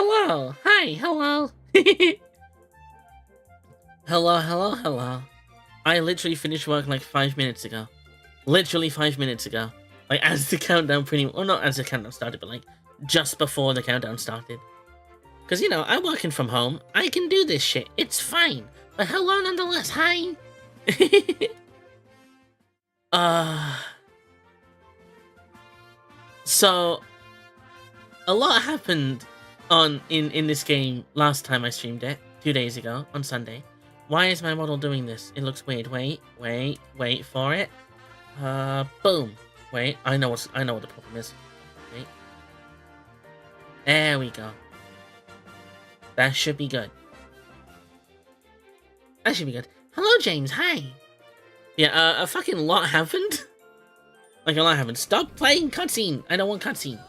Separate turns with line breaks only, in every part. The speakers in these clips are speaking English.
hello. Hi, hello. Hello. I literally finished work like 5 minutes ago. Literally 5 minutes ago. Like, as the countdown well, not as the countdown started, but like, just before the countdown started. Because, you know, I'm working from home. I can do this shit. It's fine. But hello nonetheless. Hi. So, a lot happened in this game last time I streamed it, 2 days ago, on Sunday. Why is my model doing this? It looks weird. Wait for it. Boom. Wait, I know what the problem is. Wait. There we go. That should be good. That should be good. Hello, James. Hi. Yeah, a fucking lot happened. Like, a lot happened. Stop playing cutscene. I don't want cutscene.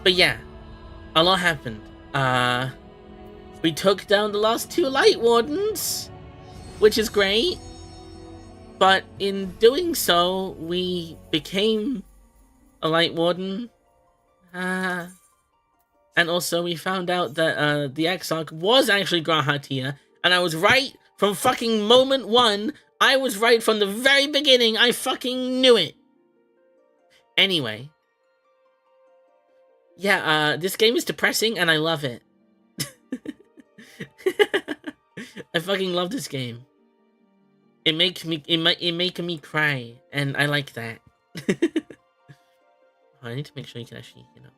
But yeah, a lot happened. We took down the last 2 Light Wardens, which is great. But in doing so, we became a Light Warden. And also we found out that the Exarch was actually Grahatia, and I was right from fucking moment 1. I was right from the very beginning. I fucking knew it. Anyway. Yeah, this game is depressing, and I love it. I fucking love this game. It makes me cry, and I like that. I need to make sure you can actually, you know,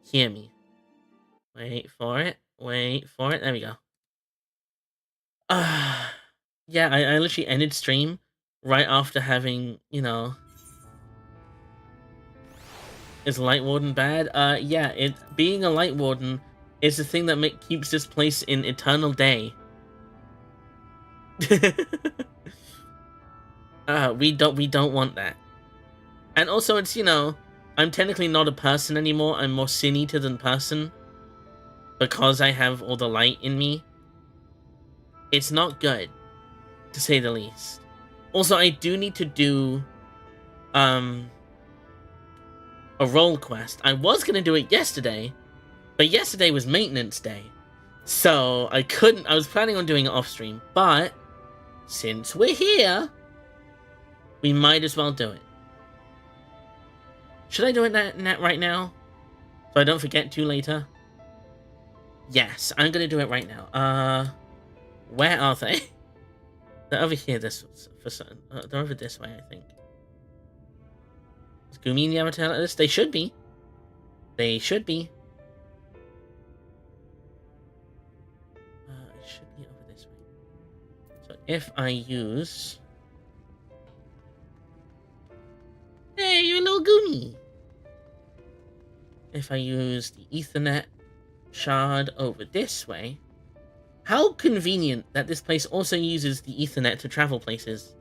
hear me. Wait for it. There we go. Yeah, I literally ended stream right after having, you know, is Light Warden bad? Yeah, being a Light Warden is the thing that keeps this place in eternal day. We don't want that. And also, it's, you know, I'm technically not a person anymore. I'm more Sin Eater than person because I have all the light in me. It's not good, to say the least. Also, I do need to do a role quest. I was gonna do it yesterday, but yesterday was maintenance day, so I couldn't. I was planning on doing it off stream, but since we're here, we might as well do it. Should I do it right now, so I don't forget to later? Yes, I'm gonna do it right now. Where are they? They're over here. They're over this way, I think. Is Gumi in the avatar like this? They should be. They should be. It should be over this way. So if I use... Hey, you're a little Gumi! If I use the Ethernet shard over this way... How convenient that this place also uses the Ethernet to travel places.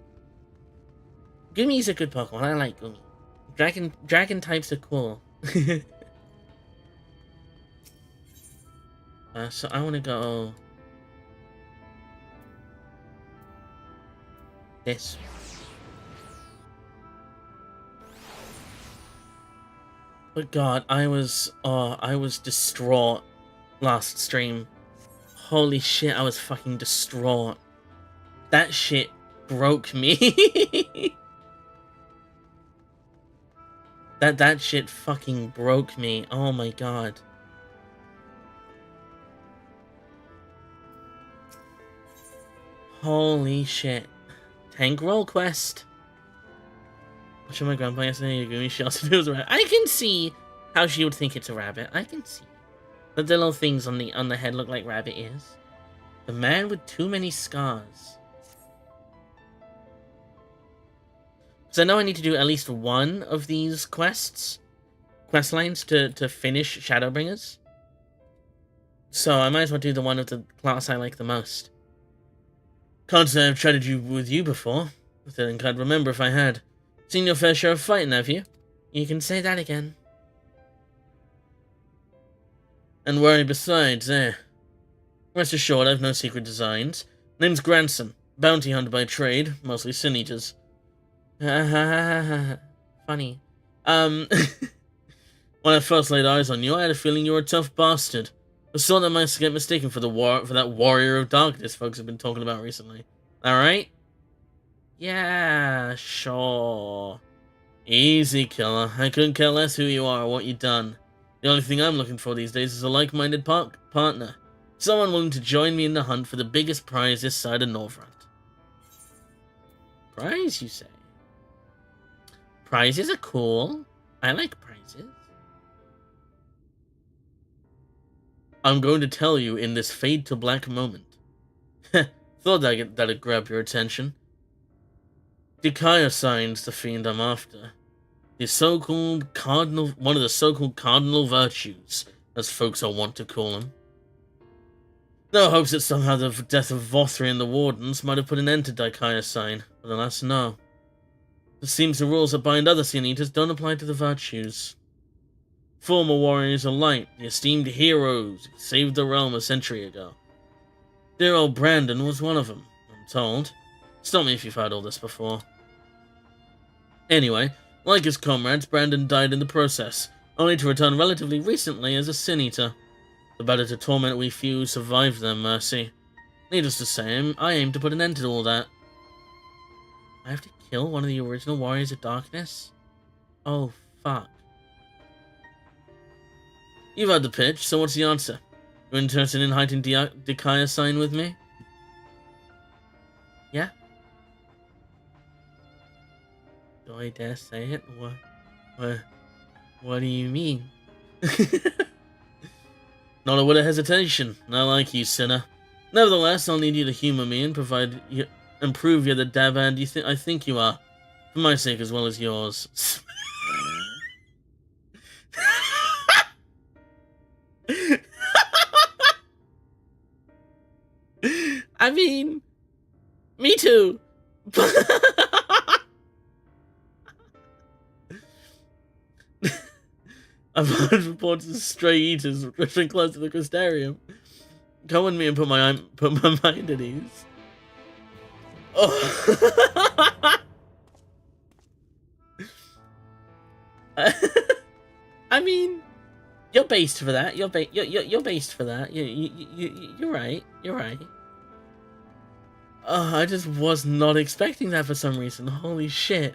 Gumi is a good Pokemon. I like Gumi. Dragon types are cool. So I want to go this way. But God, I was distraught last stream. Holy shit, I was fucking distraught. That shit broke me. That shit fucking broke me. Oh my God. Holy shit. Tank roll quest. I showed my grandpa yesterday. She also feels a rabbit. I can see how she would think it's a rabbit. I can see. The little things on the head look like rabbit ears. The man with too many scars. So I know I need to do at least one of these quest lines to finish Shadowbringers. So I might as well do the one of the class I like the most. Can't say I've chatted with you before. I think I'd remember if I had. Seen your fair share of fighting, have you? You can say that again. And worry besides, eh? Rest assured, I've no secret designs. Name's Granson, bounty hunter by trade, mostly Sin Eaters. Funny. When I first laid eyes on you, I had a feeling you were a tough bastard. The sort that might get mistaken for that warrior of darkness folks have been talking about recently. Alright? Yeah, sure. Easy, killer. I couldn't care less who you are or what you've done. The only thing I'm looking for these days is a like-minded partner. Someone willing to join me in the hunt for the biggest prize this side of Northront. Prize, you say? Prizes are cool. I like prizes. I'm going to tell you in this fade to black moment. Thought that'd grab your attention. Dikaya signs the fiend I'm after. The so-called cardinal, one of the so-called cardinal virtues, as folks are wont to call them. No hopes that somehow the death of Vothri and the Wardens might have put an end to Dikaya's sign, but alas no. It seems the rules that bind other Sin Eaters don't apply to the virtues. Former warriors of light, the esteemed heroes who saved the realm a century ago. Dear old Brandon was one of them, I'm told. Stop me if you've heard all this before. Anyway, like his comrades, Brandon died in the process, only to return relatively recently as a Sin Eater. The better to torment we few who survived their mercy. Needless to say, I aim to put an end to all that. I have to kill one of the original Warriors of Darkness? Oh, fuck. You've heard the pitch, so what's the answer? You interested in hunting Dikaya's sign with me? Yeah? Do I dare say it? What do you mean? Not a word of hesitation. I like you, sinner. Nevertheless, I'll need you to humor me and prove you're the dab hand I think you are. For my sake as well as yours. I mean, me too. I've heard reports of stray eaters drifting close to the Crystarium. Come with me and put my mind at ease. Oh. I mean, you're based for that. You're based for that. You're right. You're right. I just was not expecting that for some reason. Holy shit.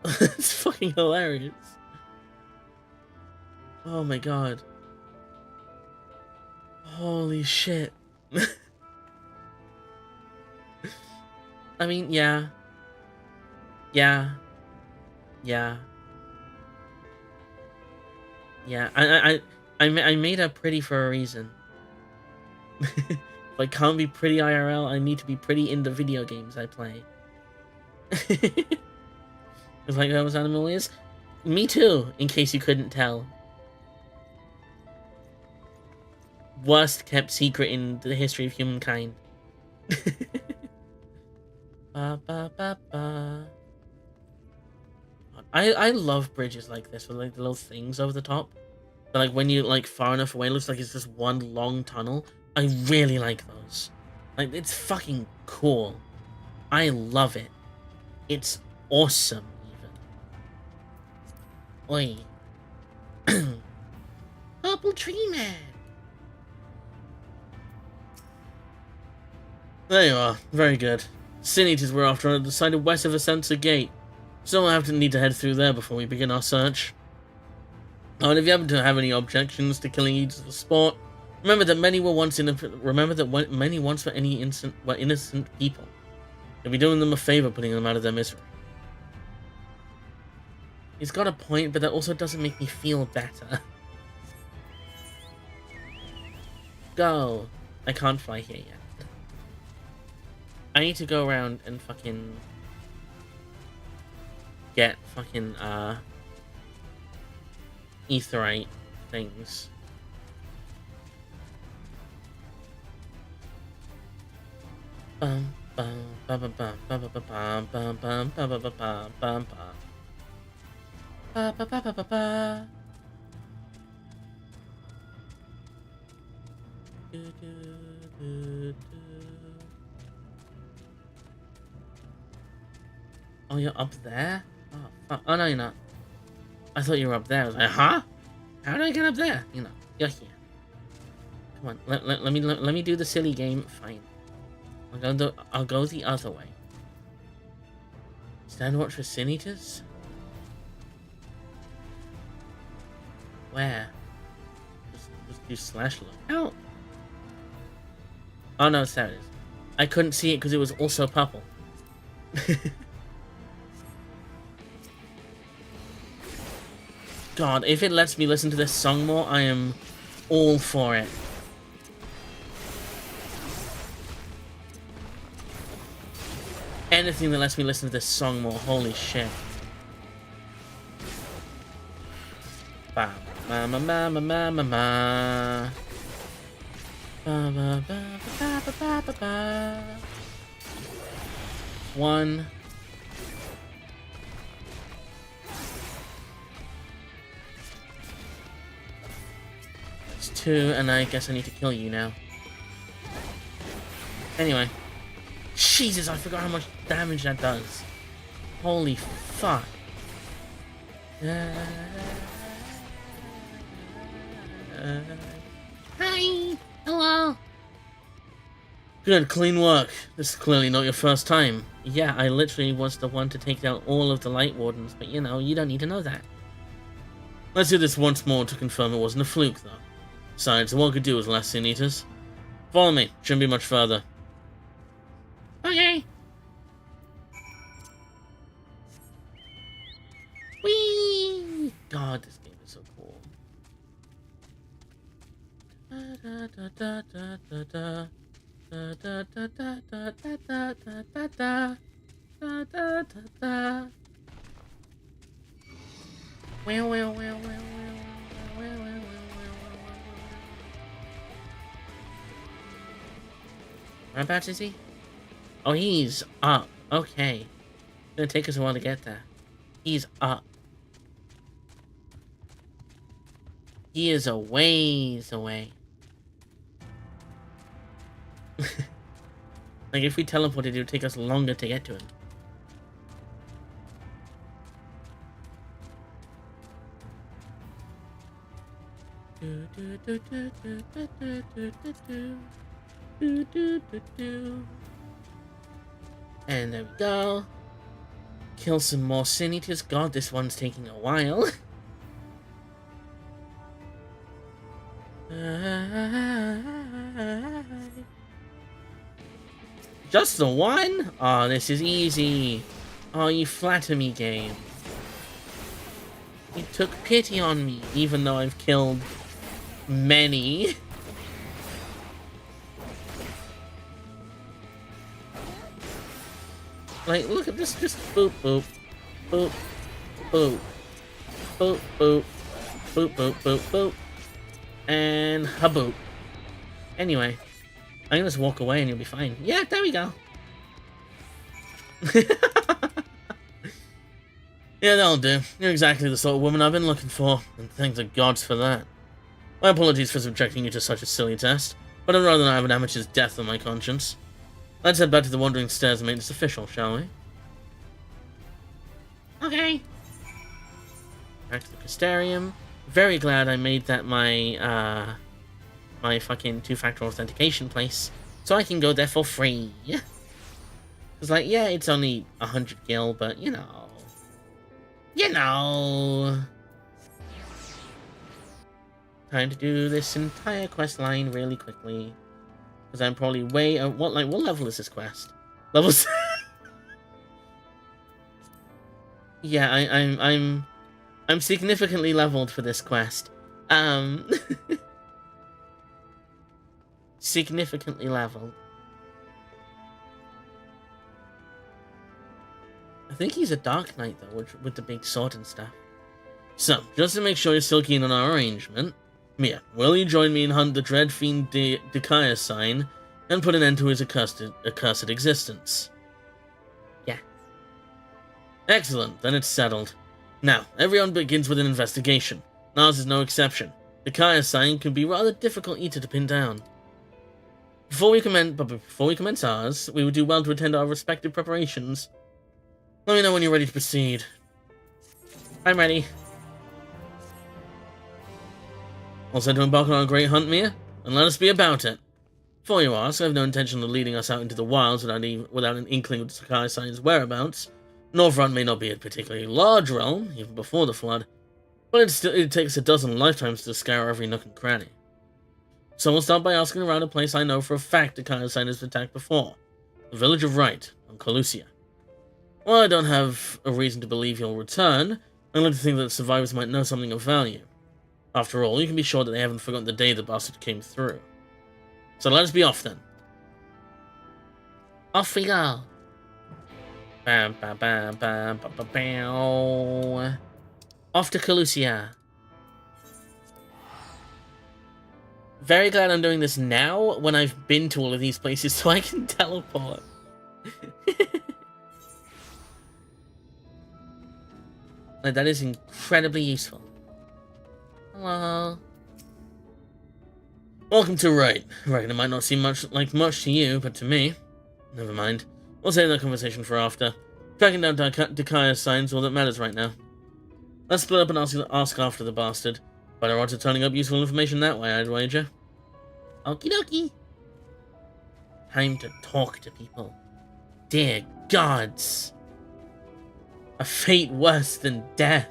It's fucking hilarious. Oh my god. Holy shit. I mean, yeah. Yeah. Yeah. Yeah. I made her pretty for a reason. If I can't be pretty IRL, I need to be pretty in the video games I play. It's like that was Animal is? Me too, in case you couldn't tell. Worst kept secret in the history of humankind. Ba, ba, ba, ba. I love bridges like this with like the little things over the top. But like when you like far enough away, it looks like it's just one long tunnel. I really like those. Like it's fucking cool. I love it. It's awesome even. Oi. Purple Tree Man. There you are. Very good. Sin Eaters we're after are decided west of the Censor Gate. So we'll need to head through there before we begin our search. Oh, and if you happen to have any objections to killing eaters for sport, remember that many were once innocent people. You'll be doing them a favor putting them out of their misery. He's got a point, but that also doesn't make me feel better. Go. I can't fly here yet. I need to go around and fucking get fucking etherite things. Bum bum bum bum bum bum bum bum bum bum bum bum bum bum ba ba ba ba ba ba. Do, do, do, do. Oh, you're up there? Oh, fuck. Oh, no, you're not. I thought you were up there. I was like, huh? How did I get up there? You know, you're here. Come on, let me do the silly game. Fine. I'll go the other way. Stand watch for sin eaters? Where? Just do slash look. Out. Oh no, there it is. I couldn't see it because it was also purple. God, if it lets me listen to this song more, I am all for it. Anything that lets me listen to this song more, holy shit. Ba ma ma ma ma ma ma ma. Ba ba ba ba ba ba ba ba. 1. That's 2, and I guess I need to kill you now. Anyway. Jesus, I forgot how much damage that does. Holy fuck. Hi! Hello! Good, clean work. This is clearly not your first time. Yeah, I literally was the one to take out all of the Light Wardens, but you know, you don't need to know that. Let's do this once more to confirm it wasn't a fluke, though. Besides, all I could do was less Sin Eaters. Follow me, shouldn't be much further. Okay. Whee! God, this game is so cool. Whereabouts is he? Oh, he's up. Okay. It's gonna take us a while to get there. He's up. He is a ways away. Like, if we teleported, it would take us longer to get to him. And there we go. Kill some more Sin Eaters. God, this one's taking a while. Just the one? Oh, this is easy. Oh, you flatter me, game. You took pity on me, even though I've killed many. Like, look at this, just boop, boop, boop, boop, boop, boop, boop, boop, boop, boop, and haboop. Anyway, I can just walk away and you'll be fine. Yeah, there we go. Yeah, that'll do. You're exactly the sort of woman I've been looking for, and thank the gods for that. My apologies for subjecting you to such a silly test, but I'd rather not have an amateur's death on my conscience. Let's head back to the Wandering Stairs and make this official, shall we? Okay. Back to the Custarium. Very glad I made that my, my fucking two-factor authentication place, so I can go there for free. Because, like, yeah, it's only 100 gil, but, you know. You know. Time to do this entire quest line really quickly. Because I'm probably way... what level is this quest? Level 7? Yeah, I'm significantly leveled for this quest. Significantly leveled. I think he's a Dark Knight, though, with the big sword and stuff. So, just to make sure you're still keen on our arrangement, Mia, will you join me and hunt the Dread Fiend Dekaya sign and put an end to his accursed existence? Yeah. Excellent, then it's settled. Now, everyone begins with an investigation. Ours is no exception. The Kaya sign can be rather difficult either to pin down. Before we commence ours, we would do well to attend our respective preparations. Let me know when you're ready to proceed. I'm ready. All set to embark on our great hunt, Mia? And let us be about it. Before you ask, I have no intention of leading us out into the wilds without an inkling of Sakai-san's whereabouts. Northront may not be a particularly large realm, even before the Flood, but it takes a dozen lifetimes to scour every nook and cranny. So we'll start by asking around a place I know for a fact Sakai-san has attacked before. The village of Wright, on Colusia. While I don't have a reason to believe he'll return, I like to think that survivors might know something of value. After all, you can be sure that they haven't forgotten the day the bastard came through. So let us be off then. Off we go. Bam, bam, bam, bam, bam, bam, bam. Off to Colusia. Very glad I'm doing this now when I've been to all of these places so I can teleport. Like, that is incredibly useful. Hello. Welcome to Wright. I reckon it might not seem much to you, but to me... Never mind. We'll save that conversation for after. Tracking down Dakai's signs all that matters right now. Let's split up and ask after the bastard. Better odds of turning up useful information that way, I'd wager. Okie dokie. Time to talk to people. Dear gods. A fate worse than death.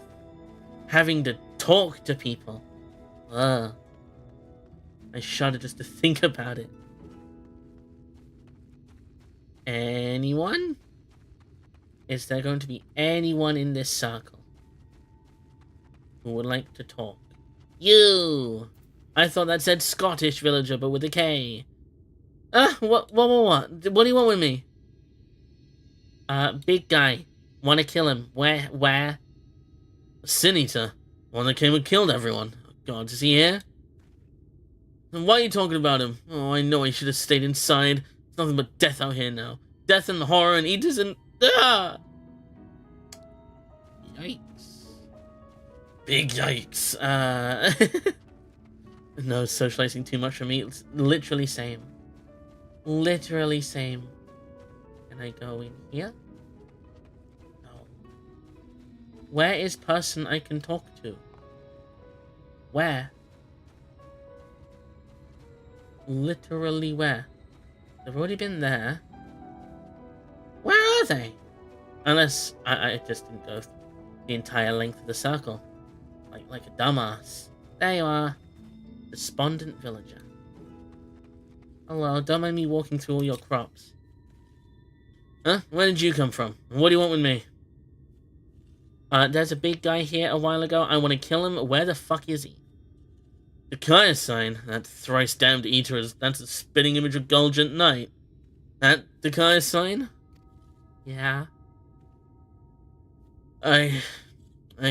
Having to talk to people. Ugh. I shudder just to think about it. Anyone? Is there going to be anyone in this circle who would like to talk? You! I thought that said Scottish villager, but with a K. What? What do you want with me? Big guy. Want to kill him. Where? A Sin Eater. One that came and killed everyone. Oh, God, is he here? And why are you talking about him? Oh, I know I should have stayed inside. It's nothing but death out here now. Death and horror and eaters and... Ah! Yikes. Big yikes. No socializing too much for me. It's literally same. Literally same. Can I go in here? No. Where is person I can talk to? Where? Literally where? They've already been there. Where are they? Unless I just didn't go the entire length of the circle. Like a dumbass. There you are. Despondent villager. Hello, don't mind me walking through all your crops. Huh? Where did you come from? What do you want with me? There's a big guy here a while ago. I want to kill him. Where the fuck is he? The Kaya sign. That thrice damned eater that's a spitting image of Gulgent Night. That the Kaya sign? Yeah. I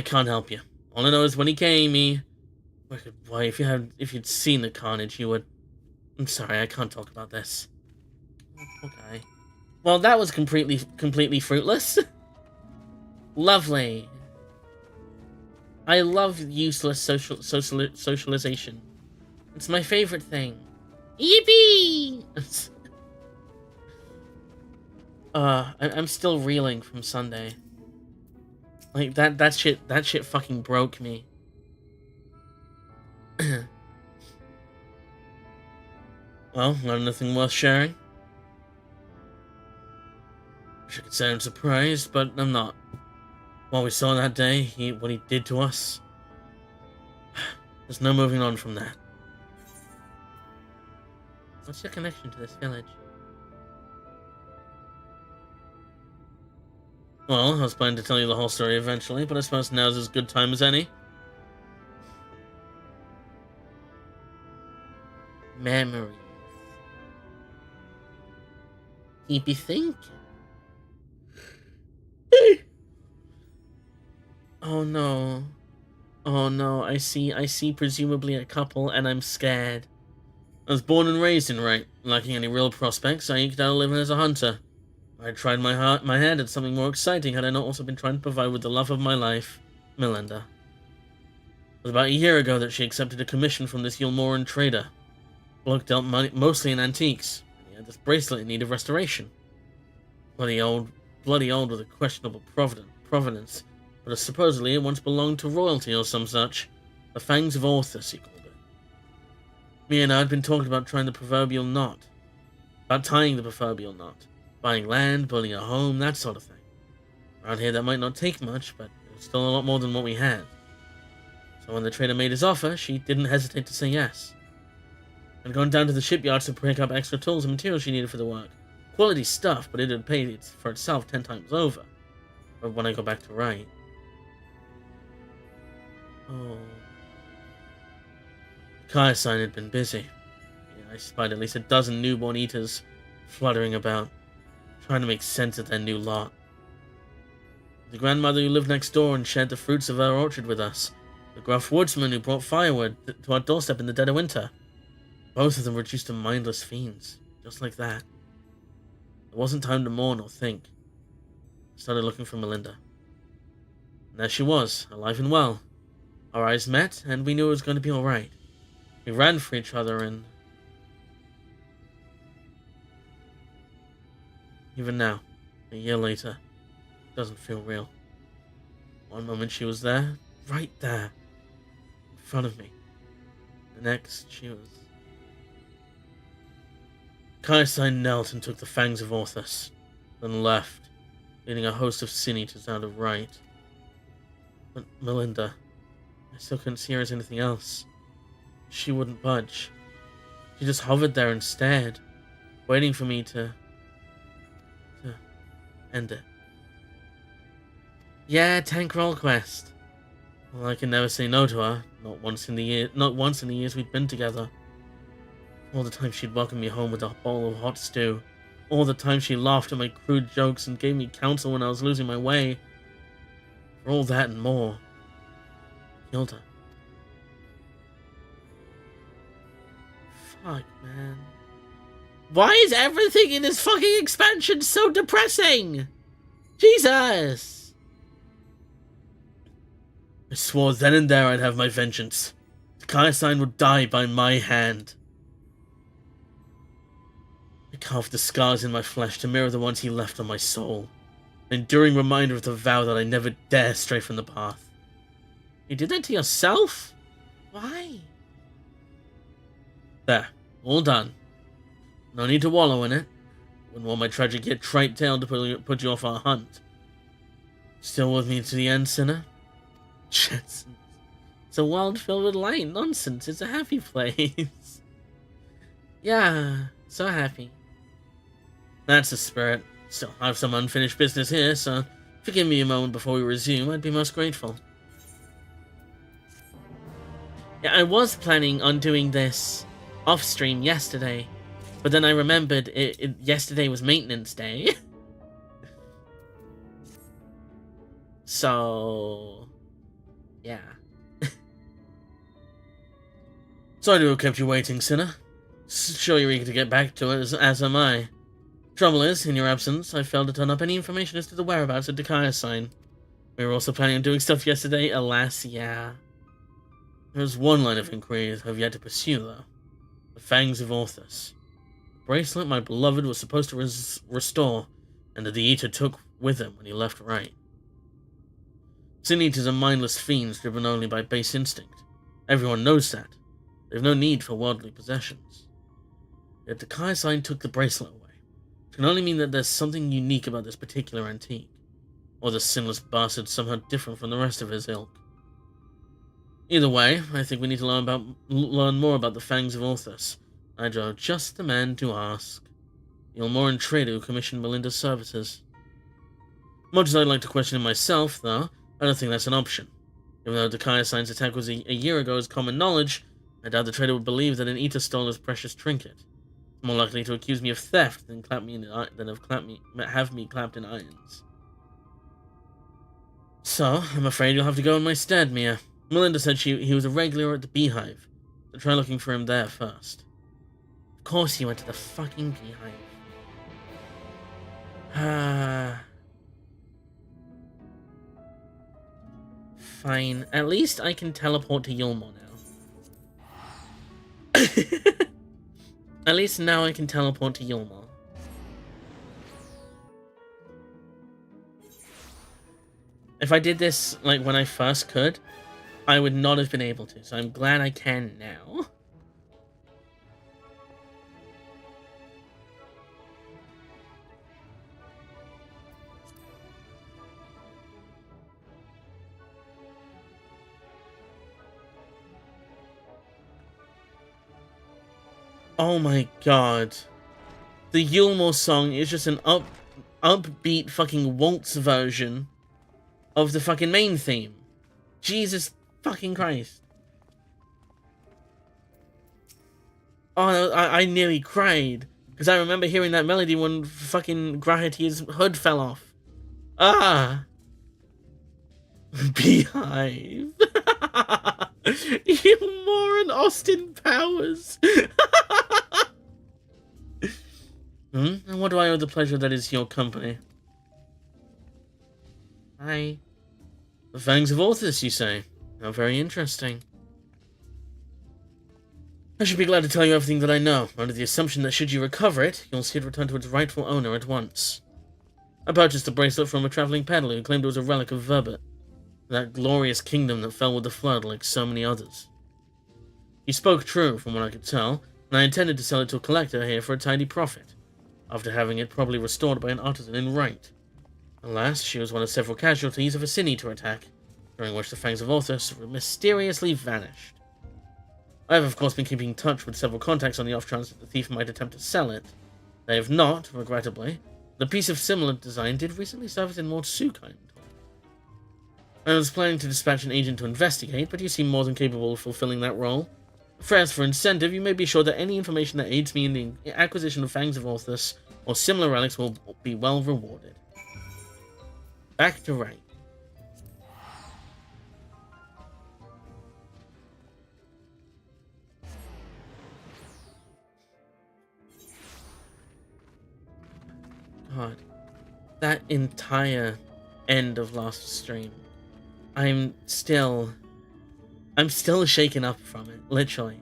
can't help you. All I know is when he came, why, if you'd seen the carnage, you would... I'm sorry, I can't talk about this. Okay. Well, that was completely fruitless. Lovely. I love useless socialization. It's my favorite thing. Yippee! I'm still reeling from Sunday. Like, that shit fucking broke me. Well, not nothing worth sharing. Wish I could say I'm surprised, but I'm not. What we saw that day, what he did to us, there's no moving on from that. What's your connection to this village? Well, I was planning to tell you the whole story eventually, but I suppose now's as good time as any. Memories. Keep you thinking. Oh no. Oh no, I see presumably a couple and I'm scared. I was born and raised in Wright, lacking any real prospects. I eked out a living as a hunter. I tried my hand at something more exciting had I not also been trying to provide with the love of my life, Melinda. It was about a year ago that she accepted a commission from this Yulmoran trader. Bloke dealt money, mostly in antiques, and he had this bracelet in need of restoration. Bloody old with a questionable provenance, but supposedly it once belonged to royalty or some such. The Fangs of Orthus, he called it. Me and I had been talking about trying the proverbial knot. About tying the proverbial knot. Buying land, building a home, that sort of thing. Around here that might not take much, but it was still a lot more than what we had. So when the trader made his offer, she didn't hesitate to say yes. I'd gone down to the shipyards to pick up extra tools and materials she needed for the work. Quality stuff, but it had paid for itself 10 times over. But when I got back to Wright... Oh... Kaya-san had been busy. I spied at least a dozen newborn eaters fluttering about, trying to make sense of their new lot. The grandmother who lived next door and shared the fruits of her orchard with us. The gruff woodsman who brought firewood to our doorstep in the dead of winter. Both of them reduced to mindless fiends, just like that. There wasn't time to mourn or think. I started looking for Melinda. And there she was, alive and well. Our eyes met, and we knew it was going to be alright. We ran for each other, and... even now, a year later, it doesn't feel real. One moment she was there, right there, in front of me. The next, she was... Kaya-san knelt and took the fangs of Orthus, then left, leading a host of sin eaters out of Wright. But Melinda, I still couldn't see her as anything else. She wouldn't budge. She just hovered there and stared, waiting for me to end it. Yeah, tank roll quest. Well, I can never say no to her. Not once in the years we'd been together. All the time she'd welcome me home with a bowl of hot stew. All the time she laughed at my crude jokes and gave me counsel when I was losing my way. For all that and more, I killed her. Fuck, man. Why is everything in this fucking expansion so depressing? Jesus! I swore then and there I'd have my vengeance. Kaya-san would die by my hand. I carved the scars in my flesh to mirror the ones he left on my soul. An enduring reminder of the vow that I never dare stray from the path. You did that to yourself? Why? There, all done. No need to wallow in it. Wouldn't want my tragic yet trite tale to put you off our hunt. Still with me to the end, sinner? Jetson. It's a world filled with light. Nonsense. It's a happy place. Yeah, so happy. That's the spirit. Still, I have some unfinished business here, so if you give me a moment before we resume, I'd be most grateful. Yeah, I was planning on doing this off-stream yesterday, but then I remembered yesterday was maintenance day. So... yeah. Sorry to have kept you waiting, Sinner. Sure you're eager to get back to it, as am I. Trouble is, in your absence, I failed to turn up any information as to the whereabouts of Kaya-san. We were also planning on doing stuff yesterday, alas, yeah. There's one line of inquiry I have yet to pursue, though. The fangs of Orthus. The bracelet my beloved was supposed to restore, and that the Eater took with him when he left Wright. Sin Eaters are mindless fiends driven only by base instinct. Everyone knows that. They have no need for worldly possessions. Yet the Kaya-san took the bracelet away. It can only mean that there's something unique about this particular antique, or the sinless bastard somehow different from the rest of his ilk. Either way, I think we need to learn more about the fangs of Orthus. I are just the man to ask. The Ilmoran trader who commissioned Melinda's services. Much as I'd like to question him myself, though, I don't think that's an option. Even though the Kaya-san's attack was a year ago is common knowledge, I doubt the trader would believe that an Eater stole his precious trinket. He's more likely to accuse me of theft than have me clapped in irons. So, I'm afraid you'll have to go in my stead, Mia. Melinda said he was a regular at the Beehive, so try looking for him there first. Of course he went to the fucking Beehive. Fine, at least I can teleport to Yulmore now. At least now I can teleport to Yulmore. If I did this, like, when I first could, I would not have been able to, so I'm glad I can now. Oh my god. The Yulmore song is just an upbeat fucking waltz version of the fucking main theme. Jesus fucking Christ. Oh, no, I nearly cried. Because I remember hearing that melody when fucking Grahiti's hood fell off. Ah! Beehive. You more and Austin Powers. And what do I owe the pleasure that is your company? Hi. The Fangs of Orthus, you say? How very interesting. I should be glad to tell you everything that I know, under the assumption that should you recover it, you'll see it return to its rightful owner at once. I purchased the bracelet from a traveling peddler who claimed it was a relic of Verbet, that glorious kingdom that fell with the flood like so many others. He spoke true, from what I could tell, and I intended to sell it to a collector here for a tidy profit, after having it probably restored by an artisan in right. Alas, she was one of several casualties of a Siniter attack, during which the Fangs of Orthus mysteriously vanished. I have, of course, been keeping in touch with several contacts on the off chance that the thief might attempt to sell it. They have not, regrettably. The piece of similar design did recently surface in Mordsuk, I am told. I was planning to dispatch an agent to investigate, but you seem more than capable of fulfilling that role. As for incentive, you may be sure that any information that aids me in the acquisition of Fangs of Orthus or similar relics will be well rewarded. Back to right. God, that entire end of last stream, I'm still shaken up from it, literally.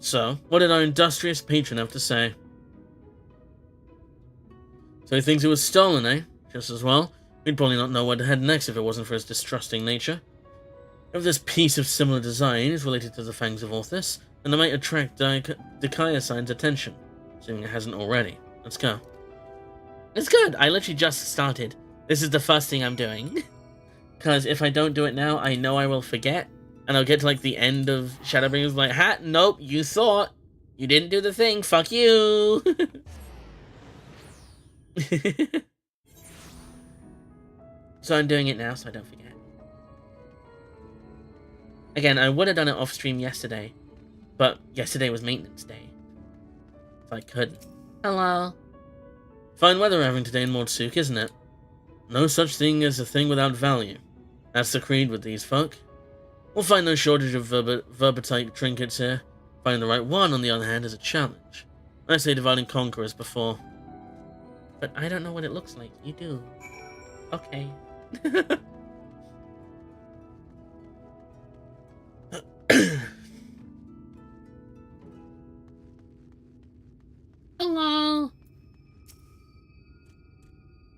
So, what did our industrious patron have to say? So he thinks it was stolen, eh? Just as well. We'd probably not know where to head next if it wasn't for his distrusting nature. If this piece of similar design is related to the Fangs of Orthus, then it might attract Dikaia's attention, assuming it hasn't already. Let's go. It's good. I literally just started. This is the first thing I'm doing. Because if I don't do it now, I know I will forget. And I'll get to, like, the end of Shadowbringers, like, ha, nope, you thought. You didn't do the thing. Fuck you. So I'm doing it now, so I don't forget. Again, I would have done it off stream yesterday. But yesterday was maintenance day. So I couldn't. Hello. Fine weather we're having today in Mordsuk, isn't it? No such thing as a thing without value. That's the creed with these folk. We'll find no shortage of verbetite trinkets here. Finding the right one, on the other hand, is a challenge. I say divide and conquer as before. But I don't know what it looks like. You do. Okay. Hello.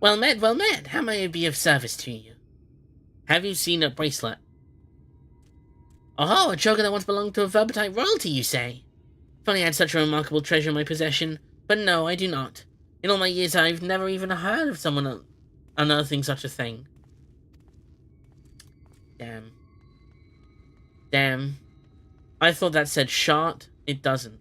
Well met. How may I be of service to you? Have you seen a bracelet? Oh, a choker that once belonged to a verbetite royalty, you say? Funny I had such a remarkable treasure in my possession, but no, I do not. In all my years, I've never even heard of someone unearthing such a thing. Damn. I thought that said shart. It doesn't.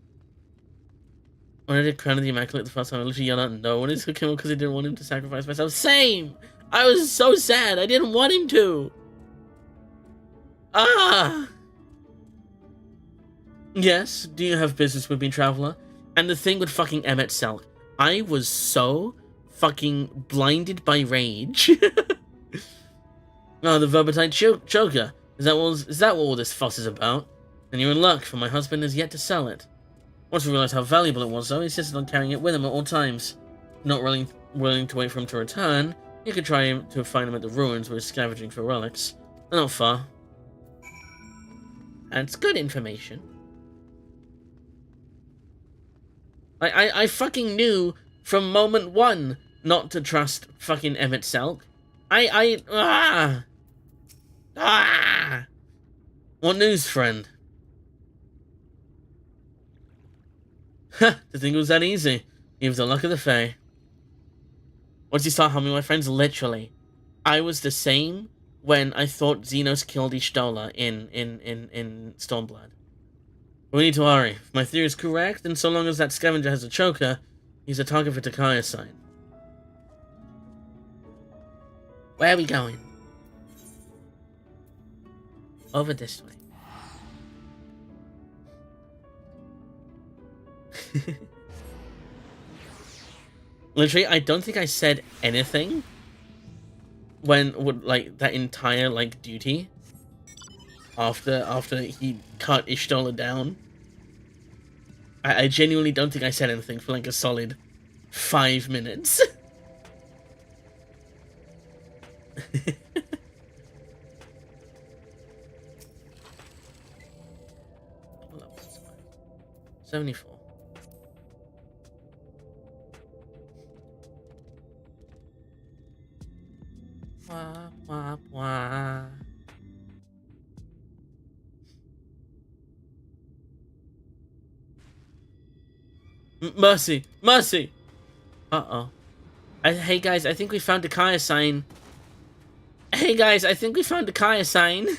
When I did Crown of the Immaculate the first time, I literally yelled out no when it took him because I didn't want him to sacrifice myself. Same! I was so sad. I didn't want him to. Ah! Yes, do you have business with me, traveler? And the thing with fucking Emmet Selk, I was so fucking blinded by rage. Oh, the verbetite choker. Is that what all this fuss is about? Then you're in luck, for my husband has yet to sell it. Once we realized how valuable it was, though, he insisted on carrying it with him at all times. Not willing to wait for him to return, you could try to find him at the ruins where he's scavenging for relics. They're not far. That's good information. I fucking knew from moment one not to trust fucking Emmet Selk. What news, friend? Ha! To think it was that easy. He was the luck of the Fae. Once you start humming, my friends, literally. I was the same when I thought Xenos killed Ishtola in Stormblood. We need to hurry. If my theory is correct, then so long as that scavenger has a choker, he's a target for Takaya's sign. Where are we going? Over this way. Literally, I don't think I said anything when like that entire like duty after he cut Ishtola down. I genuinely don't think I said anything for like a solid 5 minutes. 74. Wah, wah, wah. Mercy! Mercy! Uh-oh. Hey guys, I think we found the Kaya sign. Hey guys, I think we found the Kaya sign.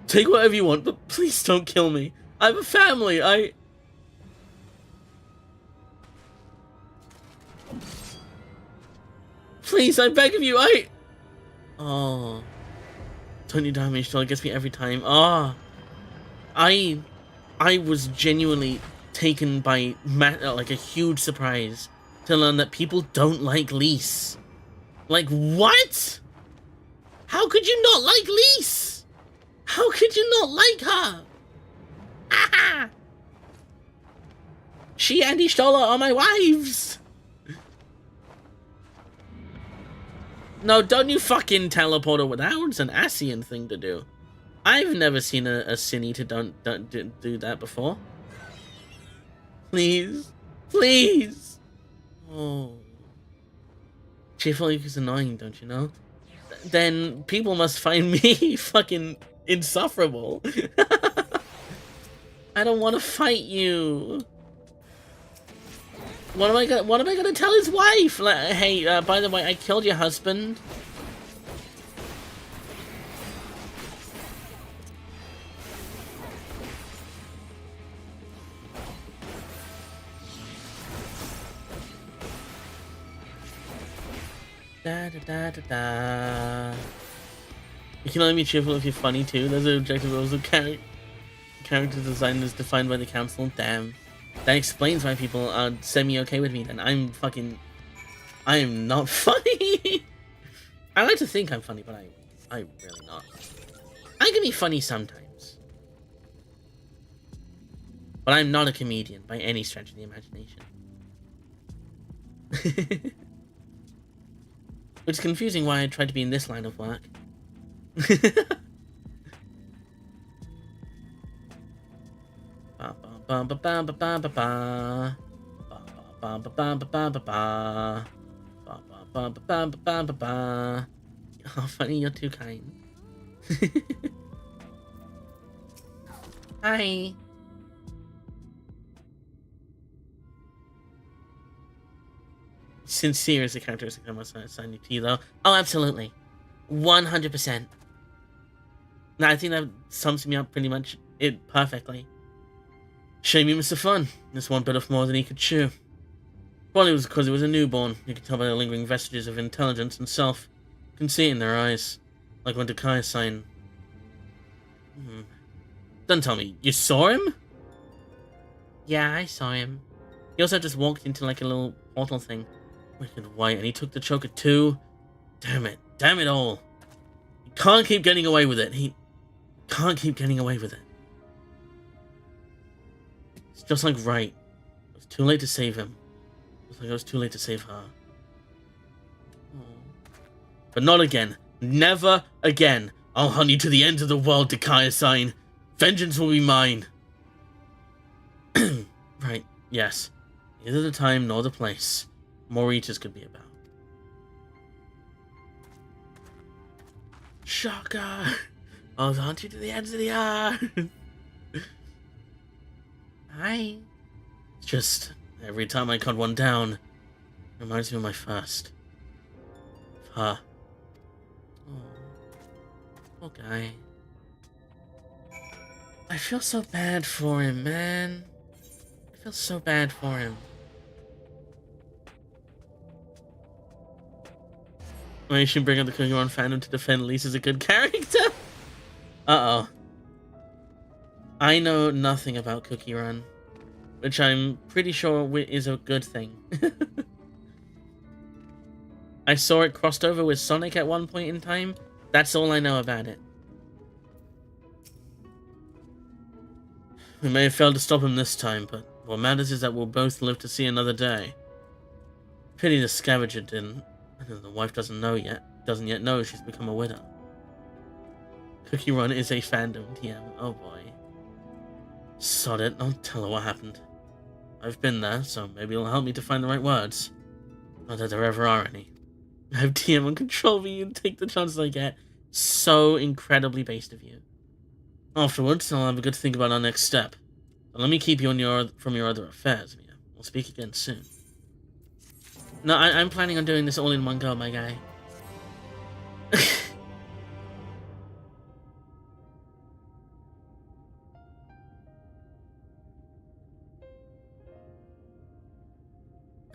Take whatever you want, but please don't kill me. I have a family, Please, I beg of you, Oh. 20 damage till it gets me every time. Ah. I was genuinely taken by like a huge surprise to learn that people don't like Lise. Like, what? How could you not like Lise? How could you not like her? Ah! She and Ishtola are my wives! No, don't you fucking teleport over. That was an Asian thing to do. I've never seen a Cine to don't do that before. Please. Please! Oh. Cheerful is annoying, don't you know? Then people must find me fucking insufferable. I don't want to fight you. What am I gonna tell his wife? Like, hey, by the way, I killed your husband. Da da da da da. You can only be cheerful if you're funny too. Those are objective rules of character design is defined by the council. Damn. That explains why people are semi-okay with me then. I am not funny. I like to think I'm funny, but I'm really not. I can be funny sometimes. But I'm not a comedian by any stretch of the imagination. Which is confusing why I tried to be in this line of work. How funny, you're too kind. Hi. Sincere is a characteristic I must assign you to you, though. Oh, absolutely. 100%. Now, I think that sums me up pretty much it perfectly. Shame you missed the fun. This one bit off more than he could chew. Probably was because he was a newborn. You could tell by the lingering vestiges of intelligence and self. You can see it in their eyes. Like when Takaya sign. Don't tell me, you saw him? Yeah, I saw him. He also just walked into like a little portal thing. Wicked white, and he took the choker too. Damn it. Damn it all. He can't keep getting away with it. He can't keep getting away with it. It's just like right. It was too late to save him. It's like it was too late to save her. But not again. Never again. I'll hunt you to the ends of the world, Takaya sign. Vengeance will be mine. Right, yes. Neither the time nor the place. More eaters could be about. Shocker! I'll hunt you to the ends of the earth. Hi. It's just, every time I cut one down, it reminds me of my first. Of her. Oh. Poor guy. I feel so bad for him, man. I feel so bad for him. Well, you should bring up the Cookie Run fandom to defend Lise as a good character. Uh-oh. I know nothing about Cookie Run, which I'm pretty sure is a good thing. I saw it crossed over with Sonic at one point in time. That's all I know about it. We may have failed to stop him this time, but what matters is that we'll both live to see another day. Pity the scavenger didn't. The wife doesn't yet know she's become a widow. Cookie Run is a fandom TM. Oh boy. Sod it, I'll tell her what happened. I've been there, so maybe it'll help me to find the right words. Not that there ever are any. I have TM on control me and take the chances I get. So incredibly based of you. Afterwards, I'll have a good think about our next step. But let me keep you from your other affairs, Mia. We'll speak again soon. No, I'm planning on doing this all in one go, my guy.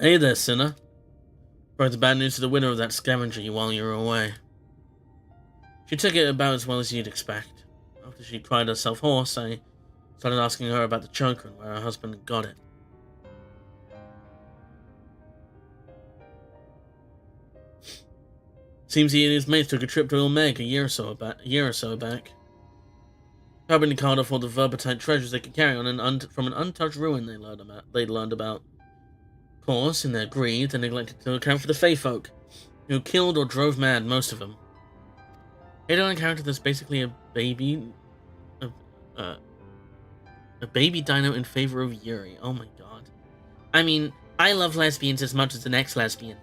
Hey there, sinner. Brought the bad news to the widow of that scavenger while you were away. She took it about as well as you'd expect. After she cried herself hoarse, I started asking her about the choker and where her husband had got it. Seems he and his mates took a trip to Ilmeg a year or so back. Hoping to cart off all the verbatite treasures they could carry on from an untouched ruin they'd learned about. Of course, in their greed, they neglected to account for the Fey folk, who killed or drove mad most of them. Hit on a character that's basically a baby dino in favor of Yuri. Oh my god. I mean, I love lesbians as much as the next lesbian,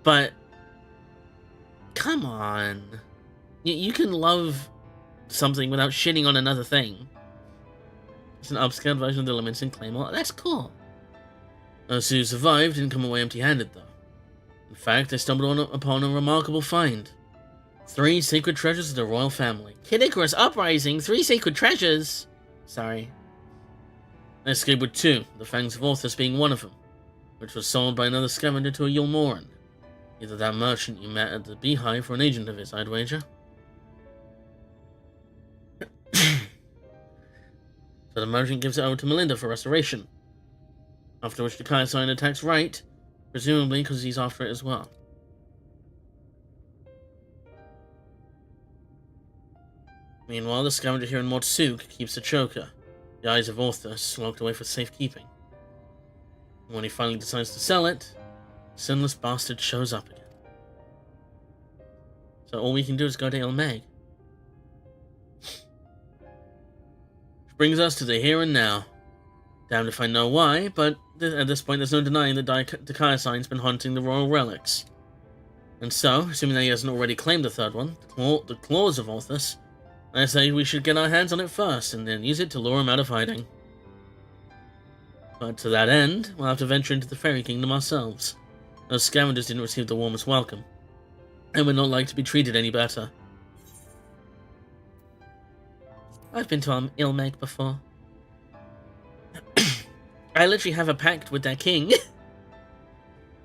but come on. You can love something without shitting on another thing. It's an upscaled version of the elements in Claymore. That's cool. Those who survived didn't come away empty-handed, though. In fact, they stumbled upon a remarkable find. 3 sacred treasures of the royal family. Kid Icarus Uprising, 3 sacred treasures! Sorry. They escaped with 2, the Fangs of Orthus being one of them, which was sold by another scavenger to a Yulmoran. Either that merchant you met at the Beehive or an agent of his, I'd wager. So the merchant gives it over to Melinda for restoration. After which the Kai-sign attacks Right, presumably because he's after it as well. Meanwhile, the scavenger here in Motsuk keeps the choker, the Eyes of Orthus, locked away for safekeeping. And when he finally decides to sell it, the sinless bastard shows up again. So all we can do is go to Ilmeg. Which brings us to the here and now. Damned if I know why, but at this point there's no denying that Dakaia-san's been hunting the royal relics. And so, assuming that he hasn't already claimed the third one, the Claws of Orthus, I say we should get our hands on it first, and then use it to lure him out of hiding. But to that end, we'll have to venture into the Fairy Kingdom ourselves. Those scavengers didn't receive the warmest welcome, and would not like to be treated any better. I've been to Ilmeg before. I literally have a pact with their king.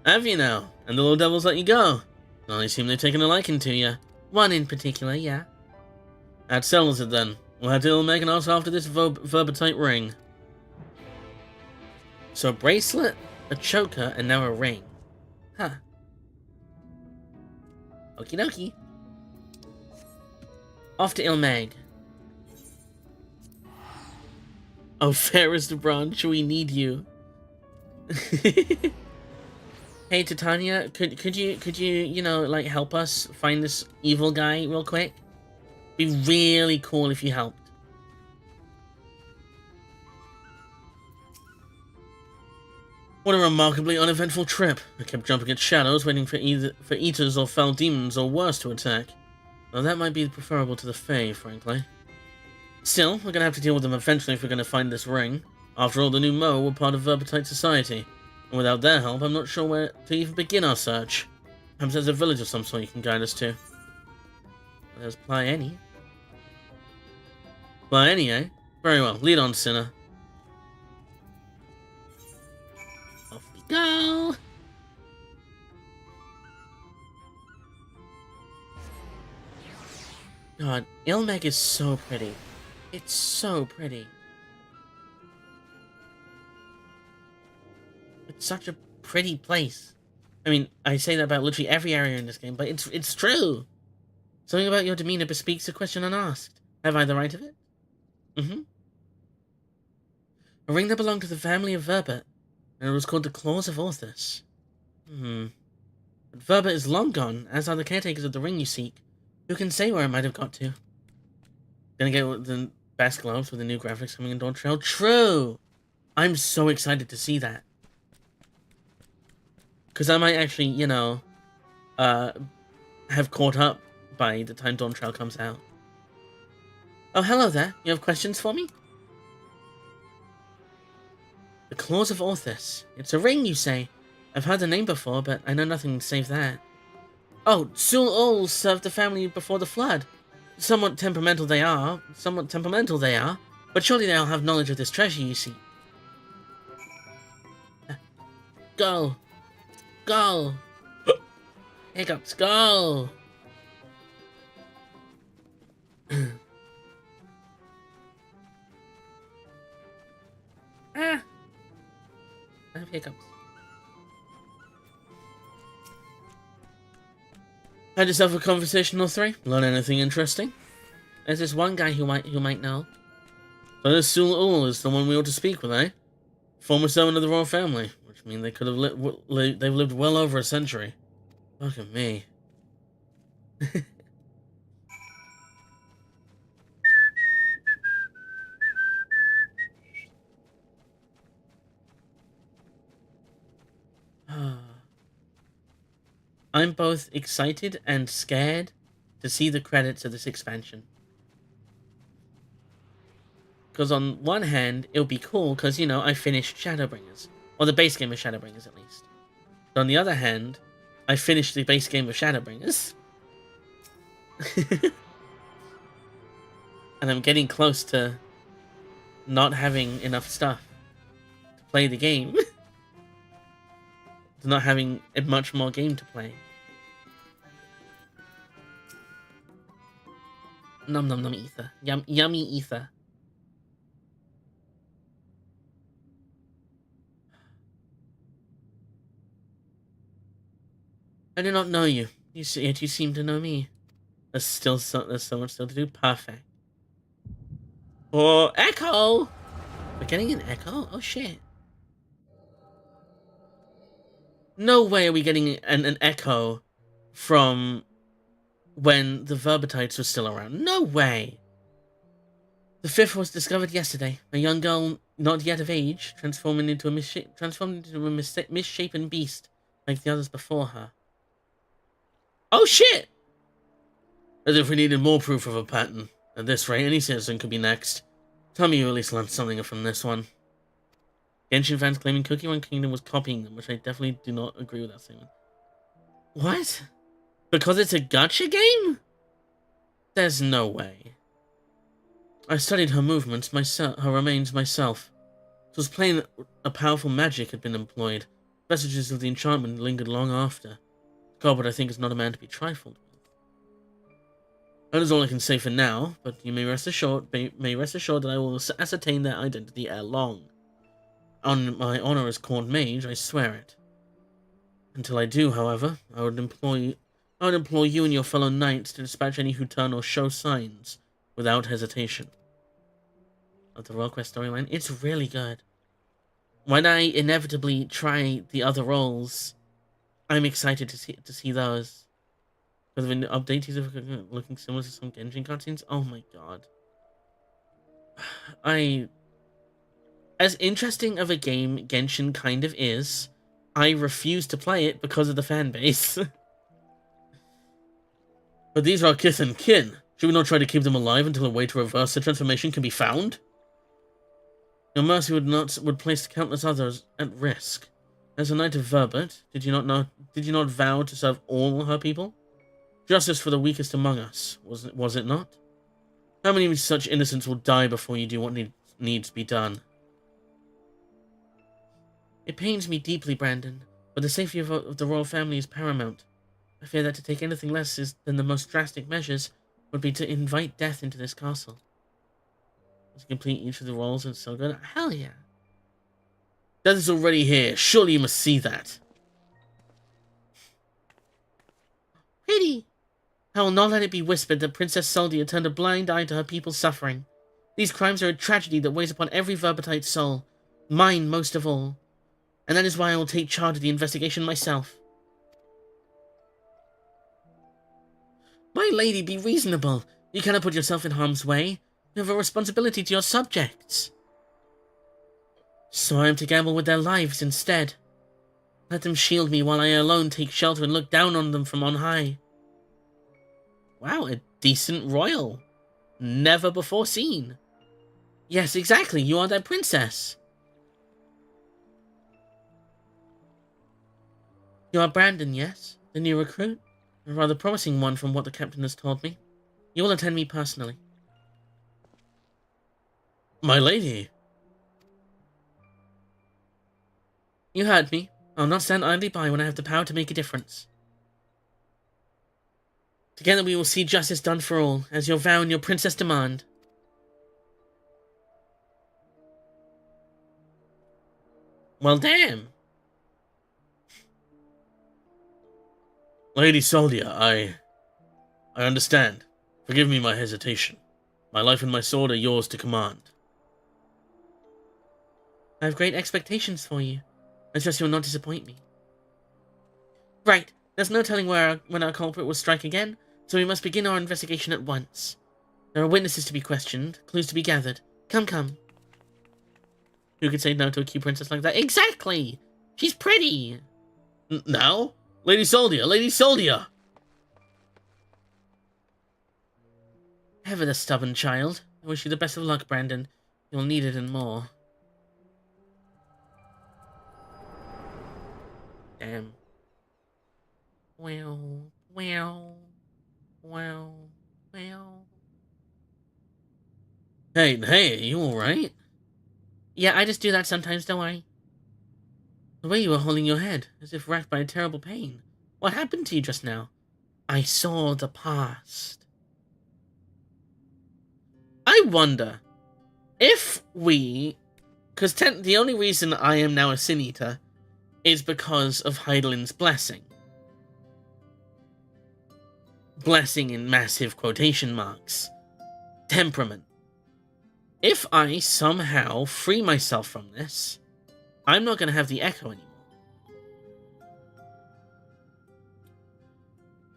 Have you now? And the little devils let you go? Well, I assume they've taken a liking to you. One in particular, yeah. That settles it then. We'll head to Ilmeg and ask after this verbatite ring. So a bracelet, a choker, and now a ring. Huh. Okie dokie. Off to Ilmeg. Oh, fairest of branch, we need you. Hey, Titania, could you like help us find this evil guy real quick? Be really cool if you helped. What a remarkably uneventful trip. I kept jumping at shadows, waiting for eaters or foul demons or worse to attack. Well, that might be preferable to the Fae, frankly. Still, we're gonna have to deal with them eventually if we're gonna find this ring. After all, the new Mo were part of Verbatite society, and without their help, I'm not sure where to even begin our search. Perhaps there's a village of some sort you can guide us to. There's Plyeni. Plyeni, eh? Very well. Lead on, Sinner. Off we go. God, Ilmeg is so pretty. It's so pretty. It's such a pretty place. I mean, I say that about literally every area in this game, but it's true. Something about your demeanor bespeaks a question unasked. Have I the right of it? Mm-hmm. A ring that belonged to the family of Verbert, and it was called the Claws of Orthus. But Verbert is long gone, as are the caretakers of the ring you seek. Who can say where it might have got to? Gonna get the best gloves with the new graphics coming in Dawn Trail? True! I'm so excited to see that. Because I might actually, you know, have caught up by the time Dawn Trail comes out. Oh, hello there. You have questions for me? The Claws of Orthus. It's a ring, you say? I've heard the name before, but I know nothing save that. Oh, Sul Ul served the family before the flood. Somewhat temperamental they are, but surely they'll have knowledge of this treasure, you see. Go! Go! Hiccups, go! I have hiccups. Had yourself a conversation or three? Learn anything interesting? There's this one guy who might know. So this Sul Ul is the one we ought to speak with, eh? Former servant of the royal family, which means they could have they've lived well over a century. Look at me. I'm both excited and scared to see the credits of this expansion. Because on one hand, it'll be cool because, you know, I finished Shadowbringers. Or the base game of Shadowbringers, at least. But on the other hand, I finished the base game of Shadowbringers. And I'm getting close to not having enough stuff to play the game. To not having a much more game to play. Nom nom nom ether. Yummy ether. I do not know you. Yet you seem to know me. There's so much still to do. Perfect. Oh, echo! We're getting an echo? Oh shit. No way are we getting an echo from when the Verbertites were still around. No way! The fifth was discovered yesterday. A young girl not yet of age, transformed into a misshapen beast like the others before her. Oh shit! As if we needed more proof of a pattern. At this rate, any citizen could be next. Tell me you at least learned something from this one. Genshin fans claiming Cookie Run Kingdom was copying them, which I definitely do not agree with that statement. What? Because it's a gacha game? There's no way. I studied her movements, her remains myself. It was plain a powerful magic had been employed. Vestiges of the enchantment lingered long after. God, but I think is not a man to be trifled with. That is all I can say for now, but you may rest assured that I will ascertain their identity ere long. On my honor as court mage, I swear it. Until I do, however, I would implore you and your fellow knights to dispatch any who turn or show signs without hesitation. Of the Royal Quest storyline, it's really good. When I inevitably try the other roles, I'm excited to see those. Because of an update, he's looking similar to some Genshin cutscenes. Oh my god. As interesting of a game Genshin kind of is, I refuse to play it because of the fan base. But these are our kith and kin. Should we not try to keep them alive until a way to reverse the transformation can be found? Your mercy would place countless others at risk. As a knight of Verbert, did you not vow to serve all her people? Justice for the weakest among us, was it not? How many such innocents will die before you do what needs to be done? It pains me deeply, Brandon, but the safety of the royal family is paramount. I fear that to take anything less than the most drastic measures would be to invite death into this castle. To complete each of the roles and so good. Hell yeah. Death is already here. Surely you must see that. Pity! I will not let it be whispered that Princess Soldia turned a blind eye to her people's suffering. These crimes are a tragedy that weighs upon every Verbatite's soul. Mine most of all. And that is why I will take charge of the investigation myself. My lady, be reasonable. You cannot put yourself in harm's way. You have a responsibility to your subjects. So I am to gamble with their lives instead. Let them shield me while I alone take shelter and look down on them from on high. Wow, a decent royal. Never before seen. Yes, exactly, you are their princess. You are Brandon, yes? The new recruit? A rather promising one from what the captain has told me. You will attend me personally. My lady. You heard me. I'll not stand idly by when I have the power to make a difference. Together we will see justice done for all, as your vow and your princess demand. Well, damn. Lady Soldia, I understand. Forgive me my hesitation. My life and my sword are yours to command. I have great expectations for you. I trust you will not disappoint me. Right. There's no telling when our culprit will strike again, so we must begin our investigation at once. There are witnesses to be questioned, clues to be gathered. Come, come. Who could say no to a cute princess like that? Exactly! She's pretty! Now? Lady Soldia! Lady Soldia! Ever the stubborn child. I wish you the best of luck, Brandon. You'll need it and more. Damn. Well. Hey, are you alright? Yeah, I just do that sometimes, don't I? The way you were holding your head, as if racked by a terrible pain. What happened to you just now? I saw the past. I wonder if we... Because the only reason I am now a Sin Eater is because of Heidelin's blessing. Blessing in massive quotation marks. Temperament. If I somehow free myself from this, I'm not going to have the echo anymore.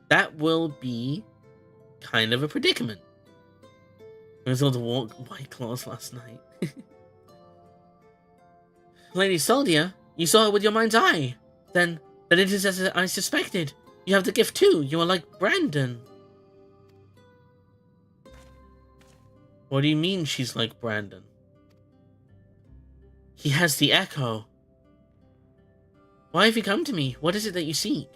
That will be kind of a predicament. I was all the white claws last night. Lady Soldia, you saw it with your mind's eye. Then it is as I suspected. You have the gift too. You are like Brandon. What do you mean she's like Brandon? He has the echo. Why have you come to me? What is it that you seek?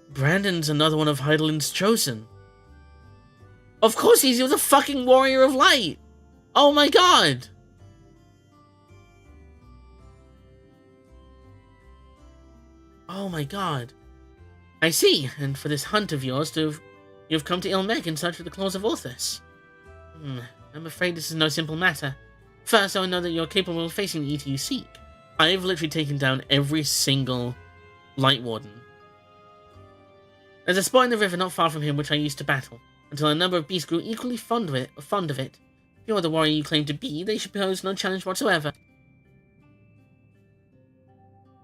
Brandon's another one of Heidelin's chosen. Of course he was a fucking warrior of light! Oh my god! Oh my god. I see, and for this hunt of yours, you've come to Ilmek in search of the claws of Orthus. I'm afraid this is no simple matter. First, I know that you're capable of facing the Eater you seek. I've literally taken down every single Light Warden. There's a spot in the river not far from here which I used to battle, until a number of beasts grew equally fond of it. If you're the warrior you claim to be, they should pose no challenge whatsoever.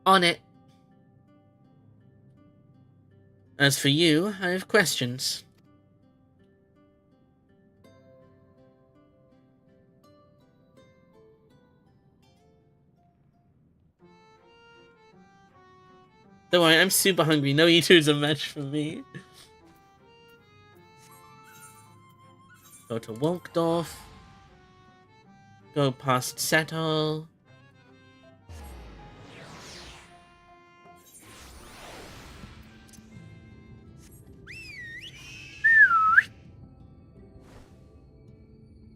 On it. As for you, I have questions. Don't worry, I'm super hungry. No E2 is a match for me. Go to Wolkdorf. Go past Settle.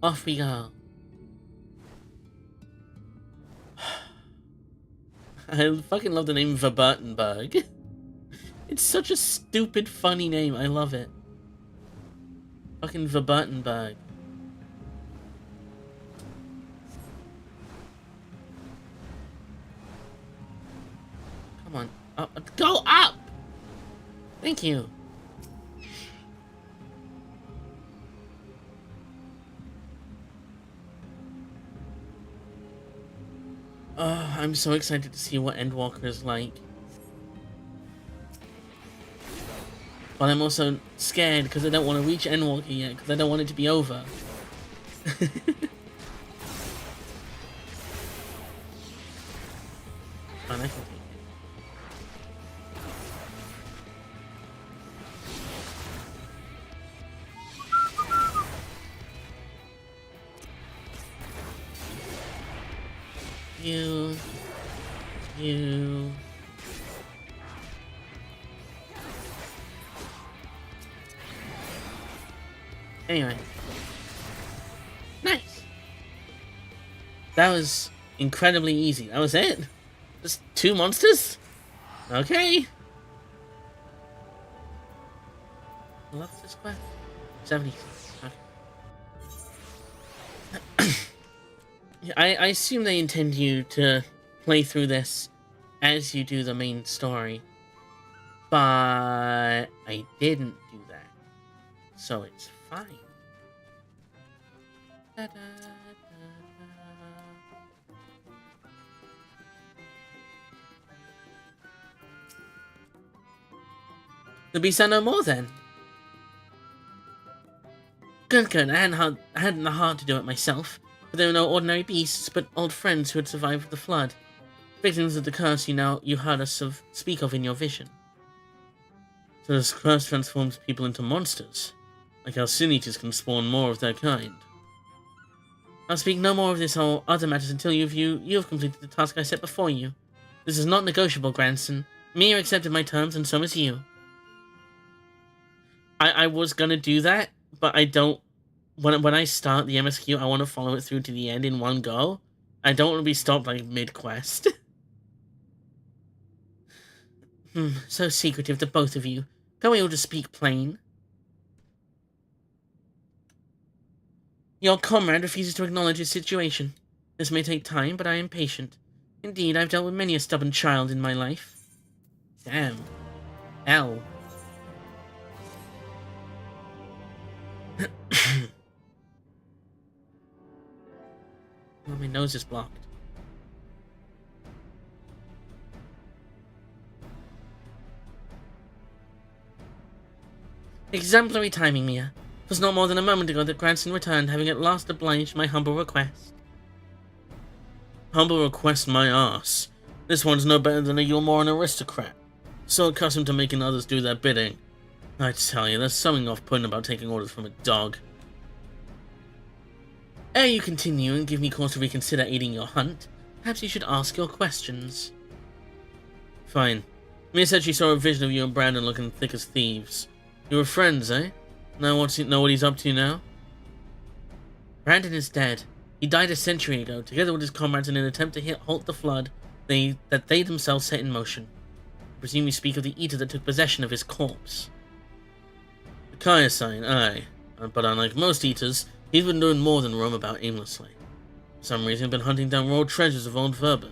Off we go. I fucking love the name Verburtenberg. It's such a stupid, funny name. I love it. Fucking Verburtenberg. Come on. Up. Go up! Thank you. Oh, I'm so excited to see what Endwalker is like. But I'm also scared because I don't want to reach Endwalker yet, because I don't want it to be over. Fine, I can take it. You. Anyway. Nice. That was incredibly easy. That was it. Just 2 monsters? Okay. What's this quest? 76. Okay. I assume they intend you to play through this as you do the main story. But I didn't do that. So it's fine. Da, da, da, The beast I no more then. Good. I hadn't the heart to do it myself. But they were no ordinary beasts, but old friends who had survived the flood. Victims of the curse you heard us speak of in your vision. So this curse transforms people into monsters, like how sin eaters can spawn more of their kind. I'll speak no more of this or other matters until you have completed the task I set before you. This is not negotiable, grandson. Mir accepted my terms, and so has you. I was gonna do that, but I don't. When I start the MSQ, I want to follow it through to the end in one go. I don't want to be stopped like mid-quest. So secretive, the both of you. Can't we all just speak plain? Your comrade refuses to acknowledge his situation. This may take time, but I am patient. Indeed, I've dealt with many a stubborn child in my life. Damn. Hell. Oh, my nose is blocked. Exemplary timing, Mia. It was not more than a moment ago that grandson returned, having at last obliged my humble request. Humble request my ass. This one's no better than you're more an aristocrat. So accustomed to making others do their bidding. I tell you, there's something off-putting about taking orders from a dog. Ere you continue and give me cause to reconsider aiding your hunt, perhaps you should ask your questions. Fine. Mia said she saw a vision of you and Brandon looking thick as thieves. You were friends, eh? Know what he's up to now? Brandon is dead. He died a century ago, together with his comrades in an attempt to halt the flood that they themselves set in motion. I presume you speak of the eater that took possession of his corpse. The Kaya sign, aye. But unlike most eaters, he's been doing more than roam about aimlessly. For some reason, he's been hunting down raw treasures of old Verba.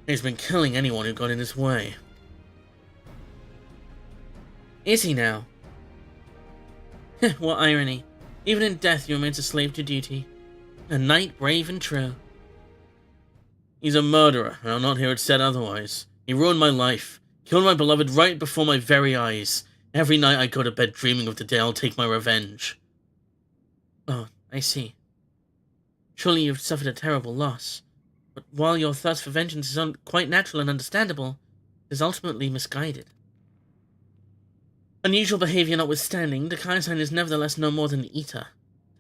He's been killing anyone who got in his way. Is he now? What irony. Even in death, he remains a slave to duty. A knight brave and true. He's a murderer, and I'll not hear it said otherwise. He ruined my life. Killed my beloved right before my very eyes. Every night I go to bed dreaming of the day I'll take my revenge. Oh, I see. Surely you've suffered a terrible loss. But while your thirst for vengeance is quite natural and understandable, it is ultimately misguided. Unusual behavior notwithstanding, the Kaisign is nevertheless no more than the eater.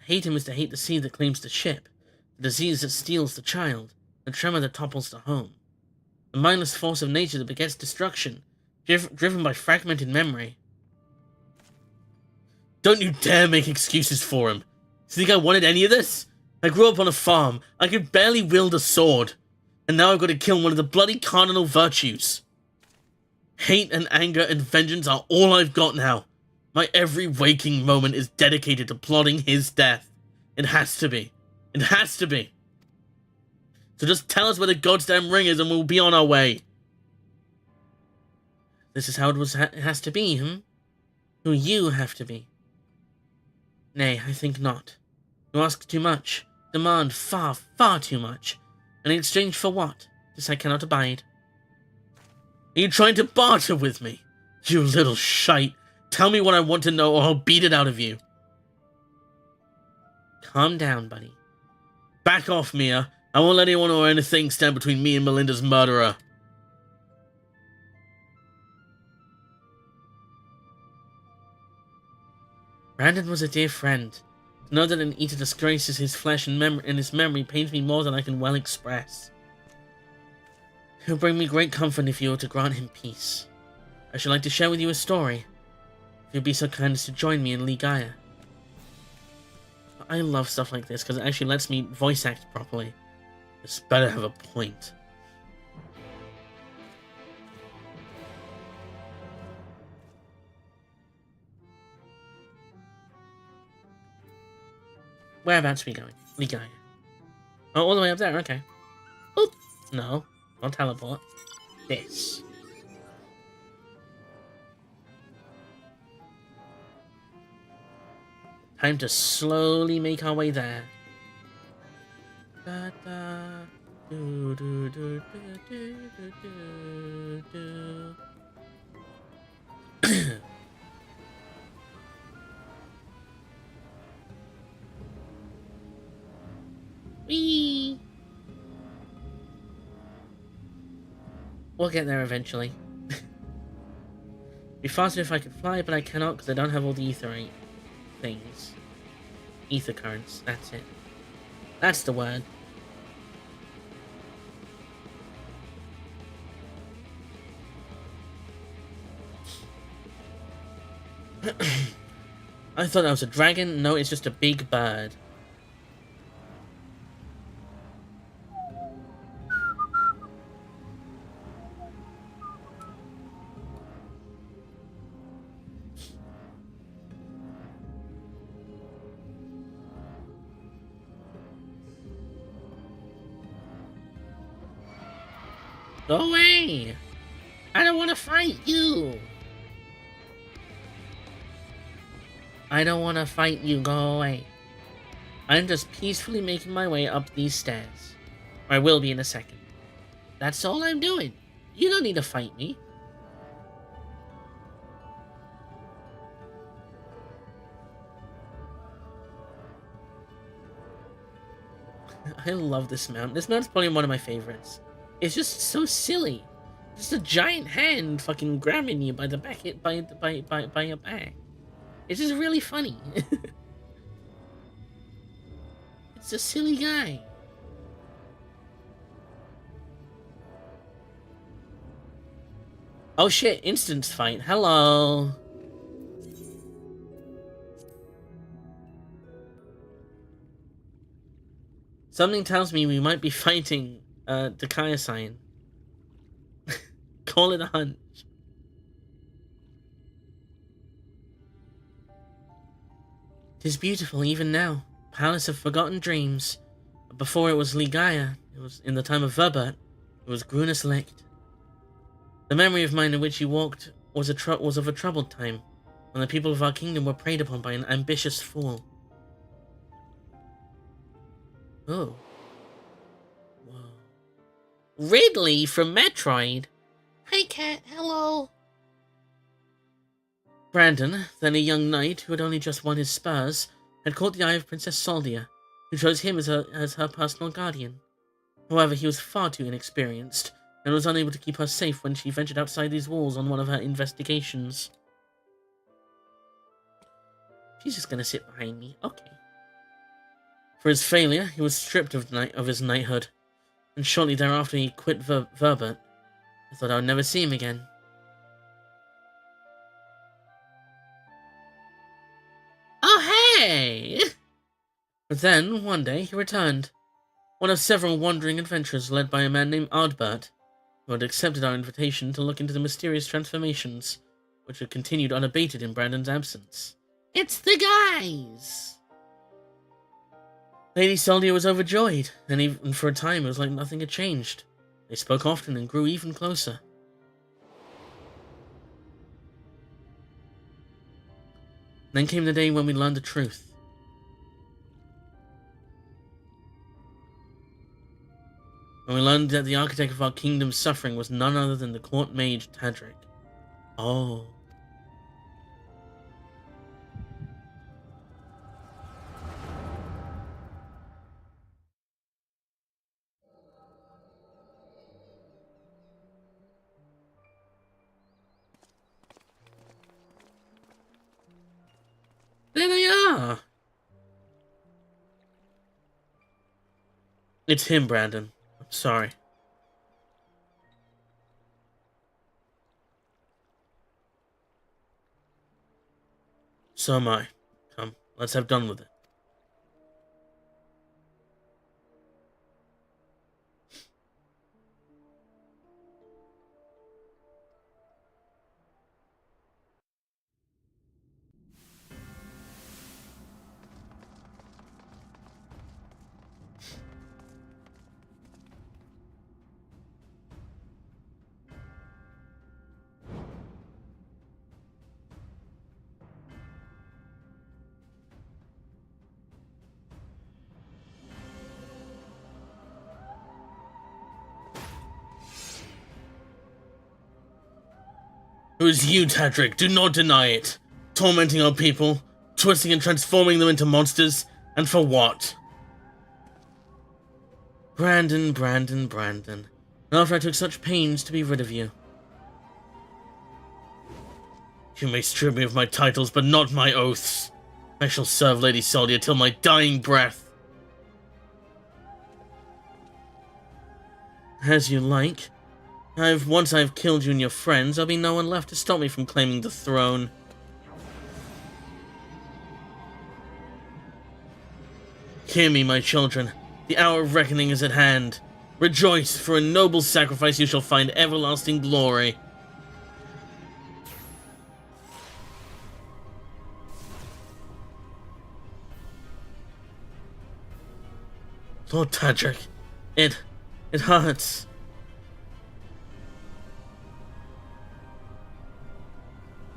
To hate him is to hate the sea that claims the ship, the disease that steals the child, the tremor that topples the home. The mindless force of nature that begets destruction, driven by fragmented memory. Don't you dare make excuses for him. Do you think I wanted any of this? I grew up on a farm. I could barely wield a sword. And now I've got to kill one of the bloody cardinal virtues. Hate and anger and vengeance are all I've got now. My every waking moment is dedicated to plotting his death. It has to be. It has to be. So just tell us where the goddamn ring is and we'll be on our way. This is how it has to be, Who you have to be. Nay, I think not. You ask too much. Demand far, far too much. And in exchange for what? This I cannot abide. Are you trying to barter with me? You little shite. Tell me what I want to know or I'll beat it out of you. Calm down, buddy. Back off, Mia. I won't let anyone or anything stand between me and Melinda's murderer. Brandon was a dear friend. To know that an eater disgraces his flesh and his memory pains me more than I can well express. It will bring me great comfort if you were to grant him peace. I should like to share with you a story, if you'd be so kind as to join me in Ligaya. I love stuff like this because it actually lets me voice act properly. This better have a point. Whereabouts are we going? Ligaya. Oh, all the way up there, okay. Oop! No, I'll teleport. This. Time to slowly make our way there. Da, da, do, do, do, do, do, do, do, do. Whee! We'll get there eventually. Be faster if I could fly, but I cannot because I don't have all the ether things. Ether currents, that's it. That's the word. I thought that was a dragon. No, it's just a big bird. Go away! I don't want to fight you! I don't want to fight you, go away. I'm just peacefully making my way up these stairs. Or I will be in a second. That's all I'm doing. You don't need to fight me. I love this mount. This mount's probably one of my favorites. It's just so silly. Just a giant hand fucking grabbing you by the back, by your back. It's just really funny. It's a silly guy. Oh shit, instance fight. Hello. Something tells me we might be fighting Dakaya sign. Call it a hunch. Tis beautiful even now. Palace of forgotten dreams. But before it was Ligaya, it was in the time of Verbert, it was Grunus Licht. The memory of mine in which you walked was of a troubled time, when the people of our kingdom were preyed upon by an ambitious fool. Oh. Whoa. Ridley from Metroid? Hey cat, hello. Brandon, then a young knight who had only just won his spurs, had caught the eye of Princess Soldia, who chose him as her personal guardian. However, he was far too inexperienced, and was unable to keep her safe when she ventured outside these walls on one of her investigations. She's just gonna sit behind me, okay. For his failure, he was stripped of his knighthood, and shortly thereafter he quit Verbert. I thought I would never see him again. Oh, hey! But then, one day, he returned. One of several wandering adventures led by a man named Ardbert, who had accepted our invitation to look into the mysterious transformations, which had continued unabated in Brandon's absence. It's the guys! Lady Soldia was overjoyed, and even for a time it was like nothing had changed. They spoke often and grew even closer. Then came the day when we learned the truth. When we learned that the architect of our kingdom's suffering was none other than the court mage Tadric. Oh. There they are! It's him, Brandon. I'm sorry. So am I. Come, let's have done with it. It was you, Tadric. Do not deny it. Tormenting our people, twisting and transforming them into monsters, and for what? Brandon. After I took such pains to be rid of you. You may strip me of my titles, but not my oaths. I shall serve Lady Soldia till my dying breath. As you like. Once I've killed you and your friends, there'll be no one left to stop me from claiming the throne. Hear me, my children. The hour of reckoning is at hand. Rejoice, for in noble sacrifice you shall find everlasting glory. Lord Tadric, it hurts.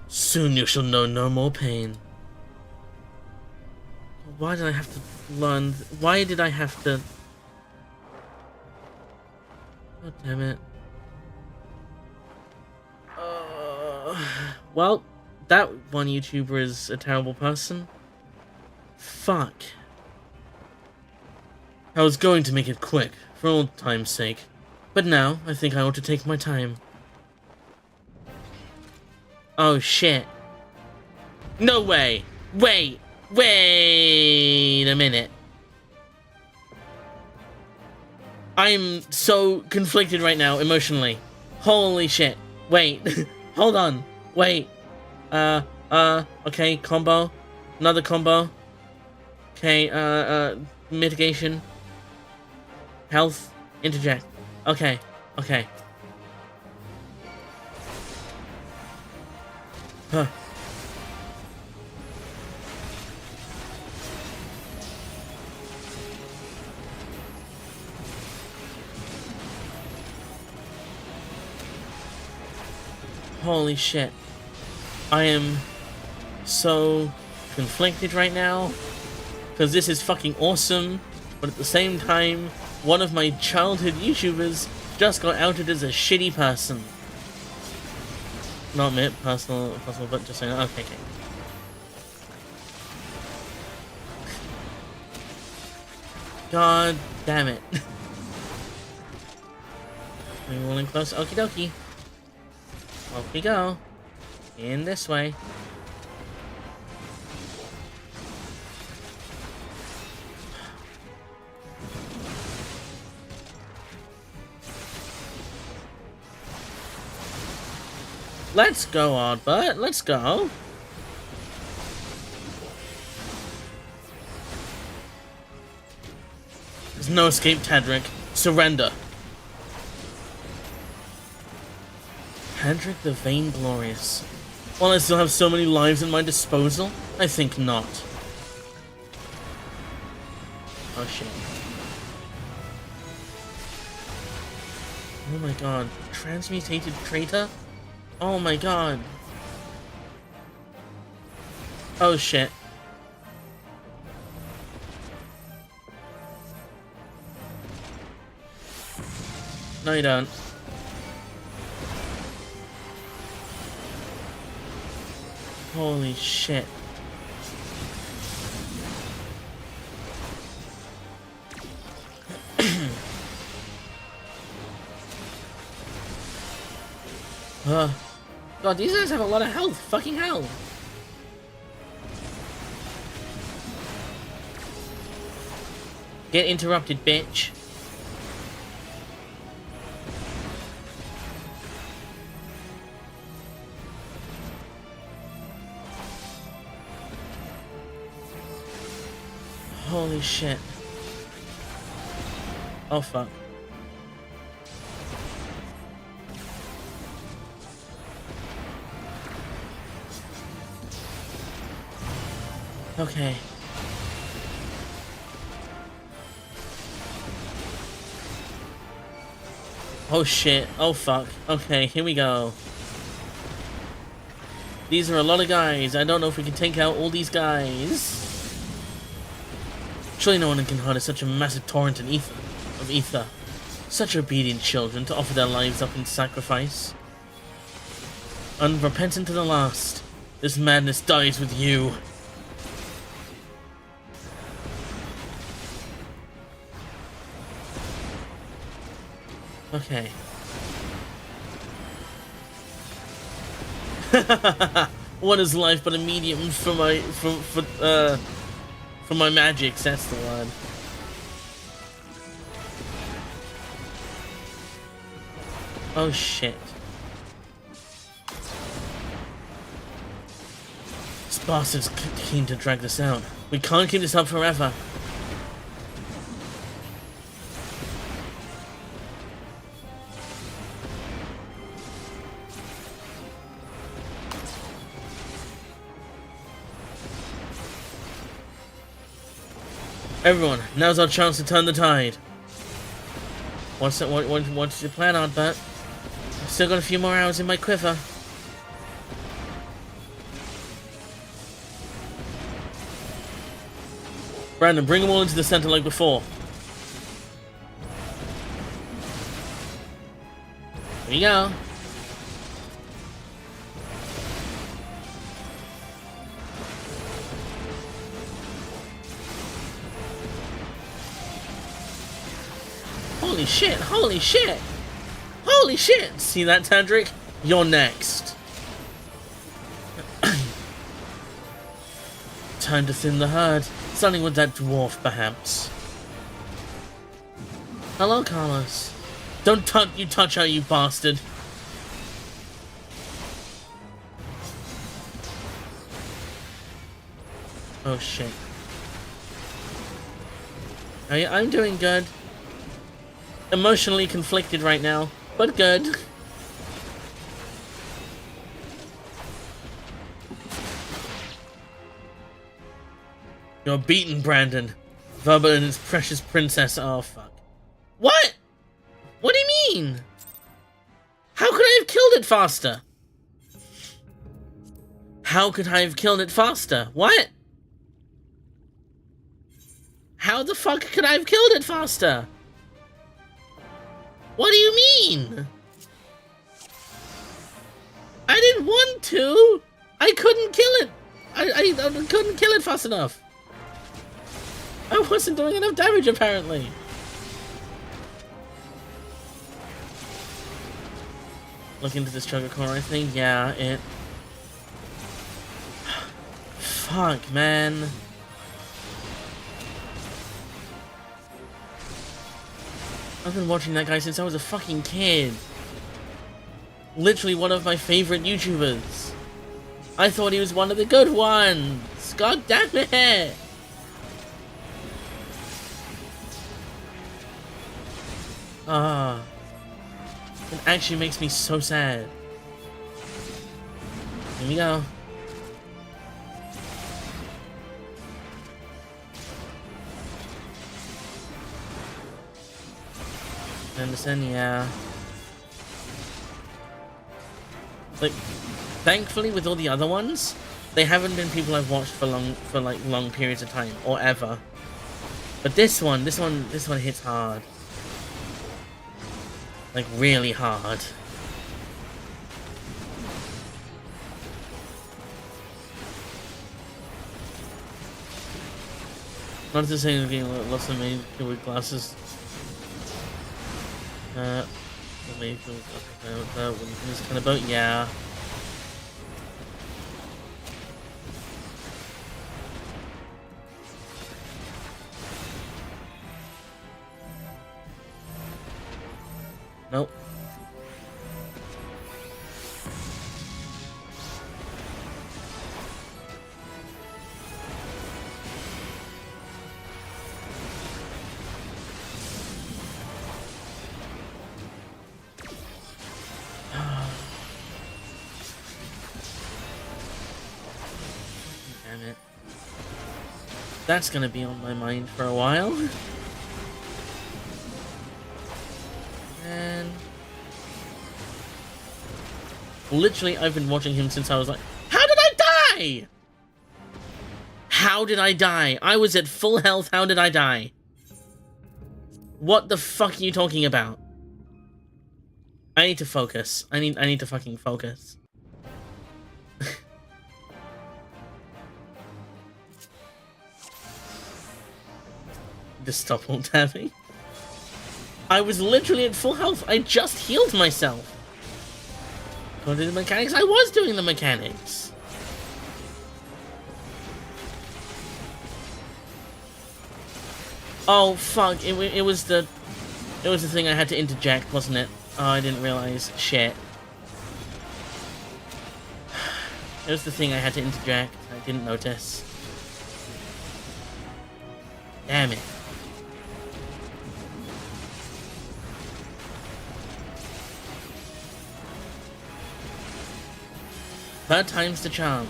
Soon you shall know no more pain. Why did I have to learn? Why did I have to? God damn it. Well, that one YouTuber is a terrible person. Fuck. I was going to make it quick, for old time's sake. But now, I think I ought to take my time. Oh shit. No way! Wait a minute. I'm so conflicted right now, emotionally. Holy shit. Wait. Hold on. Wait. Okay, combo. Another combo. Okay, mitigation. Health. Interject. Okay. Huh. Holy shit. I am so conflicted right now. Because this is fucking awesome. But at the same time, one of my childhood YouTubers just got outed as a shitty person. Not meant personal, but just saying. Okay. God damn it. We're rolling close. Okie dokie. Off we go. In this way. Let's go, Oddbert. Let's go. There's no escape, Tadric. Surrender. Tadric the Vainglorious. While I still have so many lives at my disposal, I think not. Oh shit. Oh my god. Transmutated traitor? Oh my god. Oh shit. No you don't. Holy shit. God, these guys have a lot of health. Fucking hell. Get interrupted, bitch. Holy shit. Oh fuck. Okay. Oh shit. Oh fuck. Okay, here we go. These are a lot of guys. I don't know if we can take out all these guys. Surely no one can harness such a massive torrent of ether. Such obedient children to offer their lives up in sacrifice. Unrepentant to the last. This madness dies with you. Okay. What is life but a medium for my for my magics? That's the one. Oh shit. This bastard's keen to drag this out. We can't keep this up forever. Everyone, now's our chance to turn the tide. What's your plan, Ardbert? I've still got a few more hours in my quiver. Brandon, bring them all into the center like before. Here we go. Holy shit, holy shit! Holy shit! See that, Tadric? You're next. Time to thin the herd. Starting with that dwarf, perhaps. Hello, Carlos. Don't touch her, you bastard. Oh shit. I'm doing good. Emotionally conflicted right now, but good. You're beaten, Brandon. Verba and his precious princess. Oh, fuck. What? What do you mean? How could I have killed it faster? How could I have killed it faster? What? How the fuck could I have killed it faster? What do you mean? I didn't want to. I couldn't kill it. I couldn't kill it fast enough. I wasn't doing enough damage, apparently. Look into this chugger core, I think. Yeah, it... Fuck, man. I've been watching that guy since I was a fucking kid. Literally one of my favorite YouTubers. I thought he was one of the good ones. God damn it. Ah, it actually makes me so sad. Here we go. Anderson, yeah. Like, thankfully, with all the other ones, they haven't been people I've watched for long periods of time or ever. But this one hits hard. Like, really hard. Not to say again, lots of made with glasses. Made with this kind of boat, yeah. Nope. Damn it. That's gonna be on my mind for a while. And literally, I've been watching him since I was like, how did I die? How did I die? I was at full health, how did I die? What the fuck are you talking about? I need to focus. I need to fucking focus. Just stop all tapping. I was literally at full health. I just healed myself. Go to the mechanics. I was doing the mechanics. Oh fuck! It was the thing I had to interject, wasn't it? Oh, I didn't realize. Shit. It was the thing I had to interject. I didn't notice. Damn it. Third time's the charm.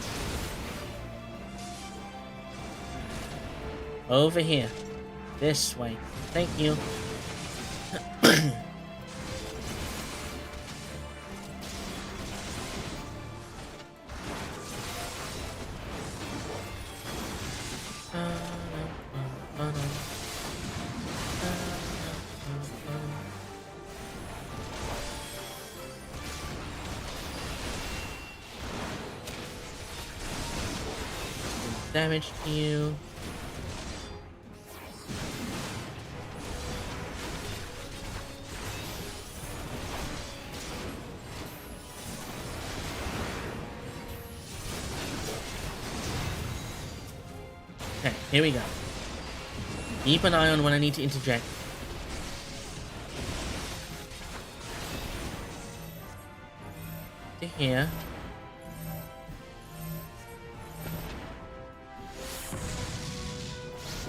Over here. This way. Thank you. Damage to you. Okay, here we go. Keep an eye on when I need to interject. To here.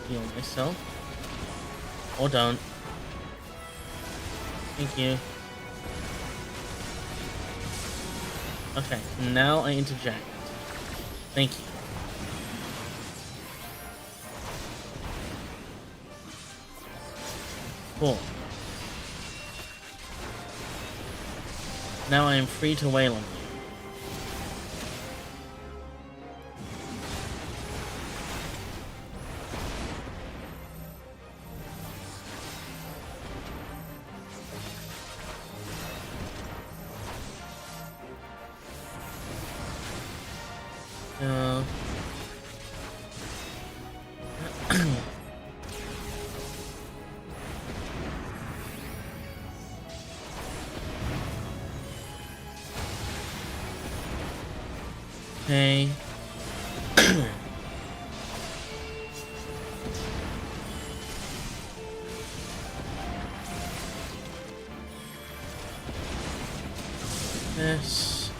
Heal myself. Or don't. Thank you. Okay, now I interject. Thank you. Cool. Now I am free to wail on you. Okay. This.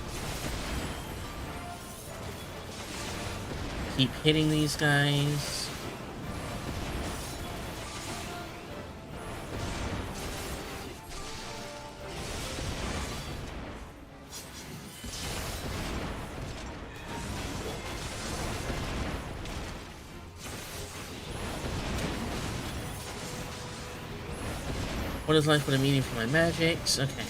Keep hitting these guys. What is life but a meaning for my magics? Okay.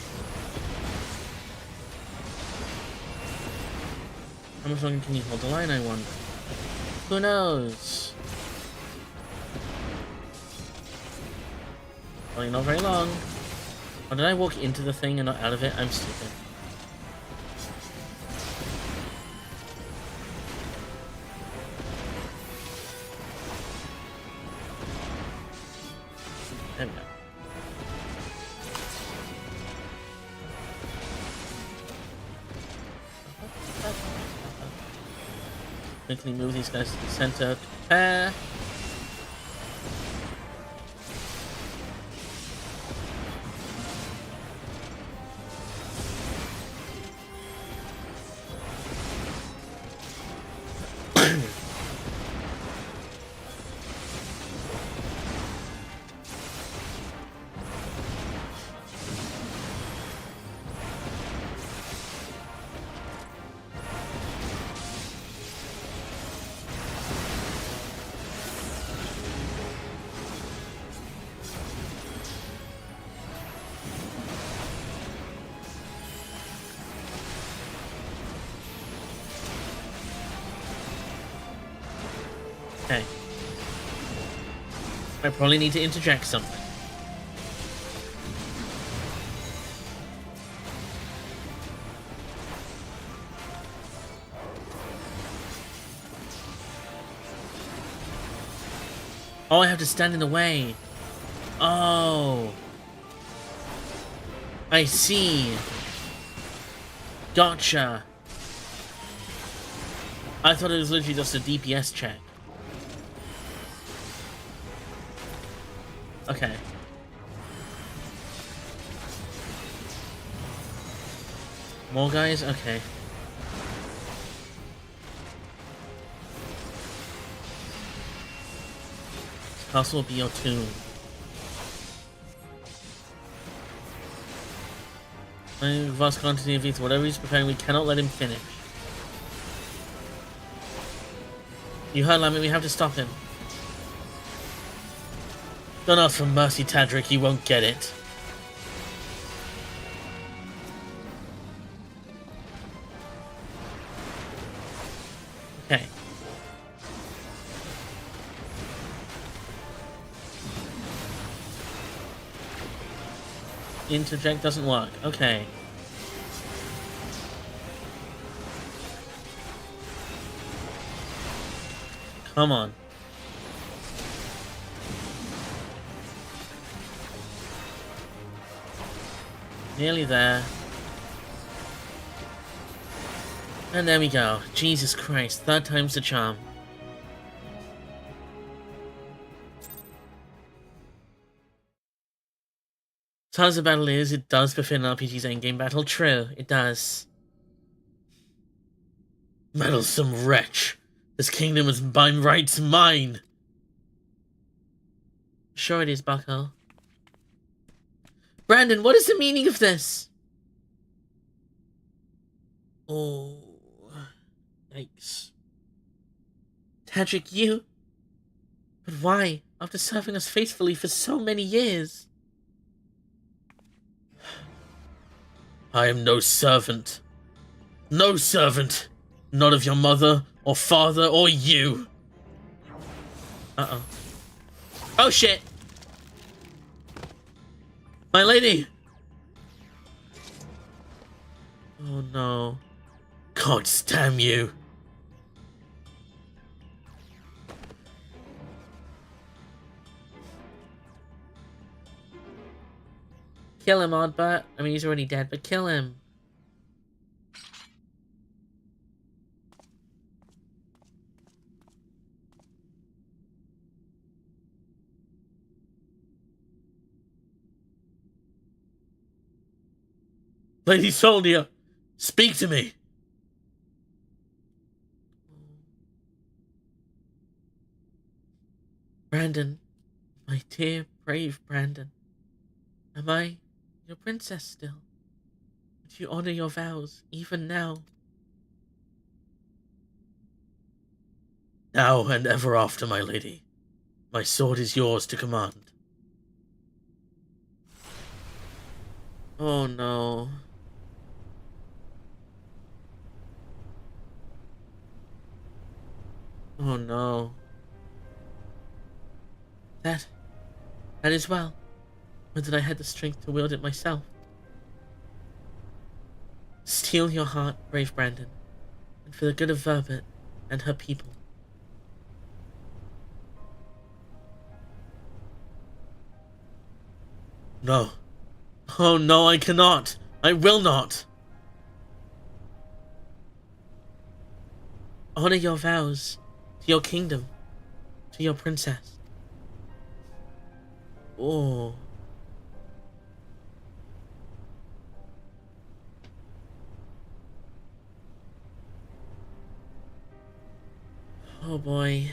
How much longer can you hold the line, I wonder? Who knows? Probably not very long. Oh, did I walk into the thing and not out of it? I'm stupid. There we go. Quickly move these guys to the center to prepare. Okay. I probably need to interject something. Oh, I have to stand in the way. Oh. I see. Gotcha. I thought it was literally just a DPS check. Okay. More guys? Okay. This castle will be your tomb. Vast quantity of these, whatever he's preparing, we cannot let him finish. You heard, Lammy, we have to stop him. Don't ask for mercy, Tadric, you won't get it. Okay. Interject doesn't work. Okay. Come on. Nearly there. And there we go. Jesus Christ, third time's the charm. As hard as the battle is, it does befit an RPG's endgame battle. True, it does. Meddlesome wretch. This kingdom is by rights mine. Sure it is, bucko. Brandon, what is the meaning of this? Oh. Yikes. Tadric, you? But why? After serving us faithfully for so many years. I am no servant. No servant. Not of your mother, or father, or you. Uh-oh. Oh, shit! My lady! Oh, no. God damn you. Kill him, Oddbert. I mean, he's already dead, but kill him. Lady Soldia, speak to me. Brandon, my dear, brave Brandon. Am I your princess still? Do you honor your vows, even now? Now and ever after, my lady. My sword is yours to command. Oh no. Oh no. That is well. When did I had the strength to wield it myself? Steel your heart, brave Brandon, and for the good of Verbit and her people. No. Oh no, I cannot. I will not. Honor your vows to your kingdom, to your princess. Oh. Oh boy.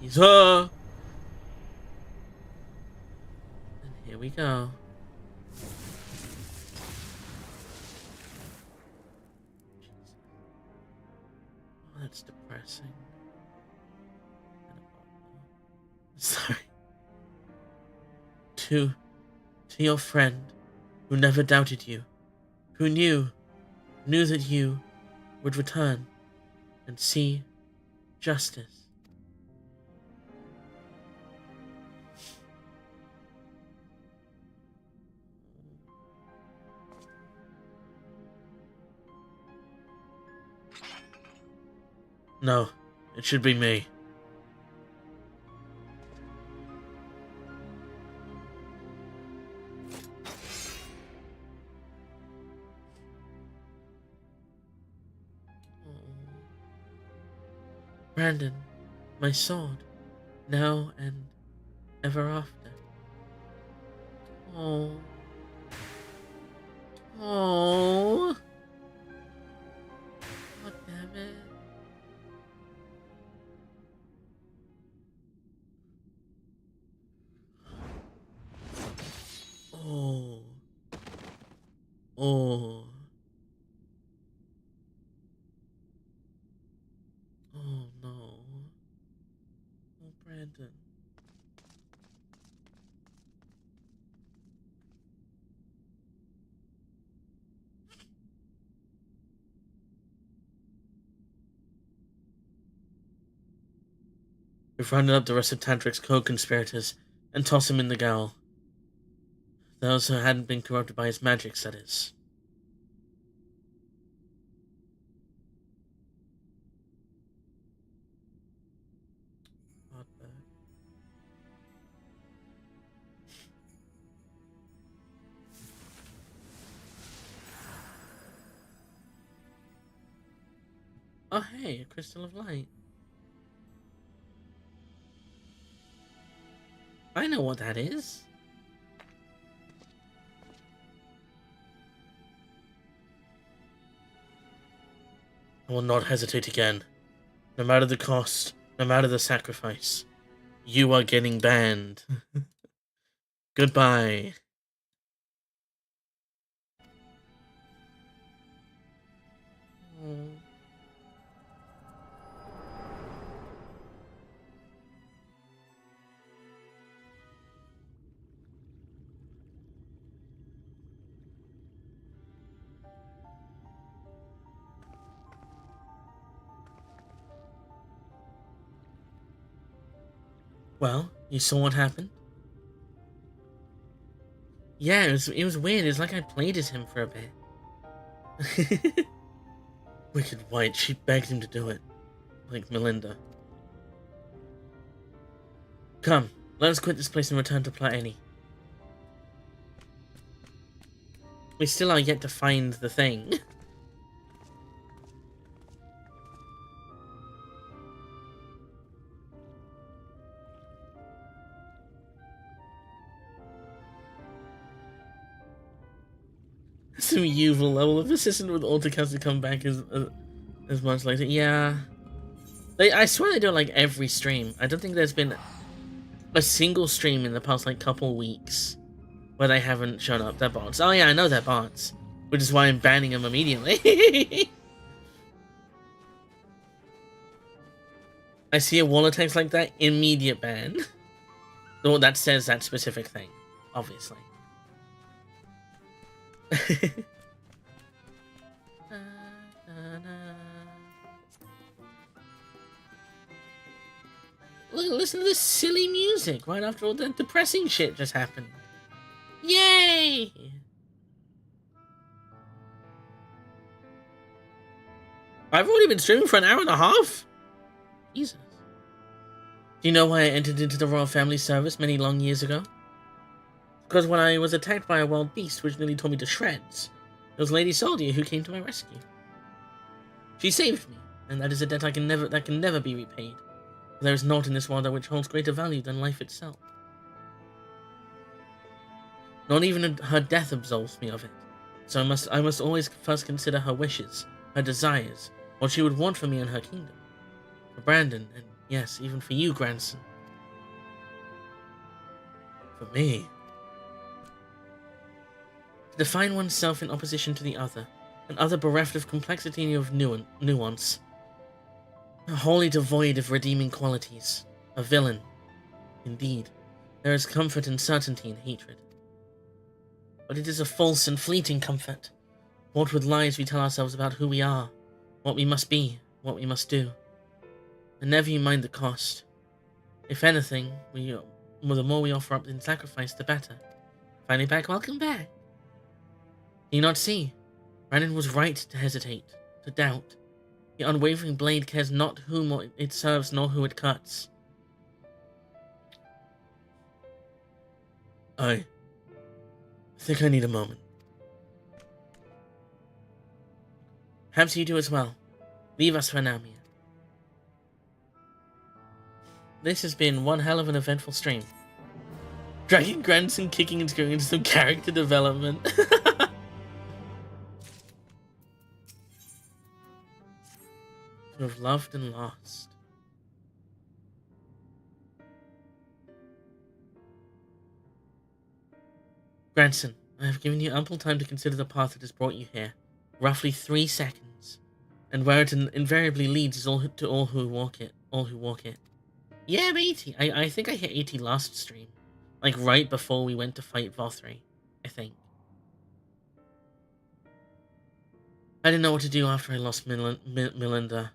Jesus. And here we go. Oh, that's depressing. Sorry. To your friend, who never doubted you, who knew that you would return and see justice. No, it should be me. Brandon, my sword, now and ever after. Oh. Oh. God damn it. Oh. Oh. Oh no. Oh, Brandon. We've rounded up the rest of Tantric's co-conspirators and tossed him in the gaol. Those who hadn't been corrupted by his magic, that is. Oh hey, a crystal of light. I know what that is. I will not hesitate again. No matter the cost, no matter the sacrifice. You are getting banned. Goodbye. Well, you saw what happened? Yeah, it was weird. It's like I played as him for a bit. Wicked White, she begged him to do it. Like Melinda. Come, let us quit this place and return to Platini. We still are yet to find the thing. Some evil level of assistant with AutoCAD to come back as much later. Yeah. I swear they do it like every stream. I don't think there's been a single stream in the past like couple weeks where they haven't shown up. They're bots. Oh yeah, I know they're bots. Which is why I'm banning them immediately. I see a wall of text like that, immediate ban. Well, that says that specific thing, obviously. Look, listen to this silly music right after all that depressing shit just happened. Yay! I've already been streaming for an hour and a half? Jesus. Do you know why I entered into the royal family service many long years ago? Because when I was attacked by a wild beast which nearly tore me to shreds, it was Lady Saldia who came to my rescue. She saved me, and that is a debt that can never be repaid. There is naught in this world which holds greater value than life itself. Not even her death absolves me of it. So I must always first consider her wishes, her desires, what she would want for me and her kingdom. For Brandon, and yes, even for you, grandson. For me. To define oneself in opposition to the other, an other bereft of complexity and of nuance, wholly devoid of redeeming qualities, a villain. Indeed, there is comfort and certainty in hatred. But it is a false and fleeting comfort, bought with lies we tell ourselves about who we are, what we must be, what we must do. And never you mind the cost. If anything, the more we offer up in sacrifice, the better. Finally back, welcome back. Do you not see? Brandon was right to hesitate, to doubt. The unwavering blade cares not whom it serves nor who it cuts. I think I need a moment. Perhaps you do as well. Leave us for now, Mia. This has been one hell of an eventful stream. Dragging grandson kicking and screaming into some character development. To have loved and lost. Grandson, I have given you ample time to consider the path that has brought you here. Roughly 3 seconds. And where it invariably leads is to all who walk it. Yeah, I'm 80. I think I hit 80 last stream. Like right before we went to fight Vothri, I think. I didn't know what to do after I lost Melinda.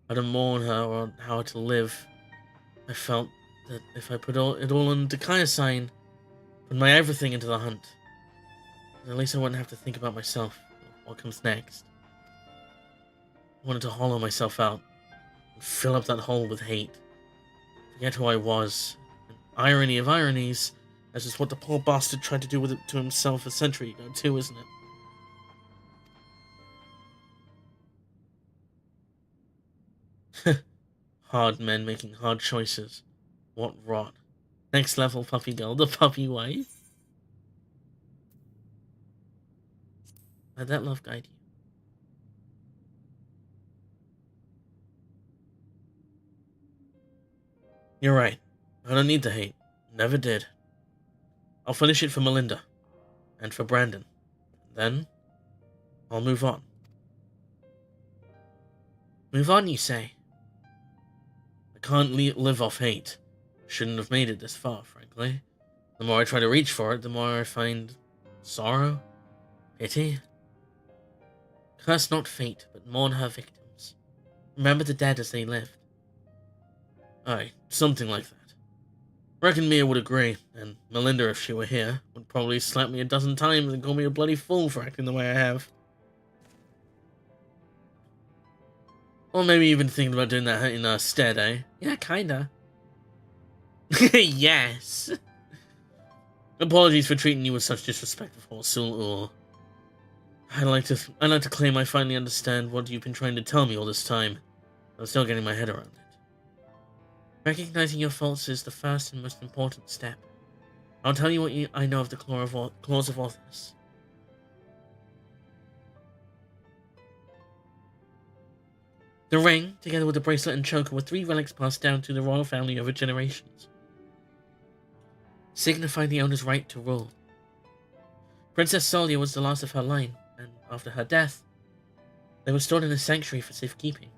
How to mourn her or how to live. I felt that if I put it all on Dakaya's sign, put my everything into the hunt, then at least I wouldn't have to think about myself, what comes next. I wanted to hollow myself out, and fill up that hole with hate. Forget who I was. And irony of ironies, that's just what the poor bastard tried to do with it to himself a century ago too, isn't it? Hard men making hard choices. What rot. Next level puppy girl, the puppy wife. Let that love guide you. You're right. I don't need the hate. Never did. I'll finish it for Melinda. And for Brandon. Then, I'll move on. Move on, you say? I can't live off hate. Shouldn't have made it this far, frankly. The more I try to reach for it, the more I find sorrow, pity. Curse not fate, but mourn her victims. Remember the dead as they lived. Aye, something like that. Reckon Mia would agree, and Melinda, if she were here, would probably slap me a dozen times and call me a bloody fool for acting the way I have. Or maybe even thinking about doing that in her stead, eh? Yeah, kinda. Yes! Apologies for treating you with such disrespect before, Sul-Ur. I'd like to claim I finally understand what you've been trying to tell me all this time. I'm still getting my head around it. Recognizing your faults is the first and most important step. I'll tell you what I know of the Claws of Orthus. The ring, together with the bracelet and choker, were 3 relics passed down to the royal family over generations. Signifying the owner's right to rule. Princess Solia was the last of her line, and after her death, they were stored in a sanctuary for safekeeping.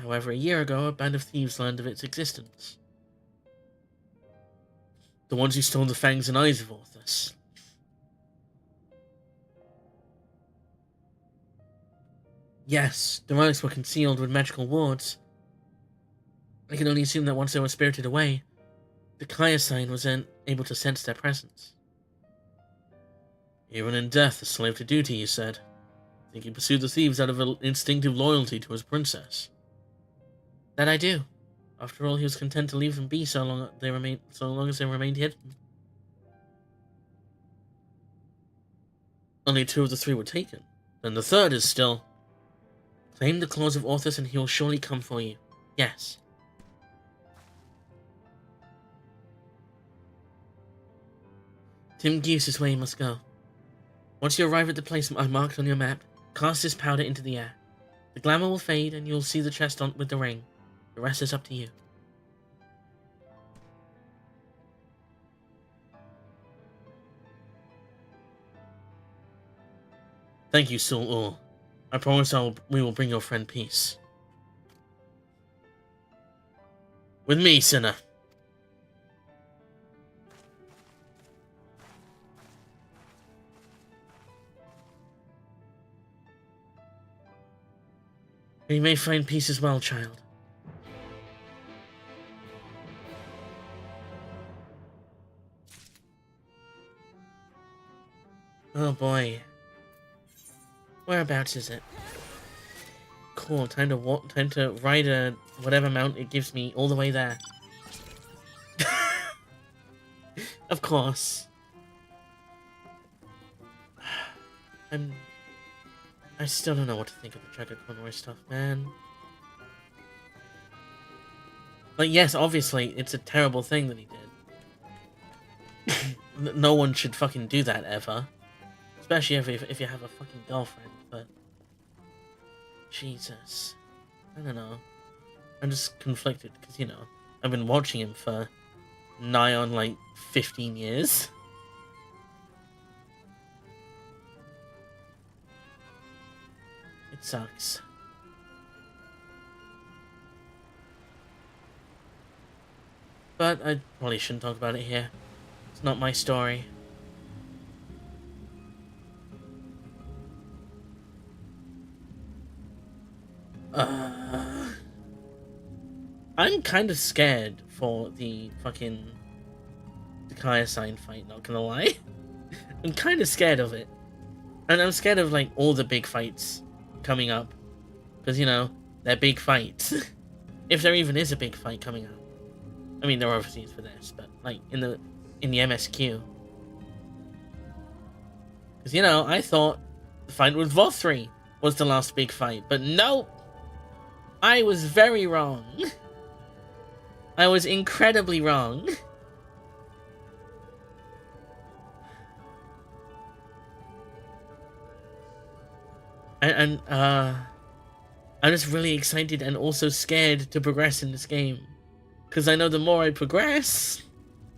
However, a year ago, a band of thieves learned of its existence. The ones who stole the fangs and eyes of Orthus. Yes, the relics were concealed with magical wards. I can only assume that once they were spirited away, the Kaya sign was then able to sense their presence. Even in death, a slave to duty, he said. I think he pursued the thieves out of an instinctive loyalty to his princess. That I do. After all, he was content to leave them be so long as they remained hidden. Only 2 of the 3 were taken. Then the 3rd is still... Claim the claws of Orthus and he will surely come for you. Yes. Tim Gives is where you must go. Once you arrive at the place I marked on your map, cast this powder into the air. The glamour will fade and you'll see the chest with the ring. The rest is up to you. Thank you, Sul-Ul. I promise we will bring your friend peace. With me, sinner. You may find peace as well, child. Oh boy. Whereabouts is it? Cool, time to ride a whatever mount it gives me all the way there. Of course. I still don't know what to think of the Chugga Conroy stuff, man. Like, yes, obviously, it's a terrible thing that he did. No one should fucking do that, ever. Especially if you have a fucking girlfriend, but... Jesus. I don't know. I'm just conflicted, because, you know, I've been watching him for nigh on, like, 15 years. It sucks. But I probably shouldn't talk about it here. It's not my story. I'm kind of scared for the fucking Kaya sign fight, not gonna lie. I'm kind of scared of it. And I'm scared of, like, all the big fights coming up. Because, you know, they're big fights. If there even is a big fight coming up. I mean, there are overseas for this, but, like, in the MSQ. Because, you know, I thought the fight with Vothri was the last big fight, but nope! I was very wrong. I was incredibly wrong. And I'm just really excited and also scared to progress in this game. Because I know the more I progress,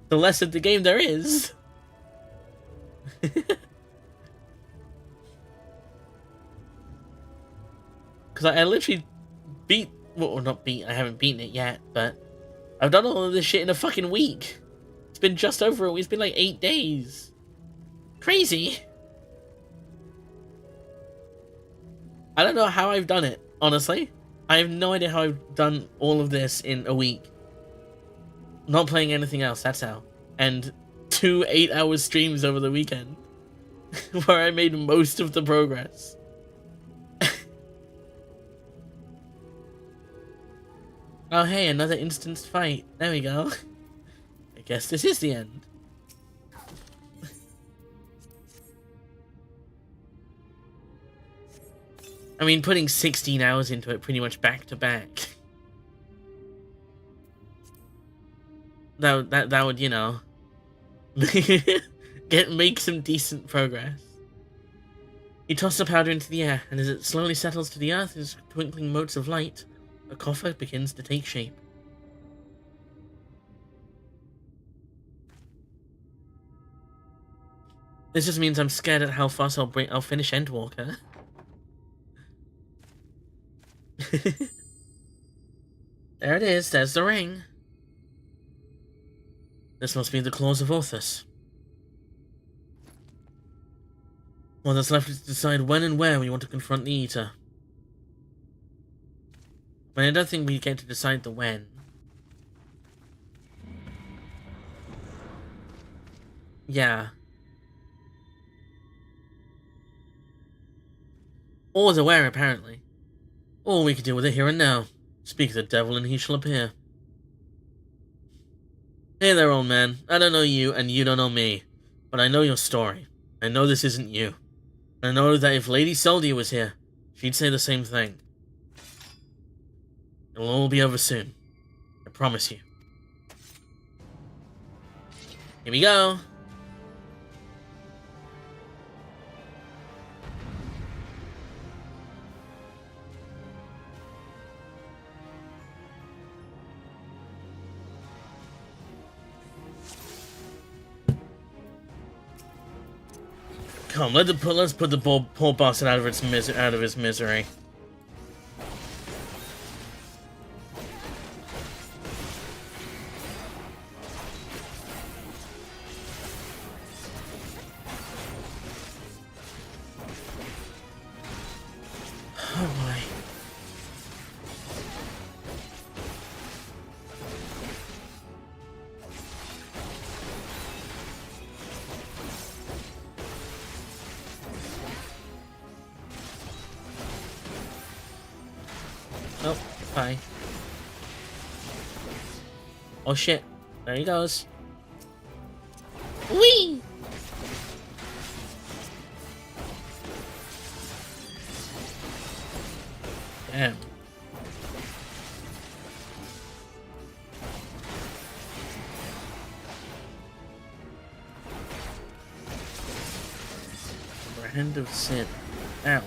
the less of the game there is. Because I literally beat... Well, not beat, I haven't beaten it yet, but... I've done all of this shit in a fucking week. It's been just over... It's been like 8 days. Crazy. I don't know how I've done it, honestly. I have no idea how I've done all of this in a week. Not playing anything else, that's how. And 2 8-hour streams over the weekend. Where I made most of the progress. Oh hey, another instanced fight. There we go. I guess this is the end. I mean, putting 16 hours into it pretty much back to back. That would, you know, make some decent progress. You toss the powder into the air, and as it slowly settles to the earth in twinkling motes of light, a coffer begins to take shape. This just means I'm scared at how fast I'll finish Endwalker. There it is. There's the ring. This must be the claws of Orthus. Well, that's left is to decide when and where we want to confront the Eater. But I don't think we get to decide the when. Yeah. Or the where, apparently. Or we could deal with it here and now. Speak the devil and he shall appear. Hey there, old man. I don't know you, and you don't know me. But I know your story. I know this isn't you. I know that if Lady Soldia was here, she'd say the same thing. It'll all be over soon. I promise you. Here we go. Come, let's put the poor bastard out of his misery. Oh boy. Oh, hi. Oh shit. There he goes. Whee! Damn. Brand of sin. Ow.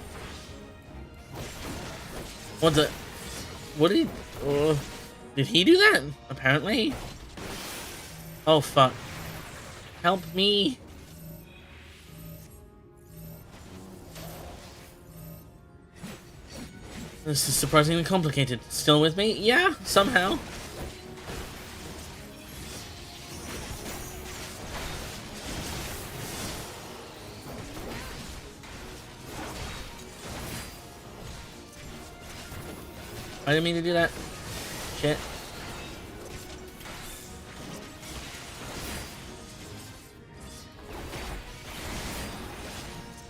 What the? What did he do that? Apparently. Oh fuck. Help me. This is surprisingly complicated. Still with me? Yeah, somehow. I didn't mean to do that. Shit.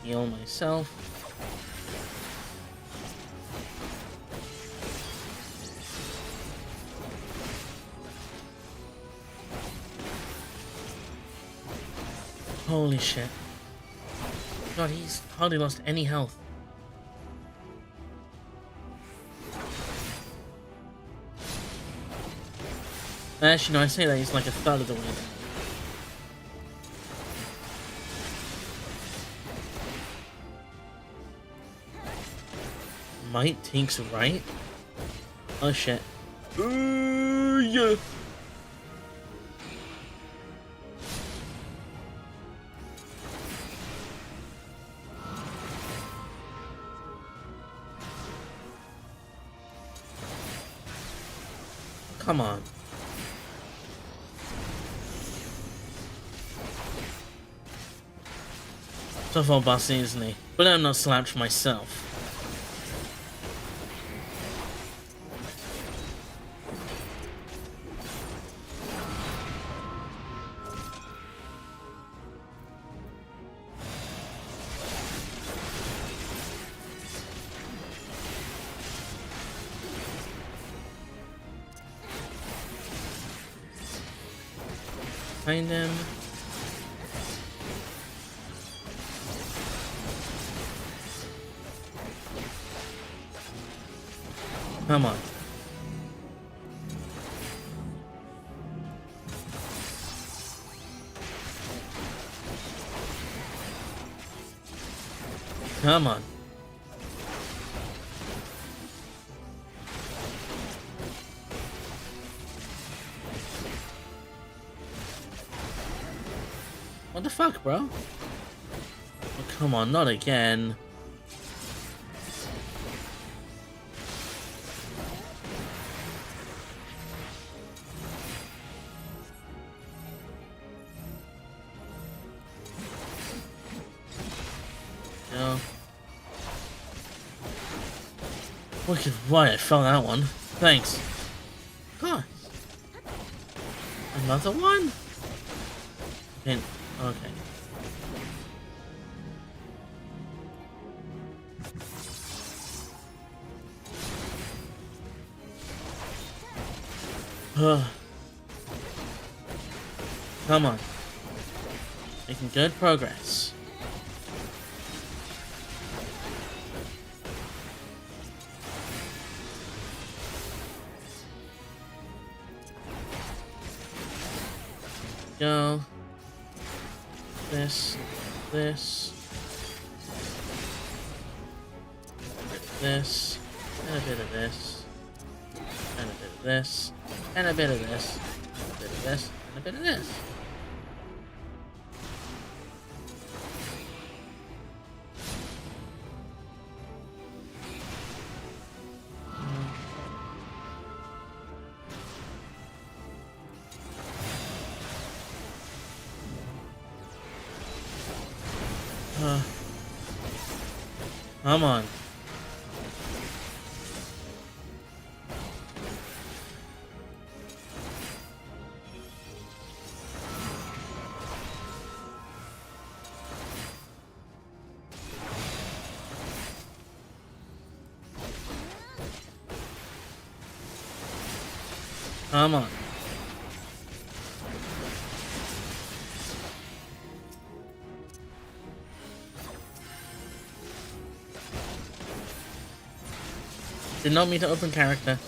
Heal myself. Holy shit. God, he's hardly lost any health. Actually, no, I say that he's like a third of the way there. Might takes right? Oh shit. Yeah. Come on. Tough old bossy, isn't he? But I'm not slapped myself. Find him. Come on. Come on. What the fuck, bro? Oh, come on, not again. Wicked why I fell that one. Thanks. God. Another one? Okay. Okay. Come on. Making good progress. Go. This. This. And a bit of this. And a bit of this. And a bit of this. And a bit of this. And a bit of this. Come on. Come on. Did not mean to open character.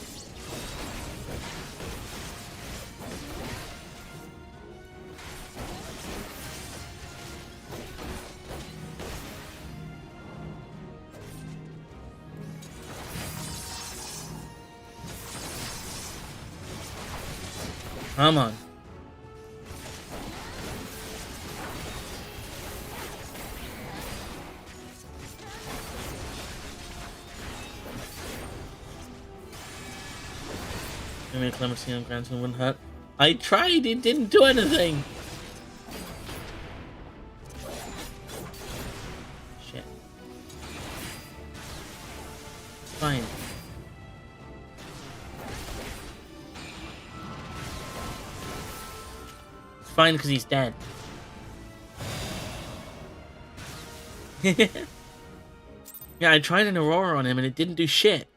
Come on. Maybe a clemency on grandson wouldn't hurt. I tried, it didn't do anything. Shit. Fine. It's fine because he's dead. Yeah, I tried an Aurora on him and it didn't do shit.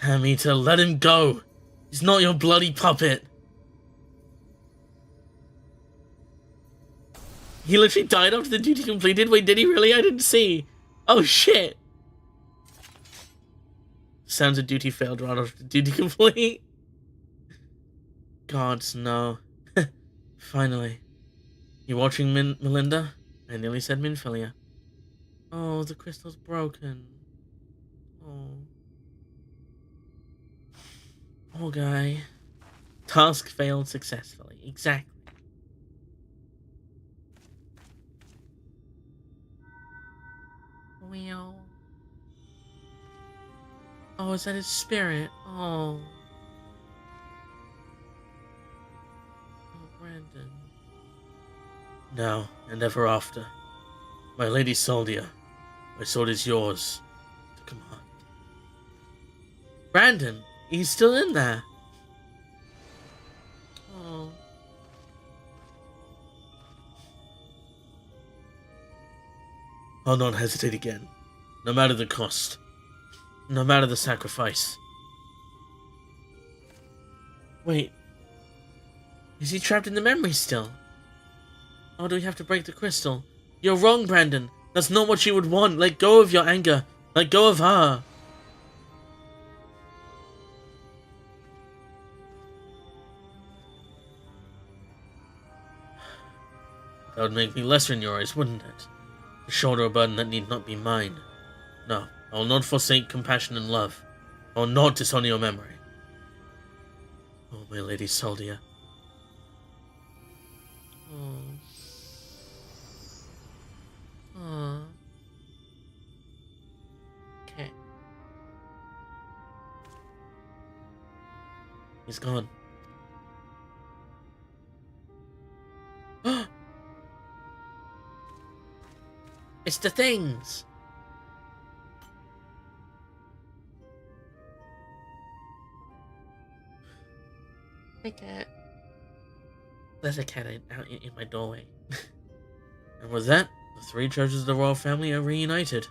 Damn Eater, let him go. He's not your bloody puppet. He literally died after the duty completed? Wait, did he really? I didn't see. Oh shit. Sounds a duty failed right after duty complete. Gods, no. Finally. You watching, Melinda? I nearly said Minfilia. Oh, the crystal's broken. Oh. Poor guy. Task failed successfully. Exactly. Well. Oh, is that his spirit? Oh. Oh, Brandon. Now and ever after, my lady Soldia, my sword is yours to command. Brandon, he's still in there. Oh. I'll not hesitate again, no matter the cost, no matter the sacrifice. Wait, is he trapped in the memory still? Or do we have to break the crystal? You're wrong, Brandon. That's not what you would want. Let go of your anger. Let go of her. That would make me lesser in your eyes, wouldn't it? To shoulder a burden that need not be mine. No, I will not forsake compassion and love. I will not dishonor your memory. Oh, my lady Soldia. Oh. Oh. Okay. He's gone. It's the things. Hey, cat. There's a cat out in my doorway. And with that, the three treasures of the royal family are reunited.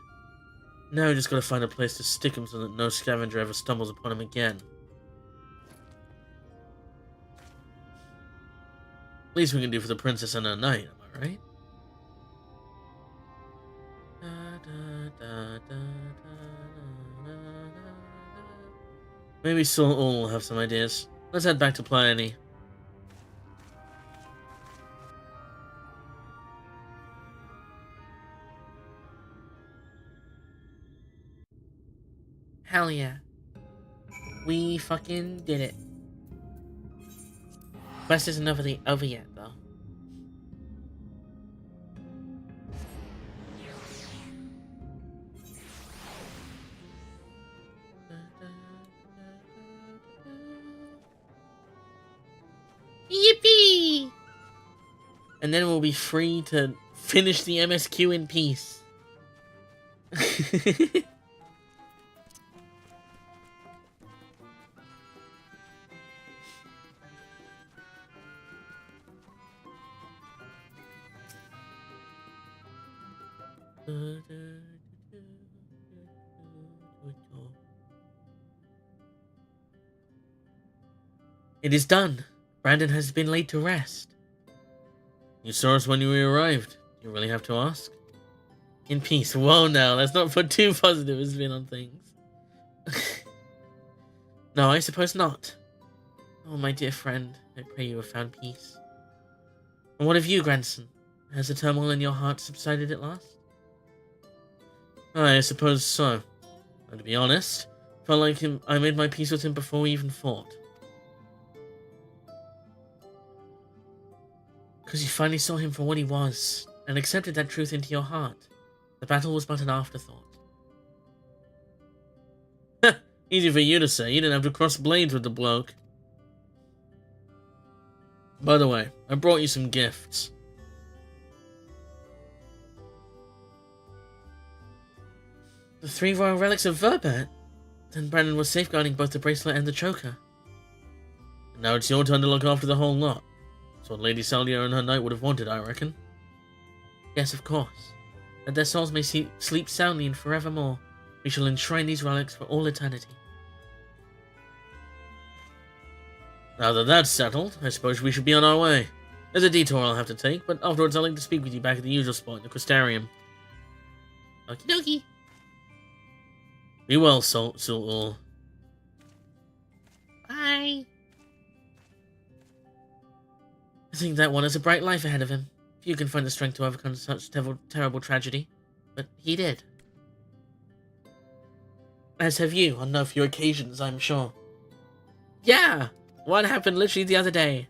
Now we just gotta find a place to stick him so that no scavenger ever stumbles upon him again. Least we can do for the princess and her knight, am I right? Maybe Saul will have some ideas. Let's head back to Pleione. Hell yeah. We fucking did it. Quest isn't over yet, though. Yippee! And then we'll be free to finish the MSQ in peace. It is done. Brandon has been laid to rest. You saw us when you arrived. Do you really have to ask? In peace. Whoa now, let's not put too positive a spin on things. No, I suppose not. Oh, my dear friend, I pray you have found peace. And what of you, grandson? Has the turmoil in your heart subsided at last? I suppose so. And to be honest, felt like I made my peace with him before we even fought. Because you finally saw him for what he was, and accepted that truth into your heart. The battle was but an afterthought. Easy for you to say, you didn't have to cross blades with the bloke. By the way, I brought you some gifts. The 3 royal relics of Verbert? Then Brandon was safeguarding both the bracelet and the choker. And now it's your turn to look after the whole lot. That's what Lady Salia and her knight would have wanted, I reckon. Yes, of course. That their souls may sleep soundly and forevermore, we shall enshrine these relics for all eternity. Now that that's settled, I suppose we should be on our way. There's a detour I'll have to take, but afterwards I'd like to speak with you back at the usual spot in the Crystarium. Okie dokie. Be well, Sul. Bye. I think that one has a bright life ahead of him. Few can find the strength to overcome such terrible tragedy. But he did. As have you, on no few occasions, I'm sure. Yeah! One happened literally the other day.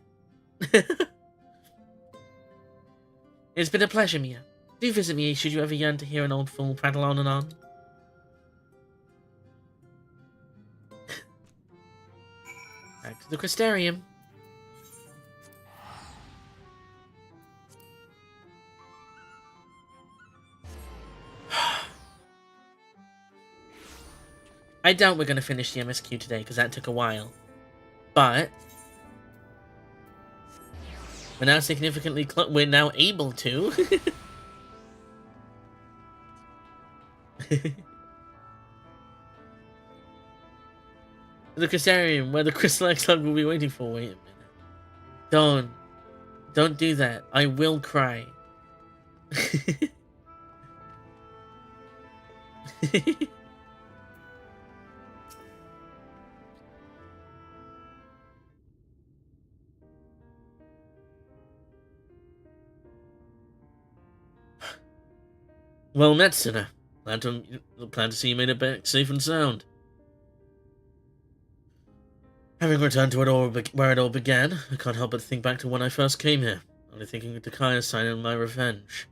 It's been a pleasure, Mia. Do visit me should you ever yearn to hear an old fool prattle on and on. Back to the Crystarium. I doubt we're going to finish the MSQ today, because that took a while. But we're now significantly we're now able to. The Crystarium, where the Crystal X-Lug will be waiting for. Wait a minute. Don't do that. I will cry. Well met, sinner. Plan to see you made it back safe and sound. Having returned to where it all began, I can't help but think back to when I first came here, only thinking of Takai's sign and my revenge.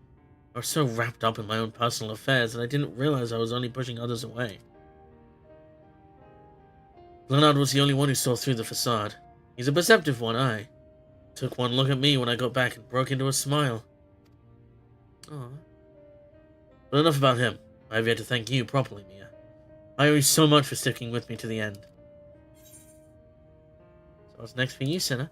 I was so wrapped up in my own personal affairs that I didn't realize I was only pushing others away. Leonard was the only one who saw through the facade. He's a perceptive one, aye. Took one look at me when I got back and broke into a smile. Aww. But enough about him. I have yet to thank you properly, Mia. I owe you so much for sticking with me to the end. So what's next for you, Sinner?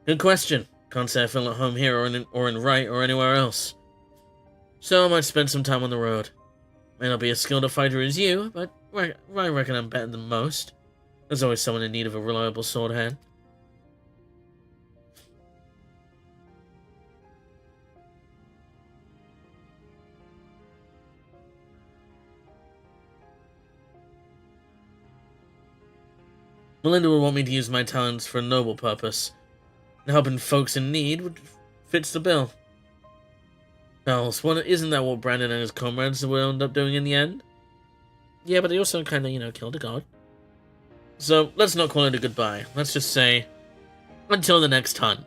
Good question. Can't say I feel at home here or in Wright or anywhere else. So I might spend some time on the road. May not be as skilled a fighter as you, but I reckon I'm better than most. There's always someone in need of a reliable sword hand. Melinda would want me to use my talents for a noble purpose. Helping folks in need fits the bill. Else, isn't that what Brandon and his comrades will end up doing in the end? Yeah, but they also kind of, killed a god. So, let's not call it a goodbye. Let's just say, until the next hunt.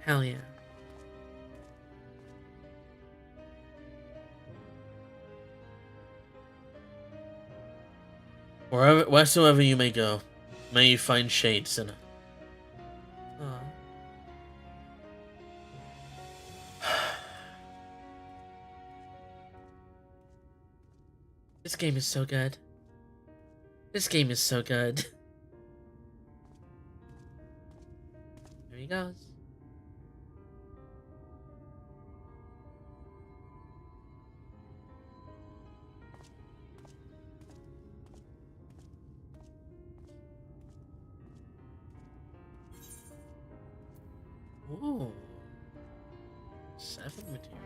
Hell yeah. Wheresoever you may go, may you find shade, Sinner. This game is so good. This game is so good. Here he goes. Ooh. 7 material.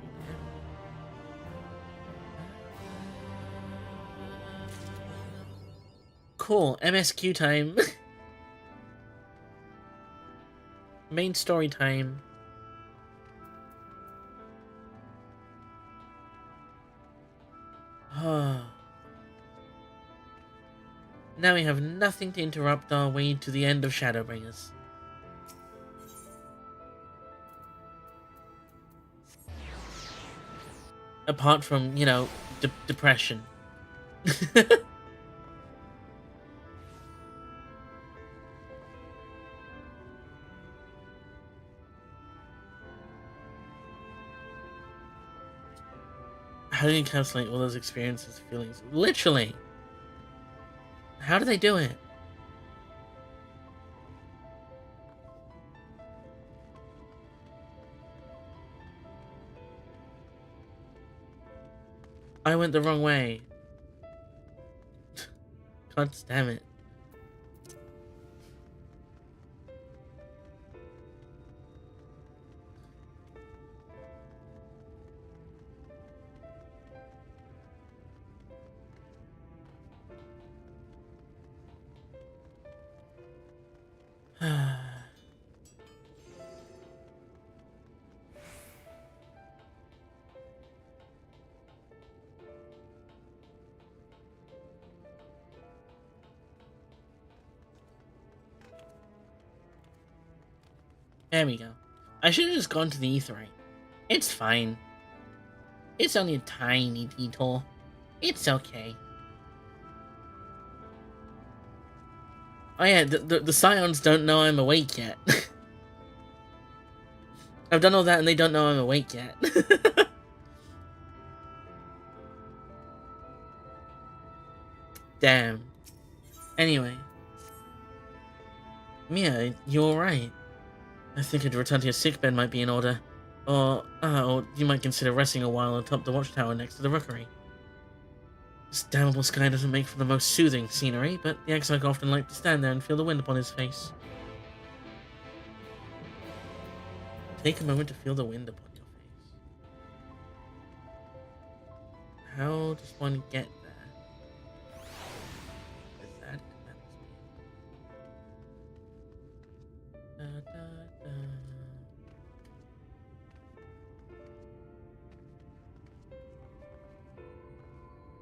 Cool, MSQ time. Main story time. Now we have nothing to interrupt our way to the end of Shadowbringers. Apart from, depression. How do you encapsulate all those experiences, feelings? Literally! How do they do it? I went the wrong way. God damn it. There we go. I should have just gone to the Aetheryte. It's fine. It's only a tiny detour. It's okay. Oh yeah, the Scions don't know I'm awake yet. I've done all that and they don't know I'm awake yet. Damn. Anyway. Mia, you alright? I think a return to your sickbed might be in order. Or you might consider resting a while atop the watchtower next to the rookery. This damnable sky doesn't make for the most soothing scenery, but the exarch often liked to stand there and feel the wind upon his face. Take a moment to feel the wind upon your face. How does one get there? Is that Da, da, da.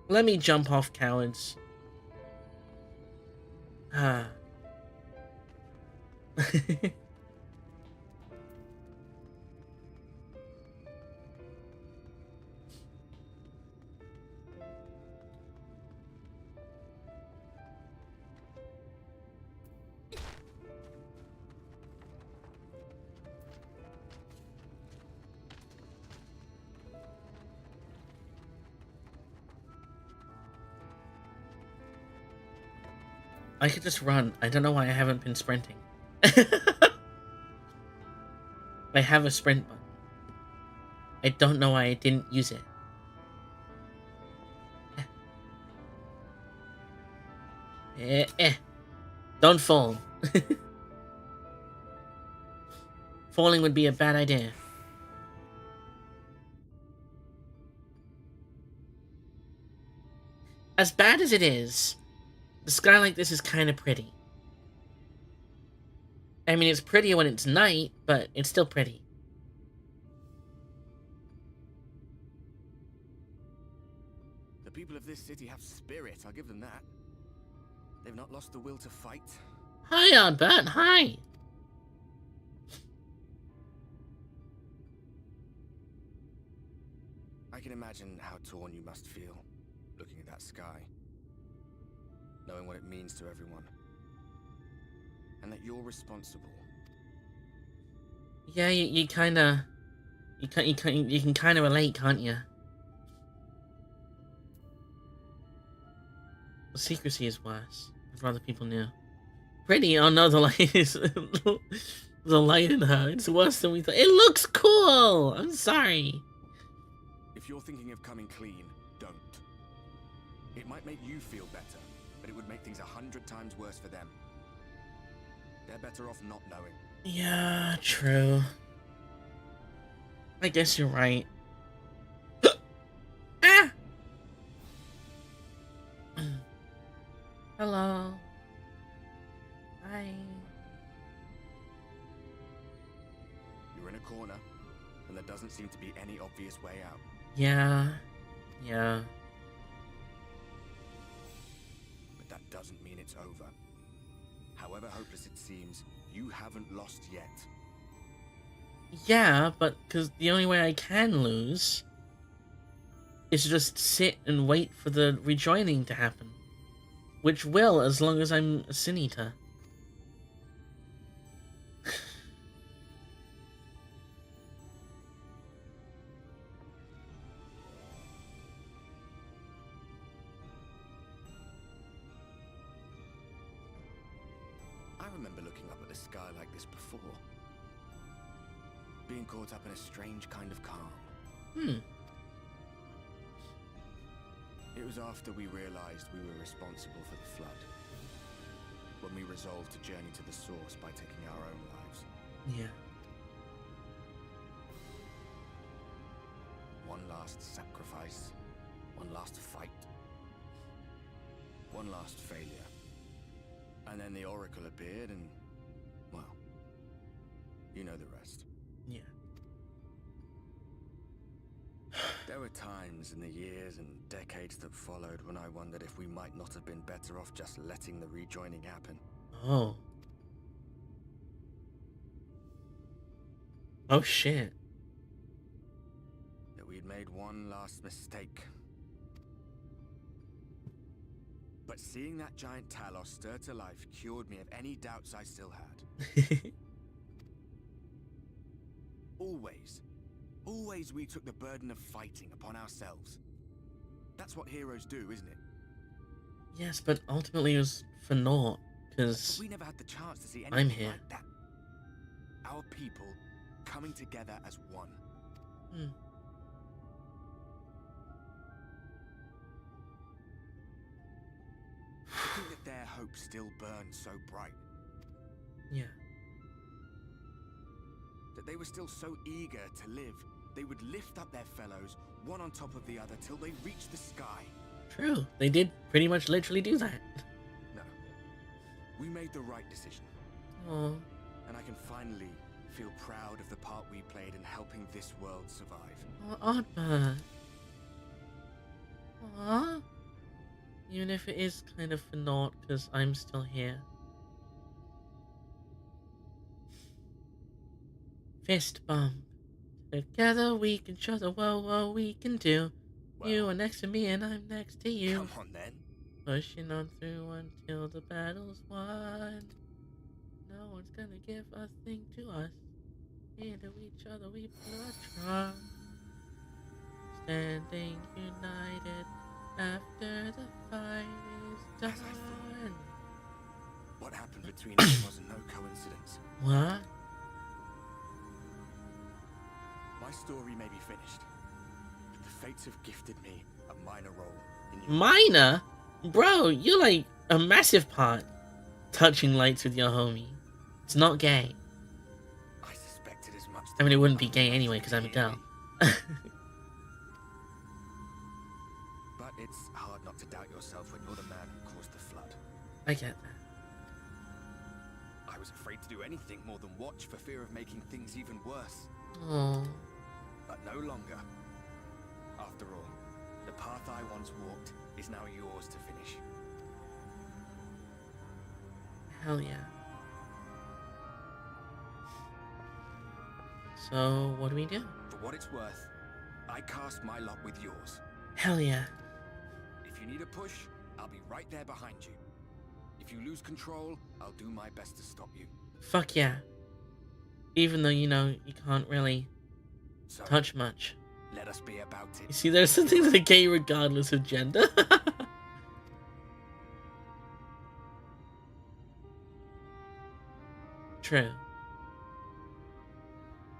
Let me jump off, cowards. Ah. I could just run. I don't know why I haven't been sprinting. I have a sprint button. I don't know why I didn't use it. Don't fall. Falling would be a bad idea. As bad as it is, the sky like this is kind of pretty. I mean, it's prettier when it's night, but it's still pretty.
The people of this city have spirit, I'll give them that. They've not lost the will to fight.
Hi, Albert. Hi.
I can imagine how torn you must feel, looking at that sky. Knowing what it means to everyone. And that you're responsible.
Yeah, you can kind of relate, can't you? The secrecy is worse. I'd rather people knew. Pretty? Oh no, the light is the light in her. It's worse than we thought. It looks cool. I'm sorry.
If you're thinking of coming clean, don't. It might make you feel better, but it would make things 100 times worse for them. They're better off not knowing.
Yeah, true. I guess you're right. Ah! Hello. Hi.
You're in a corner, and there doesn't seem to be any obvious way out.
Yeah. Yeah.
But that doesn't mean it's over. However hopeless it seems, you haven't lost yet.
Yeah, but because the only way I can lose is to just sit and wait for the rejoining to happen. Which will, as long as I'm a Sin Eater.
I remember looking up at the sky like this before. Being caught up in a strange kind of calm. It was after we realized we were responsible for the flood. When we resolved to journey to the source by taking our own lives.
Yeah.
One last sacrifice. One last fight. One last failure. And then the Oracle appeared and, well, you know the rest.
Yeah.
There were times in the years and decades that followed when I wondered if we might not have been better off just letting the rejoining happen.
Oh. Oh shit.
That we'd made one last mistake. But seeing that giant Talos stir to life cured me of any doubts I still had. Always we took the burden of fighting upon ourselves. That's what heroes do, isn't it?
Yes, but ultimately it was for naught, because
we never had the chance to see
I'm
anything
here.
like that. Our people coming together as one. To think that their hope still burns so bright.
Yeah.
That they were still so eager to live, they would lift up their fellows, one on top of the other, till they reached the sky.
True. They did pretty much literally do that.
No. We made the right decision.
Oh.
And I can finally feel proud of the part we played in helping this world survive.
Oh, Oddbird. Aww. Even if it is kind of for naught, because I'm still here. Fist bump. Together we can show the world what we can do.
Well,
you are next to me and I'm next to you.
Come on then.
Pushing on through until the battle's won. No one's gonna give a thing to us. Into each other we put our trust. Standing united after the fight is done.
between us was no coincidence.
What?
My story may be finished, but the fates have gifted me a minor role in your
Minor? Bro, you're like a massive part. Touching lights with your homie. It's not gay.
I suspected as much.
I mean, it wouldn't be gay anyway, because I'm a girl.
But it's hard not to doubt yourself when you're the man who caused the flood.
I get that.
I was afraid to do anything more than watch for fear of making things even worse.
Oh.
But no longer. After all, the path I once walked is now yours to finish.
Hell yeah. So, what do we do?
For what it's worth, I cast my lot with yours.
Hell yeah.
If you need a push, I'll be right there behind you. If you lose control, I'll do my best to stop you.
Fuck yeah. Even though, you know, you can't really
So,
touch much.
let us be about
You
it.
see, there's something that are gay regardless of gender. True.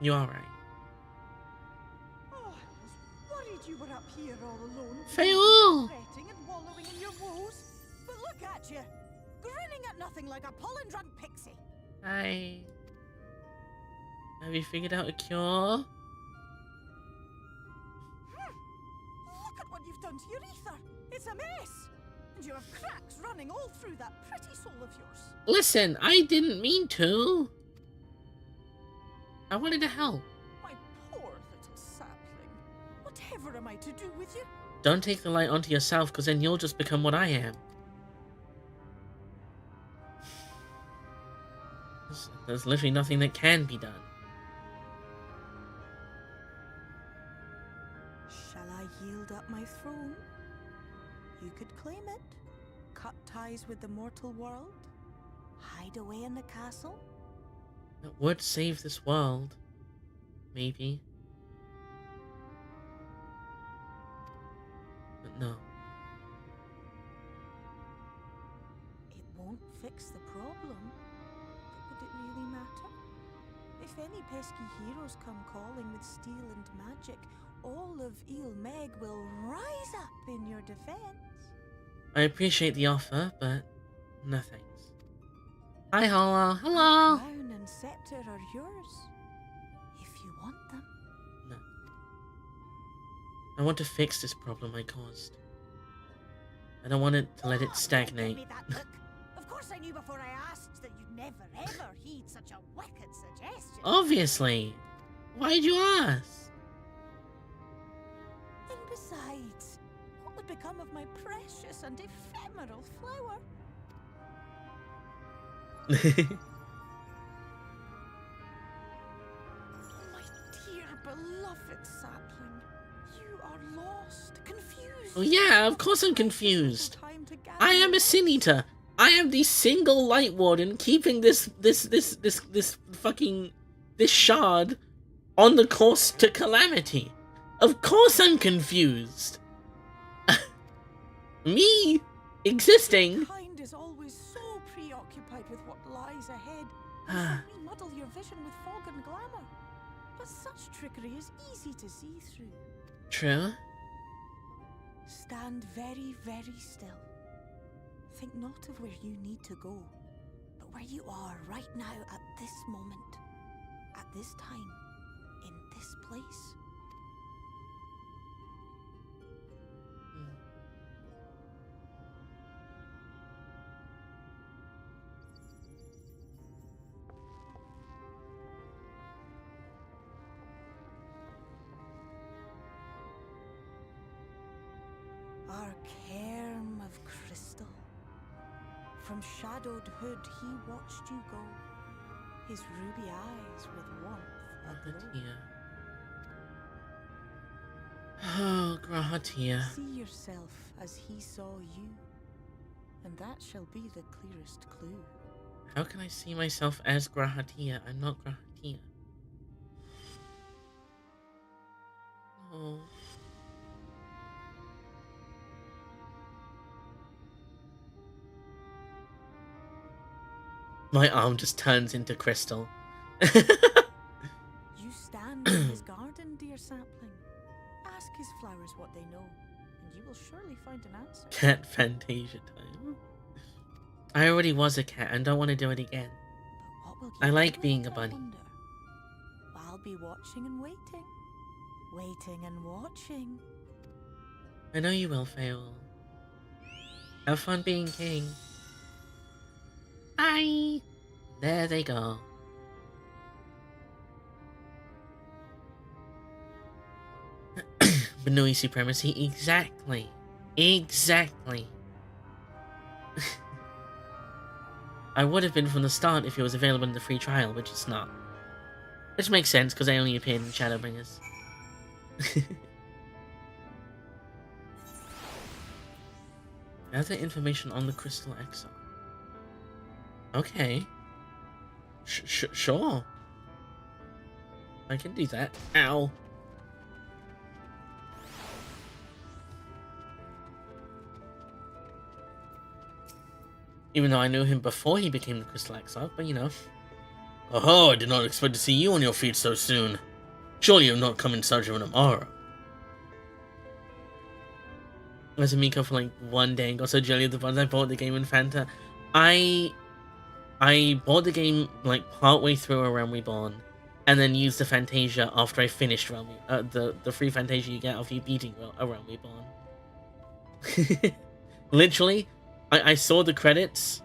You are right.
Oh, I was worried you were up here all alone.
Fail!
Fretting and wallowing in your woes. But look at you, grinning at nothing like a pollen-drunk pixie.
Hi. Have you figured out a cure?
Look at what you've done to your ether. It's a mess. And you have cracks running all through that pretty soul of yours.
Listen, I didn't mean to. I wanted to help.
My poor little sapling. Whatever am I to do with you?
Don't take the light onto yourself, because then you'll just become what I am. There's literally nothing that can be done.
Shall I yield up my throne? You could claim it, cut ties with the mortal world, hide away in the castle.
That would save this world. Maybe. But no.
It won't fix the problem, but would it really matter? If any pesky heroes come calling with steel and magic, all of Il Meg will rise up in your defense.
I appreciate the offer, but no thanks. Hi, Holla. Hello.
Crown and scepter are yours, if you want them.
No. I want to fix this problem I caused. I don't want it to let it stagnate.
Give me that look. Of course I knew before I asked that you'd never ever heed such a wicked suggestion.
Obviously. Why'd you ask?
And besides, what would become of my precious and ephemeral flower? My dear beloved sapling, you are lost, confused.
Oh yeah, of course I'm confused.
Time to gather
I am a
your
sin eater. I am the single light warden keeping this shard on the course to calamity. Of course I'm confused. Me existing.
kind is always so preoccupied with what lies ahead. We muddle your vision with fog and glamour. But such trickery is easy to see through.
True.
Stand very, very still. Think not of where you need to go, but where you are right now at this moment, at this time, in this place. Our cairn of crystal. From shadowed hood he watched you go, his ruby eyes with warmth aglow.
Grahatia. Oh, Grahatia.
See yourself as he saw you, and that shall be the clearest clue.
How can I see myself as Grahatia? I'm not Grahatia. Oh. My arm just turns into crystal.
You stand in his garden, dear sapling. Ask his flowers what they know, and you will surely find an answer.
Cat Fantasia time. I already was a cat and don't want to do it again.
But what will you
I like
do
being a
later, I
bunny.
wonder? I'll be watching and waiting. Waiting and watching.
I know you will, Fail. Have fun being king. Bye! There they go. Banui supremacy, exactly. Exactly. I would have been from the start if it was available in the free trial, which it's not. Which makes sense, because I only appeared in Shadowbringers. Gather information on the Crystal Exile. Okay. Sure. I can do that. Ow. Even though I knew him before he became the Crystal Exile, but you know. Oh, I did not expect to see you on your feet so soon. Surely you have not come in search of an Amara. As a Miko for like one day and got so jelly at the buns I bought the game in Fanta. I bought the game like partway through A Realm Reborn, and then used the Fantasia after I finished the free Fantasia you get after you beating A Realm Reborn. Literally, I saw the credits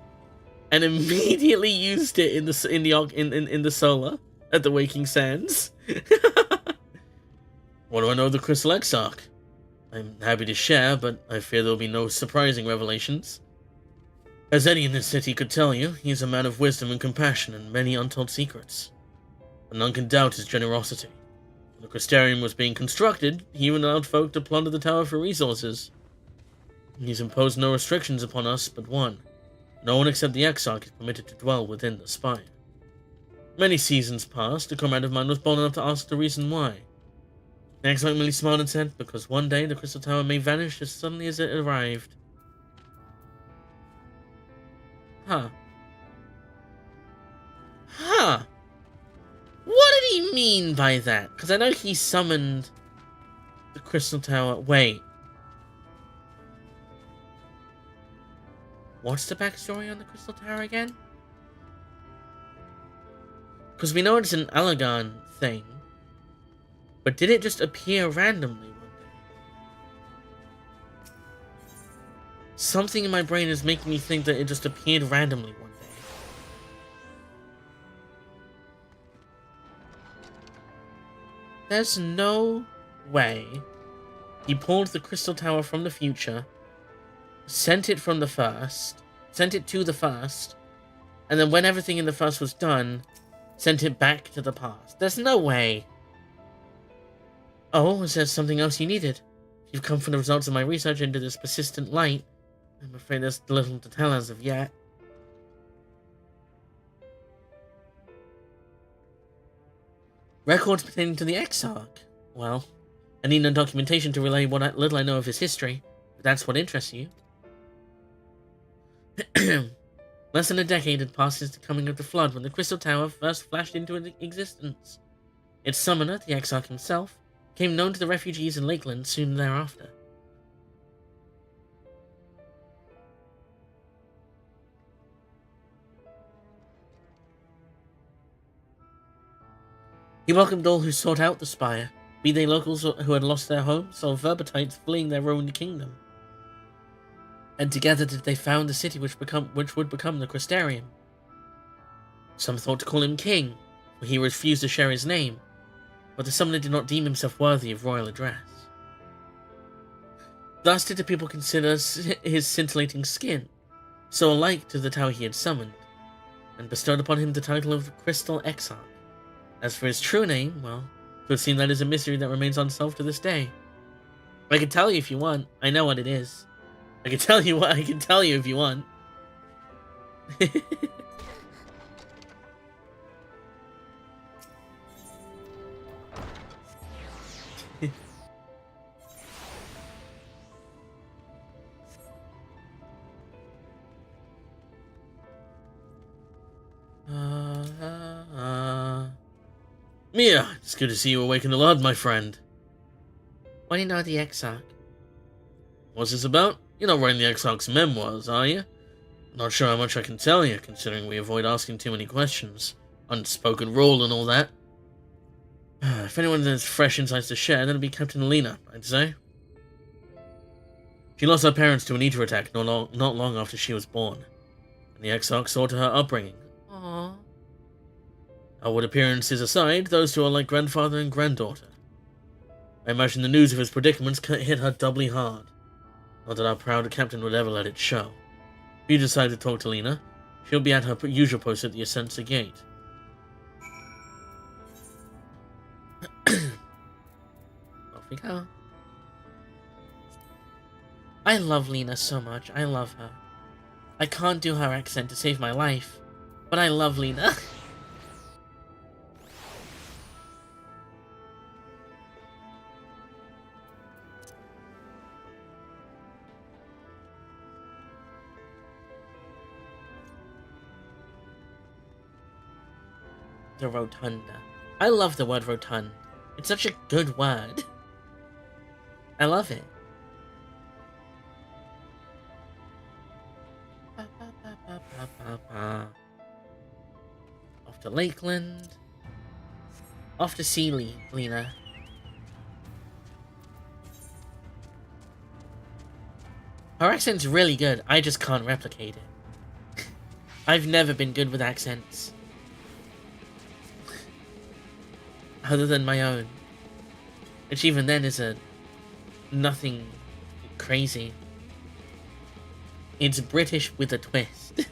and immediately used it in the Solar at the Waking Sands. What do I know of the Crystal Exarch? I'm happy to share, but I fear there will be no surprising revelations. As any in this city could tell you, he is a man of wisdom and compassion and many untold secrets. But none can doubt his generosity. When the Crystarium was being constructed, he even allowed folk to plunder the tower for resources. He's imposed no restrictions upon us but one. No one except the Exarch is permitted to dwell within the spire. Many seasons passed, a comrade of mine was bold enough to ask the reason why. The Exarch merely smiled and said, because one day the Crystal Tower may vanish as suddenly as it arrived. Huh. Huh. What did he mean by that? Because I know he summoned the Crystal Tower. Wait. What's the backstory on the Crystal Tower again? Because we know it's an Alagan thing. But did it just appear randomly one day? Something in my brain is making me think that it just appeared randomly one day. There's no way he pulled the Crystal Tower from the future, sent it to the first, and then when everything in the first was done, sent it back to the past. There's no way. Oh, is there something else you needed? If you've come from the results of my research into this persistent light, I'm afraid there's little to tell as of yet. Records pertaining to the Exarch. Well, I need no documentation to relay what little I know of his history, if that's what interests you. Less than a decade had passed since the coming of the Flood when the Crystal Tower first flashed into existence. Its summoner, the Exarch himself, became known to the refugees in Lakeland soon thereafter. He welcomed all who sought out the spire, be they locals who had lost their homes or Verbites fleeing their ruined kingdom. And together did they found the city which would become the Crystarium. Some thought to call him king, for he refused to share his name, but the summoner did not deem himself worthy of royal address. Thus did the people consider his scintillating skin, so alike to the tower he had summoned, and bestowed upon him the title of Crystal Exarch. As for his true name, well, it would seem that is a mystery that remains unsolved to this day. I can tell you if you want. I know what it is. I can tell you if you want. Mia, it's good to see you awake in the Lord, my friend. What do you know of the Exarch? What's this about? You're not writing the Exarch's memoirs, are you? Not sure how much I can tell you, considering we avoid asking too many questions. Unspoken rule and all that. If anyone has fresh insights to share, then it'd be Captain Alina, I'd say. She lost her parents to an eater attack not long after she was born, and the Exarch saw to her upbringing. Aww. Outward appearances aside, those two are like grandfather and granddaughter. I imagine the news of his predicaments hit her doubly hard. Not that our proud captain would ever let it show. If you decide to talk to Lena, she'll be at her usual post at the Ascensa Gate. Off we go. I love Lena so much. I love her. I can't do her accent to save my life, but I love Lena. The Rotunda. I love the word rotund. It's such a good word. I love it. Off to Lakeland. Off to Sealy, Lena. Her accent's really good. I just can't replicate it. I've never been good with accents. Other than my own. Which even then is nothing crazy. It's British with a twist.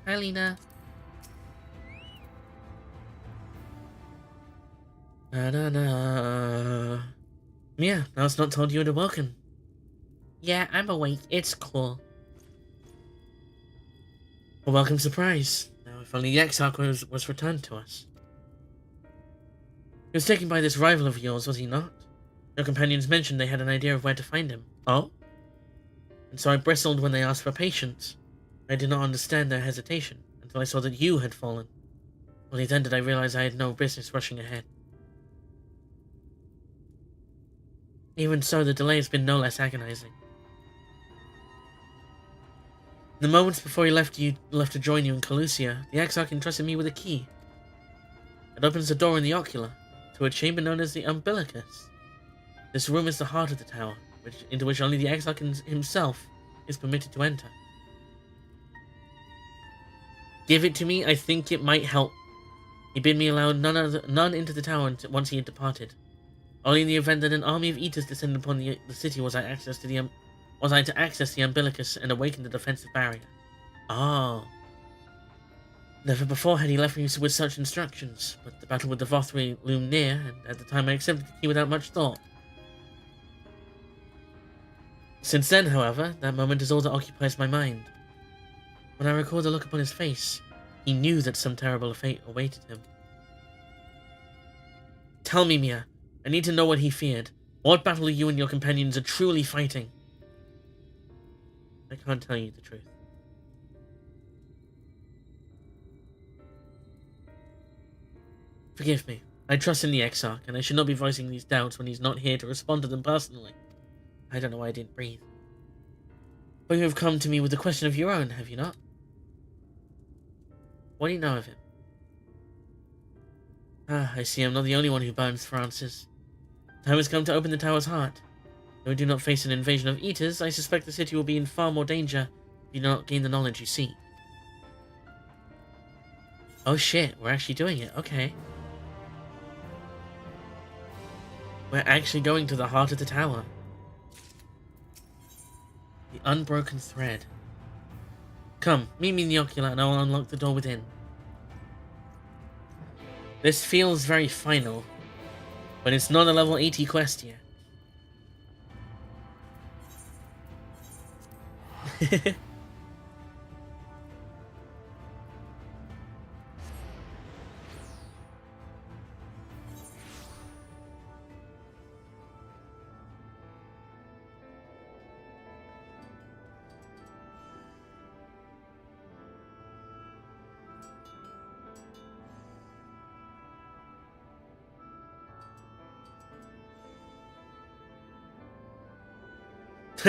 Hi, Lena. Da-da-da. Yeah, I was not told you were welcome. Yeah, I'm awake. It's cool. A welcome surprise. Now, if only the Exarch was returned to us. He was taken by this rival of yours, was he not? Your companions mentioned they had an idea of where to find him. Oh? And so I bristled when they asked for patience. I did not understand their hesitation, until I saw that you had fallen. Only then did I realize I had no business rushing ahead. Even so, the delay has been no less agonizing. In the moments before he left to join you in Calusia, the Exarch entrusted me with a key. It opens the door in the ocular, to a chamber known as the Umbilicus. This room is the heart of the tower, into which only the Exarch himself is permitted to enter. Give it to me, I think it might help. He bid me allow none into the tower once he had departed. Only in the event that an army of eaters descended upon the city was I to access the Umbilicus and awaken the defensive barrier. Oh. Never before had he left me with such instructions, but the battle with the Vothri loomed near, and at the time I accepted the key without much thought. Since then, however, that moment is all that occupies my mind. When I recall the look upon his face, he knew that some terrible fate awaited him. Tell me, Mia. I need to know what he feared. What battle you and your companions are truly fighting? I can't tell you the truth. Forgive me. I trust in the Exarch, and I should not be voicing these doubts when he's not here to respond to them personally. I don't know why I didn't breathe. But you have come to me with a question of your own, have you not? What do you know of him? Ah, I see I'm not the only one who burns for answers. Time has come to open the tower's heart. Though we do not face an invasion of eaters, I suspect the city will be in far more danger if you do not gain the knowledge you seek. Oh shit, we're actually doing it, okay. We're actually going to the heart of the tower. The unbroken thread. Come, meet me in the ocular and I will unlock the door within. This feels very final, but it's not a level 80 quest yet.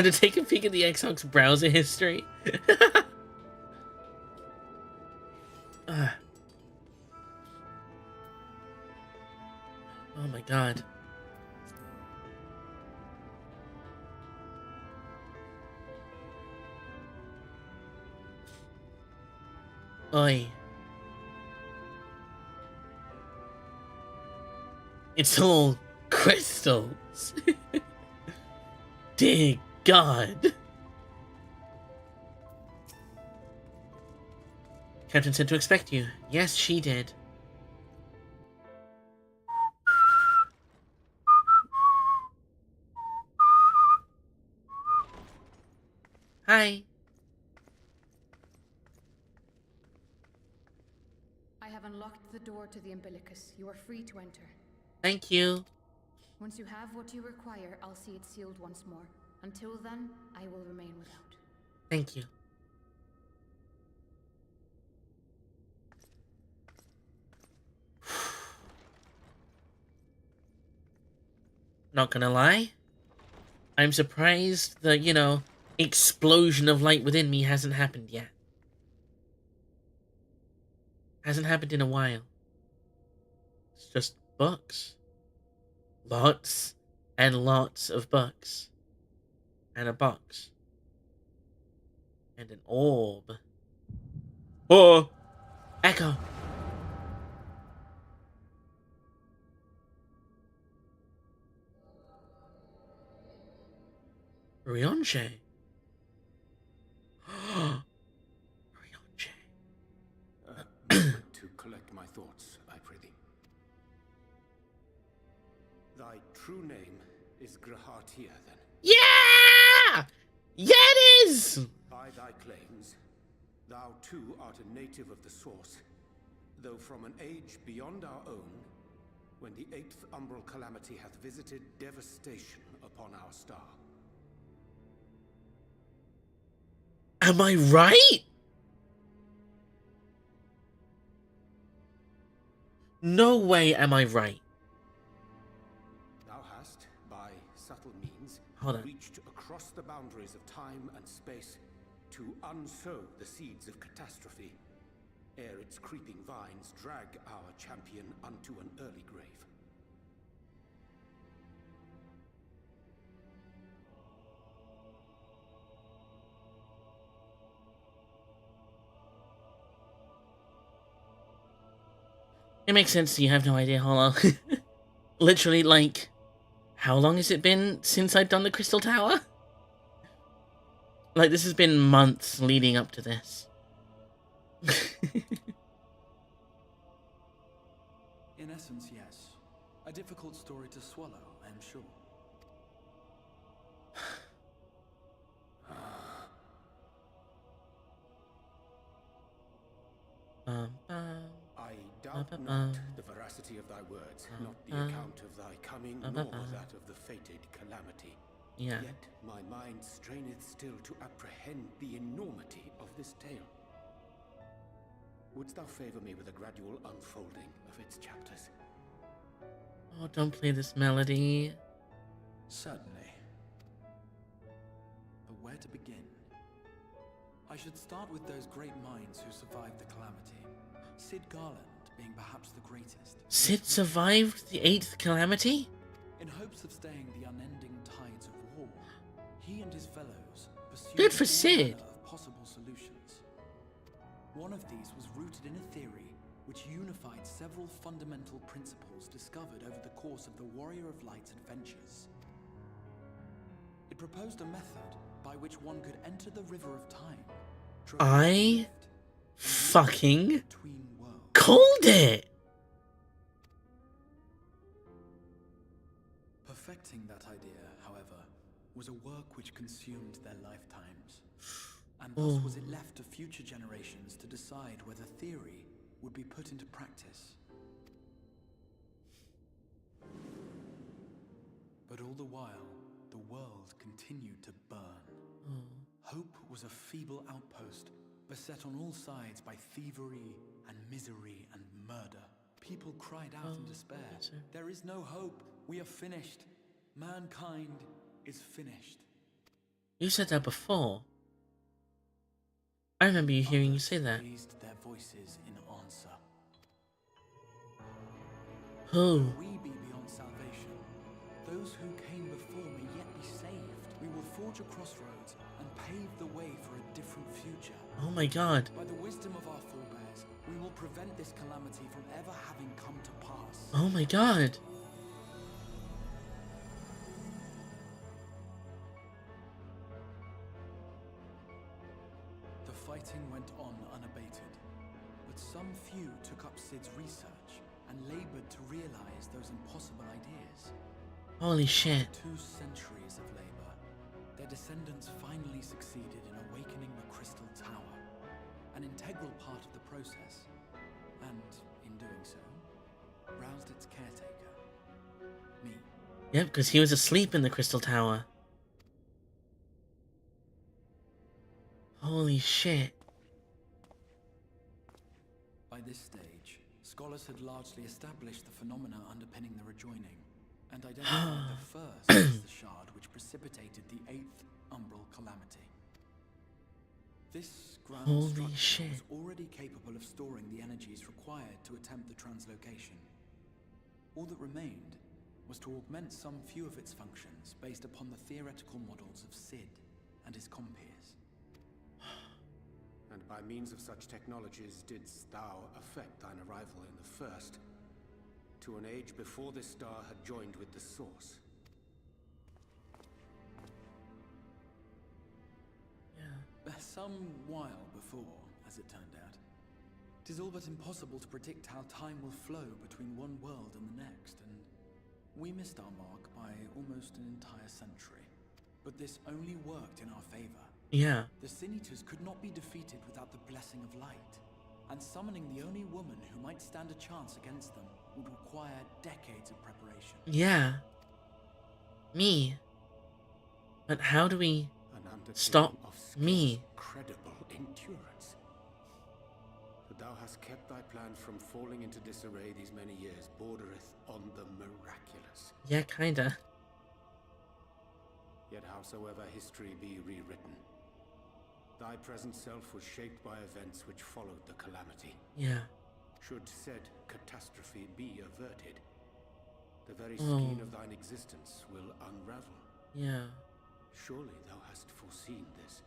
to take a peek at the Xbox browser history. Oh my god. Oi. It's all crystals. Dear God. Captain said to expect you. Yes, she did. Hi.
I have unlocked the door to the umbilicus. You are free to enter.
Thank you.
Once you have what you require, I'll see it sealed once more. Until then, I will remain without.
Thank you. Not gonna lie. I'm surprised the, explosion of light within me hasn't happened yet. Hasn't happened in a while. It's just books. Lots and lots of books. And a box. And an orb. Oh! Echo! Ryonche. Ryonche.
Moment to collect my thoughts, I prithee. Thy true name is Grahatia, then?
Yeah! Yeah, it is!
By thy claims, thou too art a native of the Source, though from an age beyond our own, when the 8th umbral calamity hath visited devastation upon our star.
Am I right? No way am I right.
Thou hast, by subtle means,
Hold on.
reached across the boundaries of time and space to unsow the seeds of catastrophe, ere its creeping vines drag our champion unto an early grave.
It makes sense you have no idea, Hollow. Literally, like, how long has it been since I've done the Crystal Tower? Like, this has been months leading up to this.
In essence, yes. A difficult story to swallow, I am sure.
I doubt not the veracity of thy words, not the account of thy coming, nor that of the fated calamity.
Yeah.
Yet my mind straineth still to apprehend the enormity of this tale. Wouldst thou favor me with a gradual unfolding of its chapters?
Oh, don't play this melody.
Certainly. But where to begin? I should start with those great minds who survived the calamity. Sid Garland being perhaps the greatest.
Sid survived the 8th calamity?
In hopes of staying the unending tides of war, he and his fellows pursued
Good for
all
Sid.
manner of possible solutions. One of these was rooted in a theory which unified several fundamental principles discovered over the course of the Warrior of Light's adventures. It proposed a method by which one could enter the River of Time.
I fucking
between worlds.
called it!
Perfecting that idea, however, was a work which consumed their lifetimes. And thus was it left to future generations to decide whether theory would be put into practice. But all the while, the world continued to burn. Hope was a feeble outpost, beset on all sides by thievery and misery and murder. People cried out in despair. There is no hope. We are finished. Mankind is finished.
You said that before. I remember you hearing you say that.
Raised their voices in answer.
Who?
We be beyond salvation. Those who came before may yet be saved. We will forge a crossroads and pave the way for a different future.
Oh my god.
By the wisdom of our forebears, we will prevent this calamity from ever having come to pass.
Oh my god.
The fighting went on unabated, but some few took up Sid's research and labored to realize those impossible ideas.
Holy shit.
2 centuries of labor, their descendants finally succeeded in awakening the Crystal Tower, an integral part of the process, and, in doing so, roused its caretaker, me.
Yep, because he was asleep in the Crystal Tower. Holy shit.
By this stage, scholars had largely established the phenomena underpinning the rejoining, and identified the first as the shard which precipitated the 8th Umbral Calamity. This ground
Holy
structure
shit.
was already capable of storing the energies required to attempt the translocation. All that remained was to augment some few of its functions based upon the theoretical models of Sid and his compeers.
And by means of such technologies didst thou affect thine arrival in the first, to an age before this star had joined with the source.
Some while before, as it turned out. 'Tis all but impossible to predict how time will flow between one world and the next, and we missed our mark by almost an entire century. But this only worked in our favor.
Yeah.
The Sin Eaters could not be defeated without the blessing of light, and summoning the only woman who might stand a chance against them would require decades of preparation.
Yeah. Me. But how do we
An undertaking
stop
of
me?
Credible endurance. That thou hast kept thy plan from falling into disarray these many years bordereth on the miraculous.
Yeah, kinda.
Yet howsoever history be rewritten, thy present self was shaped by events which followed the calamity.
Yeah.
Should said catastrophe be averted, the very skein of thine existence will unravel.
Yeah.
Surely thou hast foreseen this.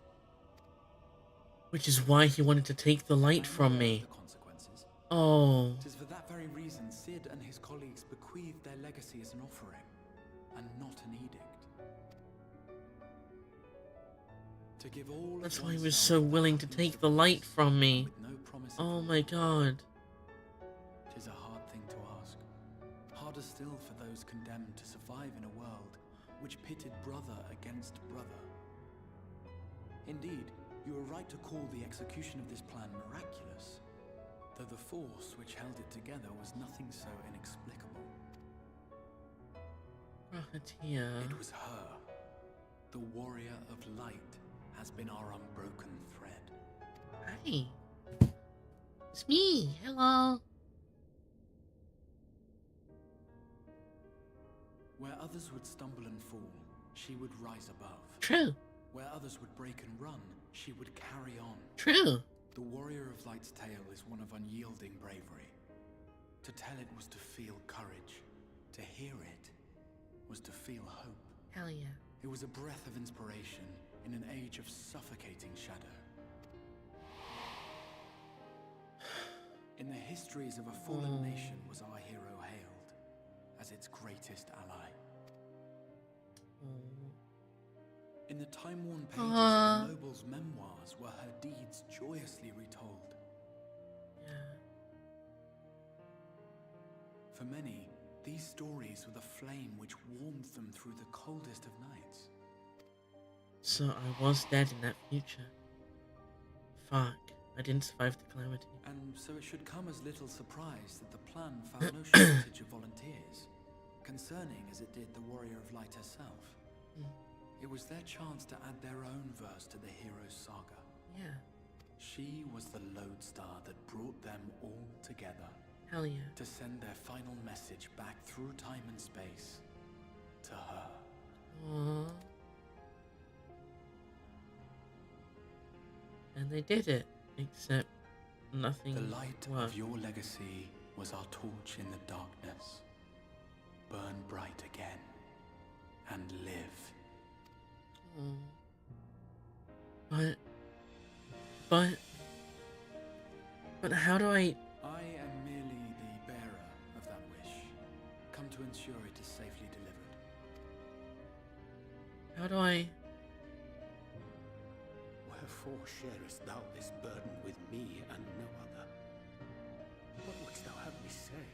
Which is why he wanted to take the light from me.
The consequences.
Oh.
It is for that very reason Sid and his colleagues bequeathed their legacy as an offering, and not an edict. To give all of
That's why he was
oneself
so
the
willing to
happiness
take
of
the light
others,
from me.
with no promise of
Oh
reward.
my god.
'Tis a hard thing to ask. Harder still for those condemned to survive in a world which pitted brother against brother. Indeed, you are right to call the execution of this plan miraculous, though the force which held it together was nothing so inexplicable.
Rocketeer.
It was her. The warrior of light has been our unbroken thread.
Hi. It's me. Hello.
Where others would stumble and fall, she would rise above.
True.
Where others would break and run, she would carry on.
True.
The warrior of light's tale is one of unyielding bravery. To tell it was to feel courage. To hear it was to feel hope.
Hell yeah.
It was a breath of inspiration in an age of suffocating shadow. In the histories of a fallen nation was our hero hailed as its greatest ally. In the time-worn pages of the noble's memoirs were her deeds joyously retold.
Yeah.
For many, these stories were the flame which warmed them through the coldest of nights.
So I was dead in that future. Fuck. I didn't survive the calamity.
And so it should come as little surprise that the plan found no shortage of volunteers, concerning as it did the Warrior of Light herself. It was their chance to add their own verse to the hero's saga.
Yeah.
She was the lodestar that brought them all together.
Hell yeah.
To send their final message back through time and space to her.
Aww. And they did it, except nothing
The light
worked.
of your legacy was our torch in the darkness. Burn bright again and live.
Oh. But how do I...
I am merely the bearer of that wish, come to ensure it is safely delivered.
How do I...
Wherefore sharest thou this burden with me and no other? What wouldst thou have me say?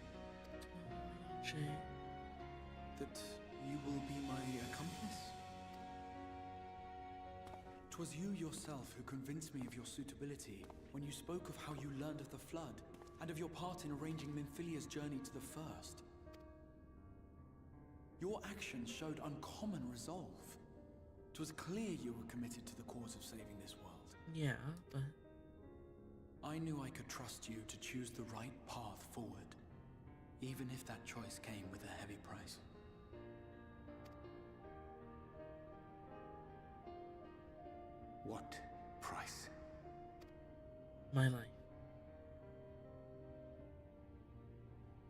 That you will be my accomplice? 'Twas you yourself who convinced me of your suitability when you spoke of how you learned of the Flood and of your part in arranging Minfilia's journey to the First. Your actions showed uncommon resolve. 'Twas clear you were committed to the cause of saving this world.
Yeah, but...
I knew I could trust you to choose the right path forward, even if that choice came with a heavy price.
What price?
My life.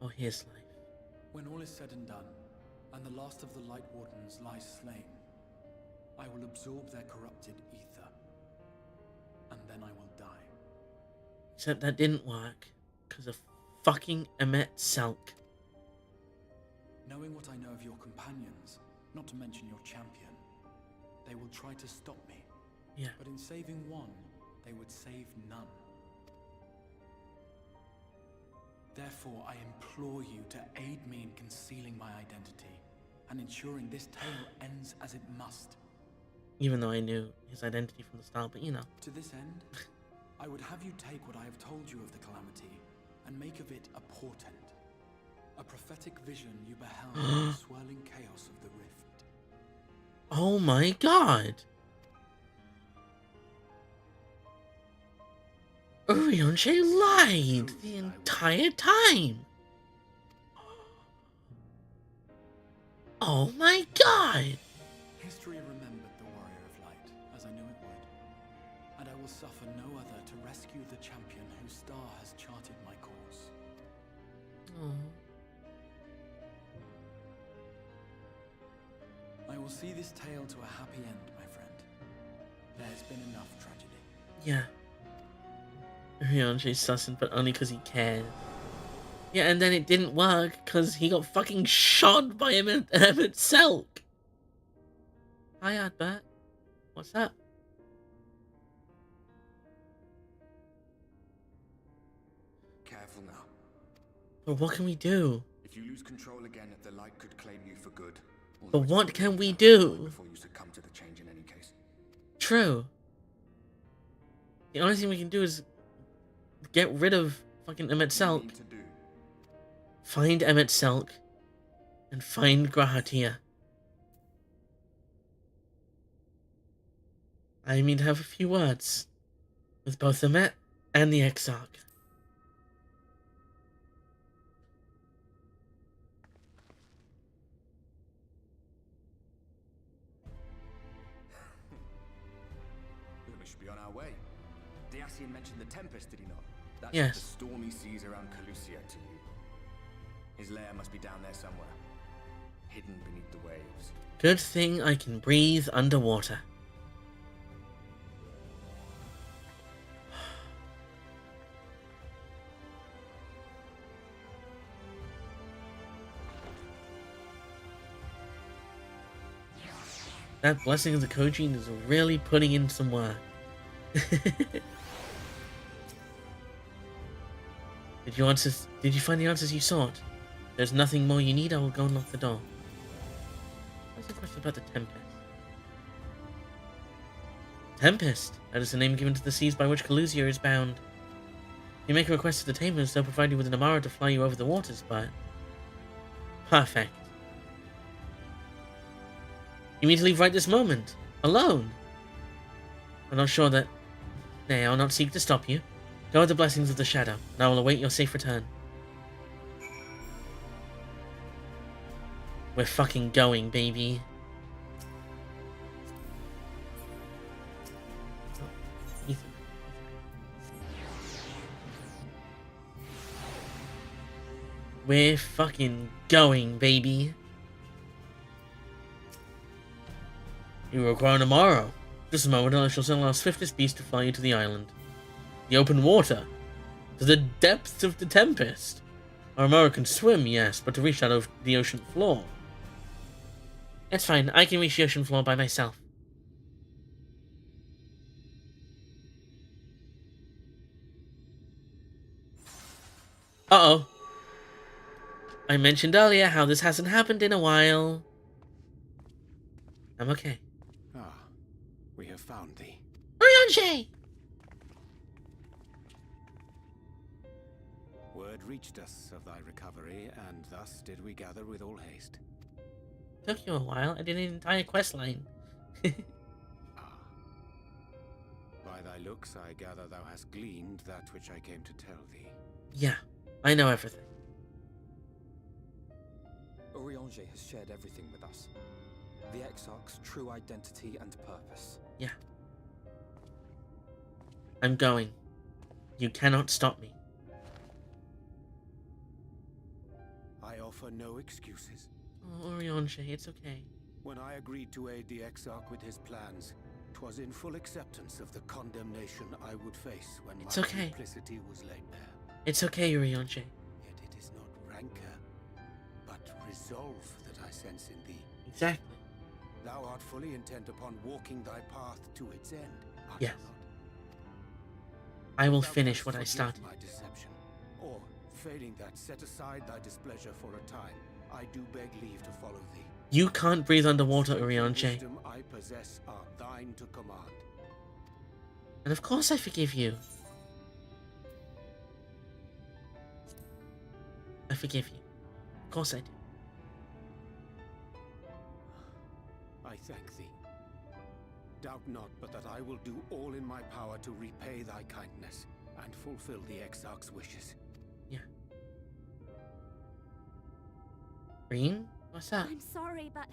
Or his life.
When all is said and done, and the last of the Light Wardens lies slain, I will absorb their corrupted ether, and then I will die.
Except that didn't work, because of fucking Emmett Selk.
Knowing what I know of your companions, not to mention your champion, they will try to stop me.
Yeah.
But in saving one, they would save none. Therefore, I implore you to aid me in concealing my identity, and ensuring this tale ends as it must.
Even though I knew his identity from the start, but you know.
To this end, I would have you take what I have told you of the calamity, and make of it a portent. A prophetic vision you beheld in the swirling chaos of the rift.
Oh my god! Ryonshe lied the entire time! Oh my god!
History remembered the Warrior of Light, as I knew it would. And I will suffer no other to rescue the champion whose star has charted my course.
Oh.
I will see this tale to a happy end, my friend. There's been enough tragedy.
Yeah. Ryonshe's sussing, but only because he cared. Yeah, and then it didn't work because he got fucking shot by Emmett Selk. Hi, Adbert. What's up?
Careful now.
But what can we do?
If you lose control again, the light could claim you for good.
But
Although it's
what
probably
can we
about
do?
time before you succumb to the change in any case.
True. The only thing we can do is get rid of fucking Emmett
What
Selk.
you need to do.
Find Emmett Selk. And find Grahatia. I need to have a few words with both Emmett and the Exarch.
We should be on our way. Dacian mentioned the Tempest, did he not? That's
Yes.
the stormy seas around Calusia to you. His lair must be down there somewhere, hidden beneath the waves.
Good thing I can breathe underwater. That blessing of the Kojin is really putting in some work. Did you find the answers you sought? There's nothing more you need, I will go and lock the door. What's the question about the Tempest? Tempest! That is the name given to the seas by which Calusia is bound. You make a request to the Tamers, they'll provide you with an Amara to fly you over the waters, but... Perfect. You mean to leave right this moment? Alone? I'm not sure that... Nay, I'll not seek to stop you. Go with the blessings of the Shadow, and I will await your safe return. We're fucking going, baby. Oh, Ethan. We're fucking going, baby. You will require tomorrow. Just a moment, I shall send our swiftest beast to fly you to the island. The open water. To the depths of the tempest. Our Amaro can swim, yes, but to reach out of the ocean floor. It's fine, I can reach the ocean floor by myself. Uh-oh. I mentioned earlier how this hasn't happened in a while. I'm okay.
Ah, we have found thee.
Oriange!
Word reached us of thy recovery, and thus did we gather with all haste.
Took you a while. I did an entire quest line.
Ah. By thy looks, I gather thou hast gleaned that which I came to tell thee.
Yeah, I know everything.
Oriange has shared everything with us. The Exarch's true identity and purpose.
Yeah. I'm going. You cannot stop me.
I offer no excuses.
Oh, Oriange, it's okay.
When I agreed to aid the Exarch with his plans, 'twas in full acceptance of the condemnation I would face when
It's
my
okay.
duplicity was laid bare.
It's okay, Oriange.
Yet it is not rancor, but resolve that I sense in thee.
Exactly.
Thou art fully intent upon walking thy path to its end, art
Yes.
thou not?
I will
Thou
finish
canst
what I
forgive
started.
my deception, or, failing that, set aside thy displeasure for a time. I do beg leave to follow thee.
You can't breathe underwater,
Strength and
Oriange.
wisdom I possess are thine to command.
And of course I forgive you. I forgive you. Of course I do.
I thank thee. Doubt not but that I will do all in my power to repay thy kindness and fulfill the Exarch's wishes.
Yeah. Green? What's up?
I'm sorry, but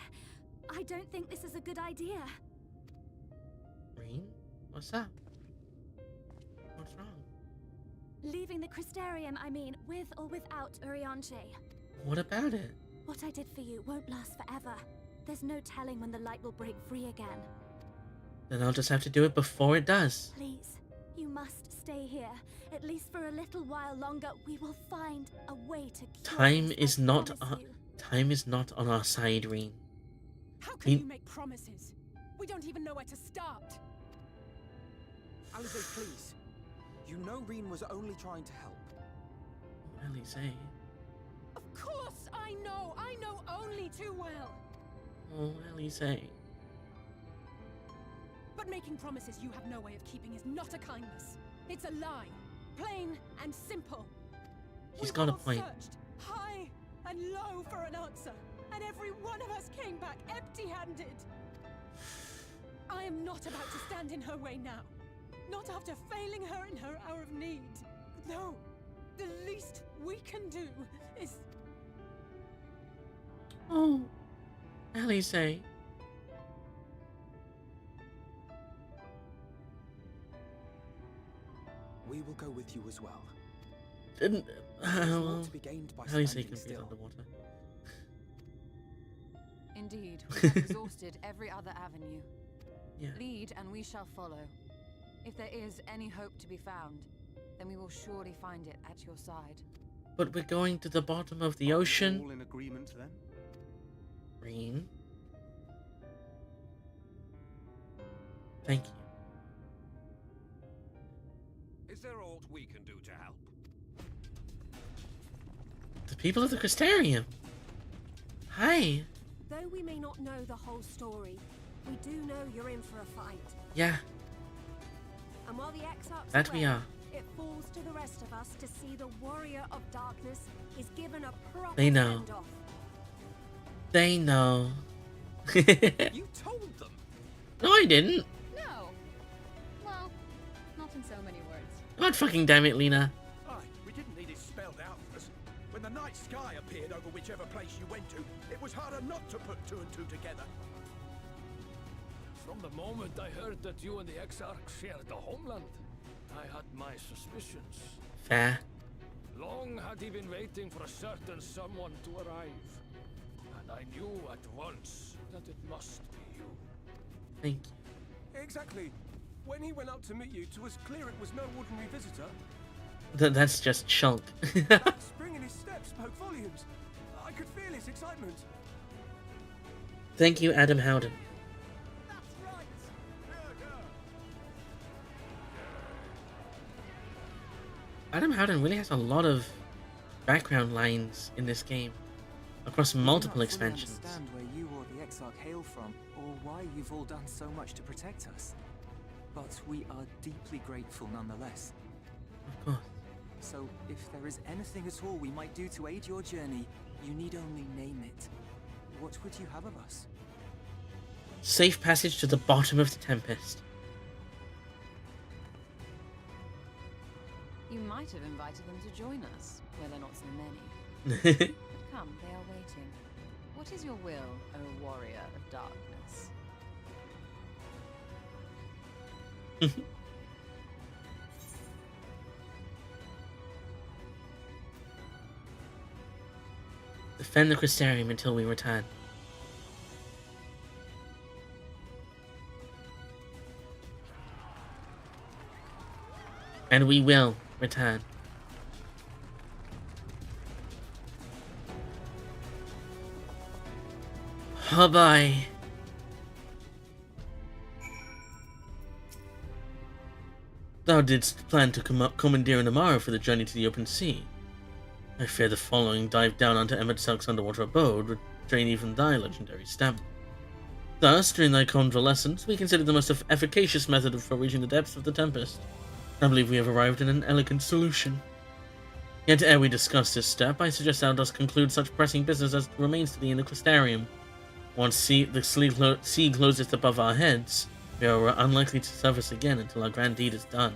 I don't think this is a good idea.
Green? What's up? What's wrong?
Leaving the Crystarium, I mean, with or without Oriange.
What about it?
What I did for you won't last forever. There's no telling when the light will break free again.
Then I'll just have to do it before it does.
Please, you must stay here. At least for a little while longer, we will find a way to cure
Time
this,
is
I
not
promise you.
time is not on our side, Reen.
How can you make promises? We don't even know where to start.
Alize, please. You know Reen was only trying to help.
Alize.
Of course I know! I know only too well!
Oh, Alize.
But making promises you have no way of keeping is not a kindness. It's a lie. Plain and simple.
He's
We
got a
all
point.
searched high and low for an answer, and every one of us came back empty-handed. I am not about to stand in her way now. Not after failing her in her hour of need. No, the least we can do is...
Oh, Alize.
We will go with you as well.
Didn't
There's more
well,
to be gained by
Alize
standing
can breathe
still.
underwater.
Indeed, we have exhausted every other avenue.
Yeah.
Lead and we shall follow. If there is any hope to be found, then we will surely find it at your side.
But we're going to the bottom of the ocean.
All in agreement then?
Green. Thank you.
Is there aught we can do to help?
The people of the Crystarium. Hi.
Though we may not know the whole story, we do know you're in for a fight.
Yeah,
And while the Exarch's
that we
away,
are.
it falls to the rest of us to see the Warrior of Darkness is given a proper
They know.
send-off.
They know.
You told them!
No, I didn't.
No. Well, not in so many words.
God fucking damn it, Lena.
Aye, we didn't need it spelled out for us. When the night sky appeared over whichever place you went to, it was harder not to put two and two together.
From the moment I heard that you and the Exarch shared the homeland, I had my suspicions.
Fair.
Long had he been waiting for a certain someone to arrive. And I knew at once that it must be you.
Thank you.
Exactly. When he went up to meet you, it was clear it was no ordinary visitor.
That's just Shulk.
That spring in his step spoke volumes. I could feel his excitement.
Thank you, Adam Howden. Adam Howden really has a lot of background lines in this game across multiple expansions.
I don't understand where you or the Exarch hail from, or why you've all done so much to protect us. But we are deeply grateful nonetheless.
Of course.
So, if there is anything at all we might do to aid your journey, you need only name it. What would you have of us?
Safe passage to the bottom of the Tempest.
You might have invited them to join us, where there are not so many. But come, they are waiting. What is your will, O warrior of darkness?
Defend the Crystarium until we return. And we will return. Bye-bye. Thou didst plan to commandeer an Amara for the journey to the open sea. I fear the following dive down onto Emmett Selk's underwater abode would drain even thy legendary stamina. Thus, during thy convalescence, we considered the most efficacious method for reaching the depths of the Tempest. I believe we have arrived at an elegant solution. Yet ere we discuss this step, I suggest thou dost conclude such pressing business as remains to thee in the Crystarium. Once the sea closeth above our heads, we are unlikely to surface again until our grand deed is done.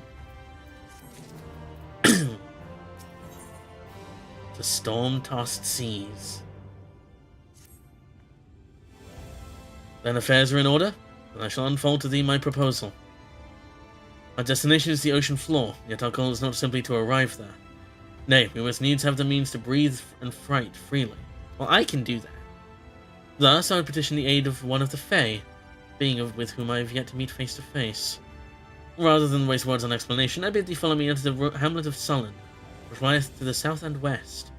The storm-tossed seas. Then affairs are in order, and I shall unfold to thee my proposal. Our destination is the ocean floor, yet our goal is not simply to arrive there. Nay, we must needs have the means to breathe and fight freely. Well, I can do that. Thus, I would petition the aid of one of the Fae, being with whom I have yet to meet face to face. Rather than waste words on explanation, I bid thee follow me into the hamlet of Sullen, which lieth to the south and west.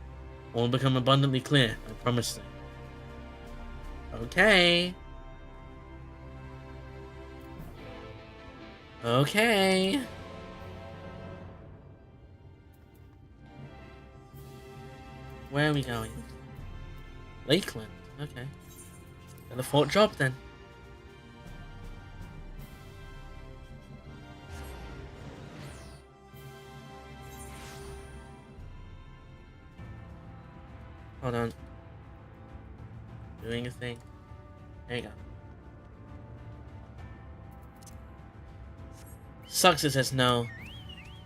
All will become abundantly clear, I promise thee. Okay. Okay. Where are we going? Lakeland. Okay. Got a fort job then. Hold on. Doing a thing. There you go. Sucks it says no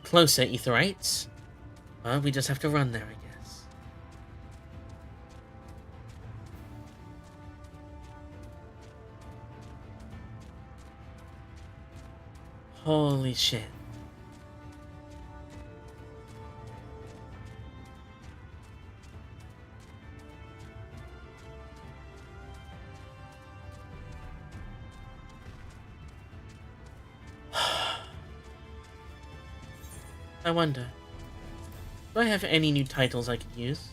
closer Aetherites. Well, we just have to run there, I guess. Holy shit. I wonder, do I have any new titles I could use?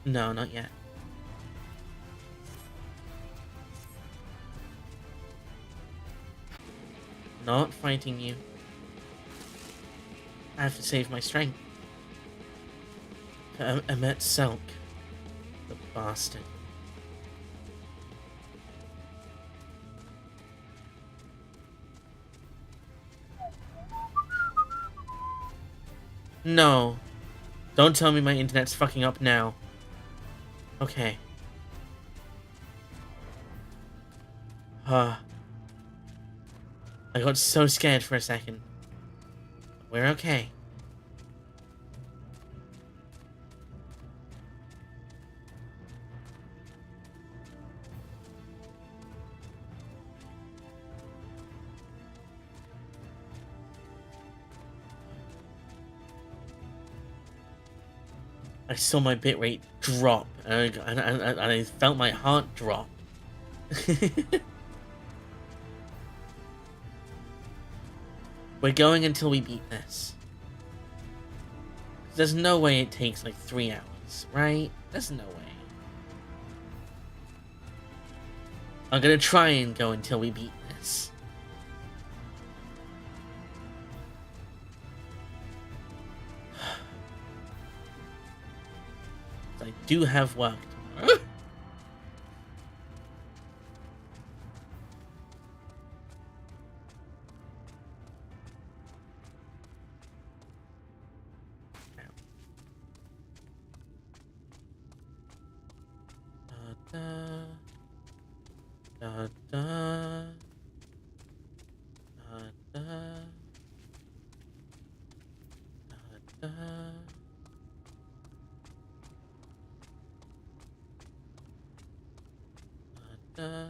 No, not yet. Not fighting you. I have to save my strength. Emmett Selk. The bastard. No. Don't tell me my internet's fucking up now. Okay. I got so scared for a second. We're okay. I saw my bitrate drop, and I felt my heart drop. We're going until we beat this. There's no way it takes like 3 hours, right? There's no way. I'm gonna try and go until we beat this. I do have work tomorrow. Da, da,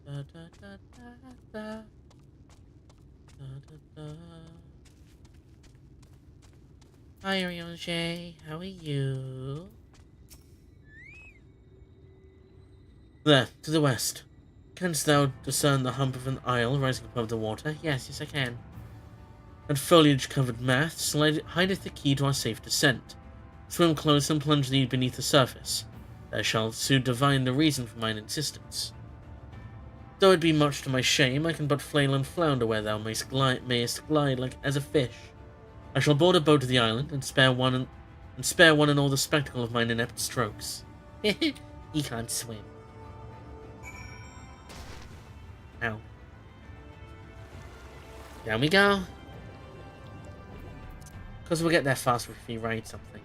da, da, da, da, da, da. Hi, Ryonjay. How are you? There, to the west. Canst thou discern the hump of an isle rising above the water? Yes, I can. That foliage-covered mass hideth the key to our safe descent. Swim close and plunge thee beneath the surface. Thou shalt soon divine the reason for mine insistence. Though it be much to my shame, I can but flail and flounder where thou mayst glide like as a fish. I shall board a boat to the island, and spare one and all the spectacle of mine inept strokes. He can't swim. Ow. Down we go. Because we'll get there faster if we ride something.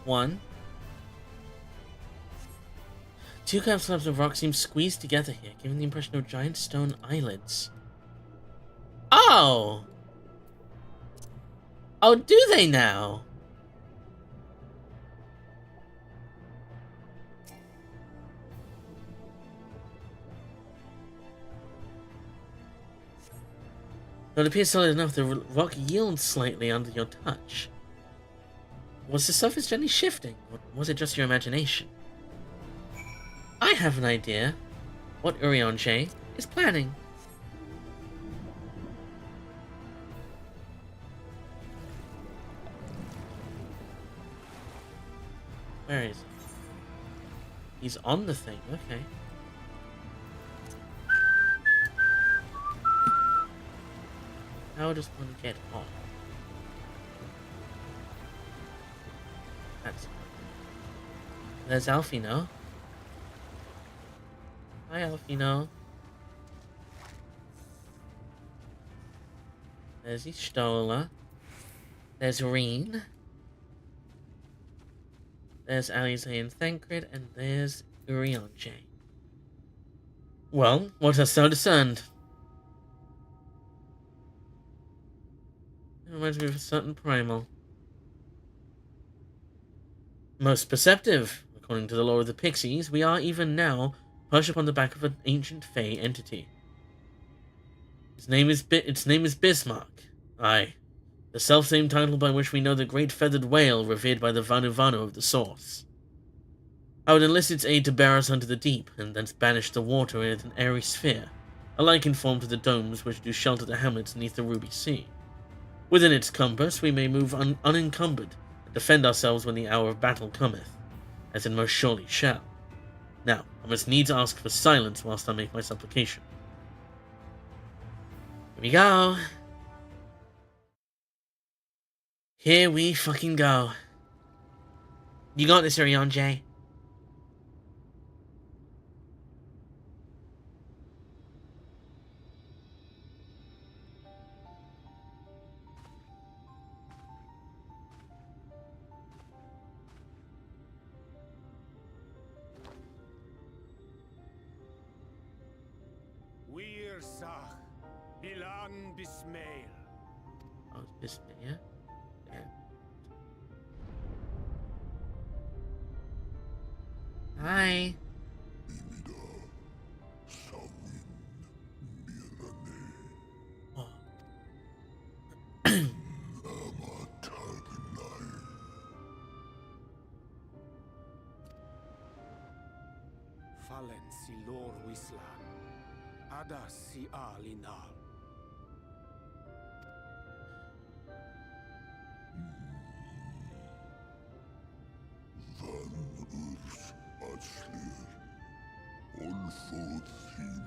One. 2 curved slabs of rock seem squeezed together here, giving the impression of giant stone eyelids. Oh! Oh, do they now? Though it appears solid enough, the rock yields slightly under your touch. Was the surface gently shifting, or was it just your imagination? I have an idea. What Urianger is planning. Where is he? He's on the thing, okay. How does one get on? That's... There's Alfino. Hi, Alfino. There's Ishtola. There's Reen. There's Alize and Thancred, and there's Urianger. Well, what hast thou discerned? It reminds me of a certain primal. Most perceptive. According to the lore of the Pixies, we are even now perched upon the back of an ancient Fey entity. Its name is Bismarck. Aye, the self-same title by which we know the great feathered whale revered by the Vanu Vanu of the Source. I would enlist its aid to bear us unto the deep, and thence banish the water in an airy sphere, alike in form to the domes which do shelter the hamlets beneath the ruby sea. Within its compass we may move unencumbered, and defend ourselves when the hour of battle cometh, as it most surely shall. Now, I must needs ask for silence whilst I make my supplication. Here we go. Here we fucking go. You got this, Urianger.
Sach, Bilang Bismail.
Oh, this, yeah. Yeah. Hi. Oh.
Fallen si lor wislan. Ada si alinal.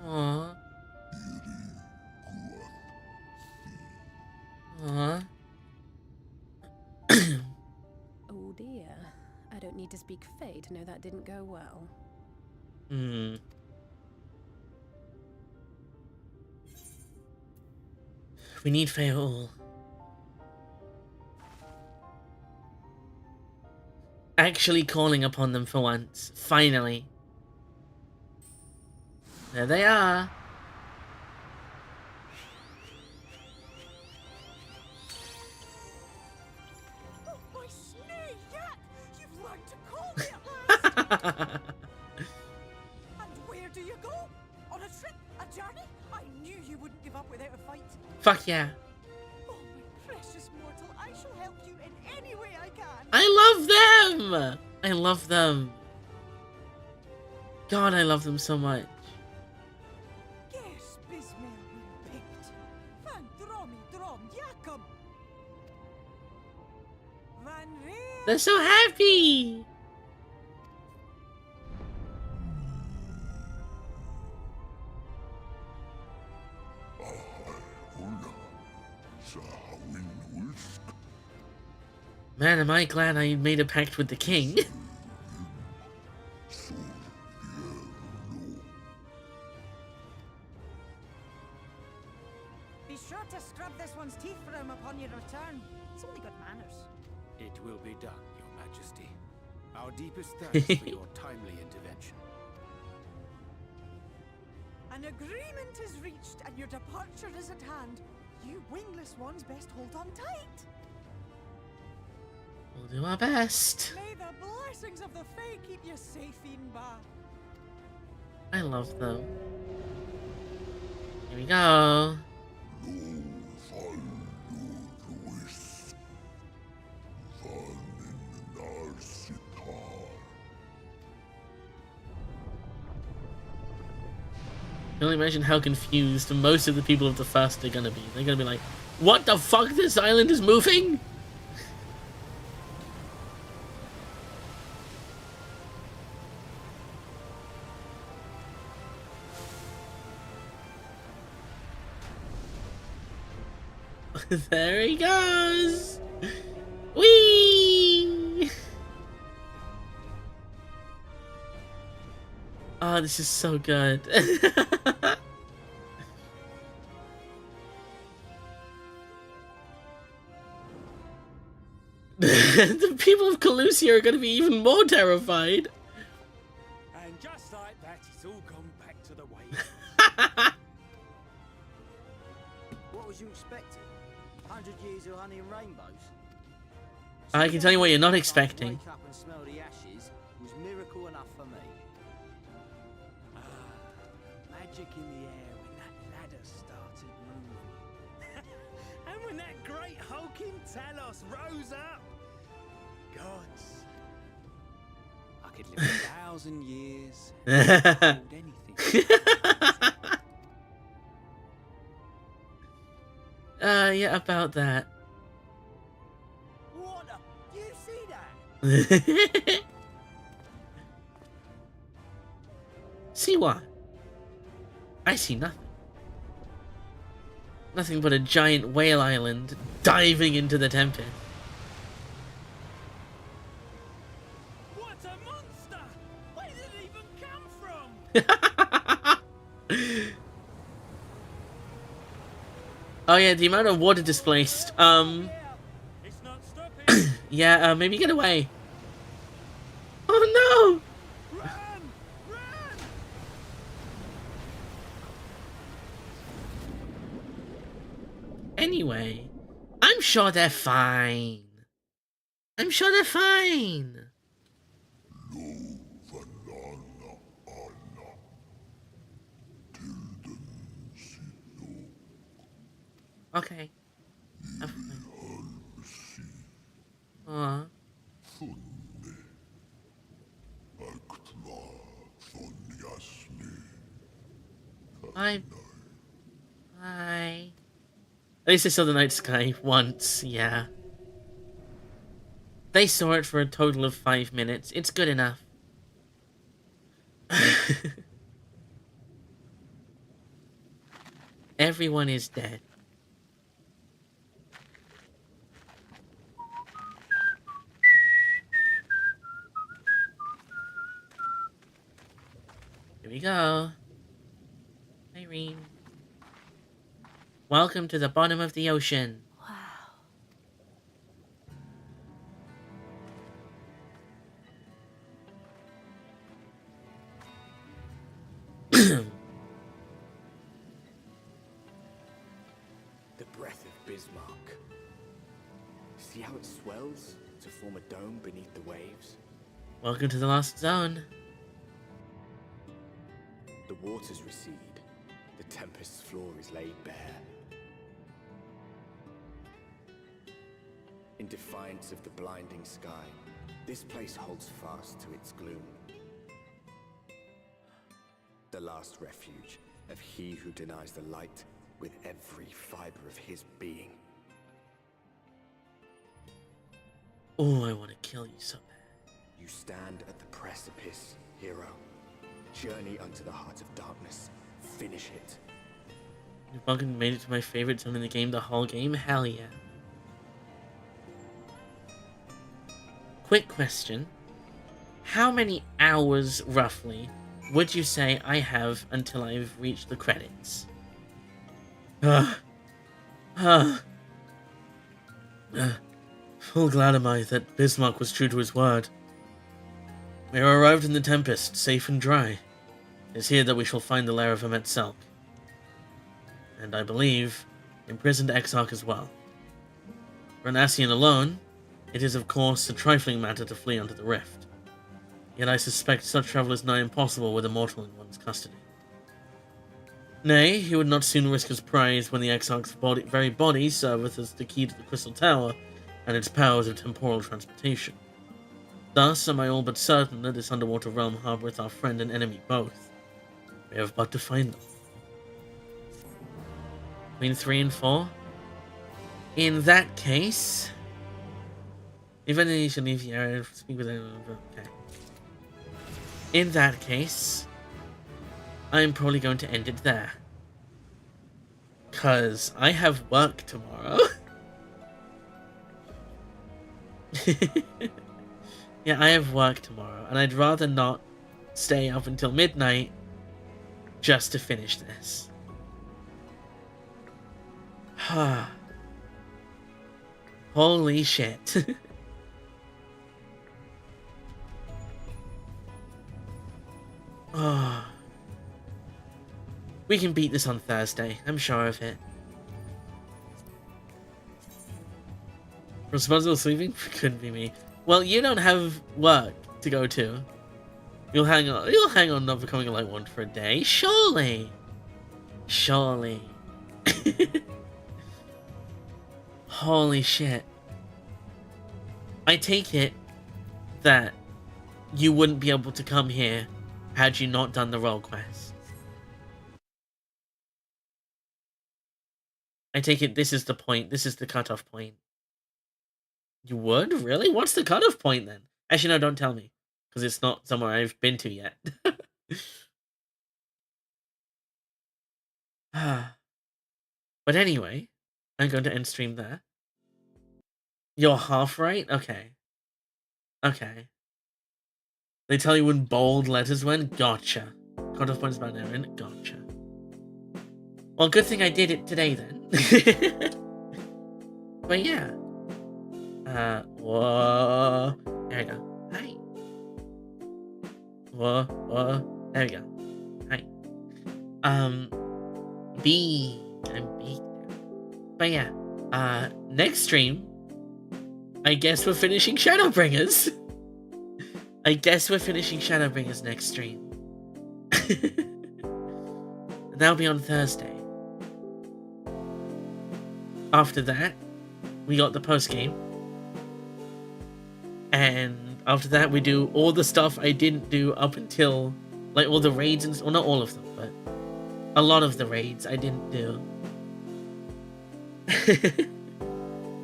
Aww. Aww.
Oh dear. I don't need to speak Fae to know that didn't go well.
Hmm. We need Faeul. Actually calling upon them for once. Finally. There they are.
Oh, my snake yak! You've learned to call me at last! And where do you go? On a trip? A journey? I knew you wouldn't give up without a fight.
Fuck yeah.
Oh, my precious mortal, I shall help you in any way I can.
I love them! I love them. God, I love them so much.
Guess Bismail will picked. Van Dromi Drom Jacob. Van Reer.
They're so happy! Man, am I glad I made a pact with the king.
Be sure to scrub this one's teeth for him upon your return. It's only good manners.
It will be done, Your Majesty. Our deepest thanks for your timely intervention.
An agreement is reached and your departure is at hand. You wingless ones best hold on tight.
We'll do our best.
May the blessings of the Fae keep you safe in Ba.
I love them. Here we go. I can only imagine how confused most of the people of the first are gonna be. They're gonna be like, what the fuck? This island is moving? There he goes! Whee! Oh, this is so good. The people of Calusia are going to be even more terrified.
And just like that, it's all gone back to the way.
What was you expecting? 100 years of honey and rainbows?
I can tell you what you're not expecting.
Wake up and smell the ashes was miracle enough for me.
Magic in the air when that ladder started moving. And when that great hulking Talos rose up. Gods. I could live 1,000 years and not hold anything.
Yeah, about that.
Water! You see that?
See what? I see nothing. Nothing but a giant whale island diving into the Tempest.
What a monster! Where did it even come from?
Oh yeah, the amount of water displaced. Yeah, maybe get away. Oh no! anyway. I'm sure they're fine. I'm sure they're fine. Okay. Bye. Bye. At least they saw the night sky once, yeah. They saw it for a total of 5 minutes. It's good enough. Everyone is dead. Here we go. Irene. Welcome to the bottom of the ocean.
The breath of Bismarck. See how it swells to form a dome beneath the waves?
Welcome to the Lost Zone.
The waters recede. The tempest's floor is laid bare. In defiance of the blinding sky, this place holds fast to its gloom. The last refuge of he who denies the light with every fiber of his being.
Oh, I want to kill you so bad.
You stand at the precipice, hero. Journey unto the heart of darkness. Finish it.
You fucking made it to my favorite zone in the game, the whole game? Hell yeah. Quick question. How many hours, roughly, would you say I have until I've reached the credits? Full glad am I that Bismarck was true to his word. We are arrived in the Tempest, safe and dry. It is here that we shall find the lair of Emet-Selch. And I believe, imprisoned Exarch as well. For an Ascian alone, it is of course a trifling matter to flee onto the rift. Yet I suspect such travel is nigh impossible with a mortal in one's custody. Nay, he would not soon risk his prize when the Exarch's very body serveth as the key to the Crystal Tower and its powers of temporal transportation. Thus am I all but certain that this underwater realm harboureth our friend and enemy both. We have but to find them. Between 3 and 4? In that case... If anything, you should leave the area, speak with anyone. Okay. In that case, I'm probably going to end it there. 'Cause I have work tomorrow. Yeah, I have work tomorrow, and I'd rather not stay up until midnight just to finish this. Holy shit. Oh. We can beat this on Thursday, I'm sure of it. Responsible sleeping? Couldn't be me. Well, you don't have work to go to. You'll hang on not becoming a light one for a day. Surely. Surely. Holy shit. I take it that you wouldn't be able to come here had you not done the role quest. I take it this is the point. This is the cutoff point. You would? Really? What's the cutoff point then? Actually, no, don't tell me. Because it's not somewhere I've been to yet. But anyway, I'm going to end stream there. You're half right? Okay. Okay. They tell you in bold letters when? Gotcha. Cutoff points about Aaron? Gotcha. Well, good thing I did it today then. But yeah. Whoa. There we go. Hi. Whoa. There we go. Hi. B. I'm B. But yeah. Next stream, I guess we're finishing Shadowbringers. I guess we're finishing Shadowbringers next stream. That'll be on Thursday. After that, we got the post game. And after that, we do all the stuff I didn't do up until, like, all the raids and, well, not all of them, but a lot of the raids I didn't do.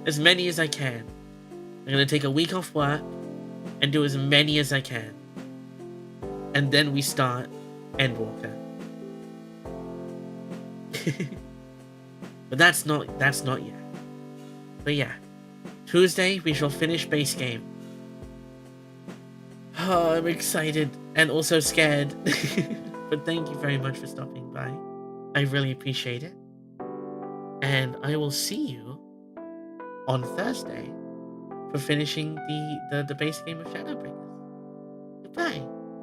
As many as I can. I'm gonna take a week off work and do as many as I can. And then we start Endwalker. But that's not yet. But yeah. Tuesday we shall finish base game. Oh, I'm excited and also scared. But thank you very much for stopping by. I really appreciate it. And I will see you on Thursday for finishing the base game of Shadowbringers. Goodbye.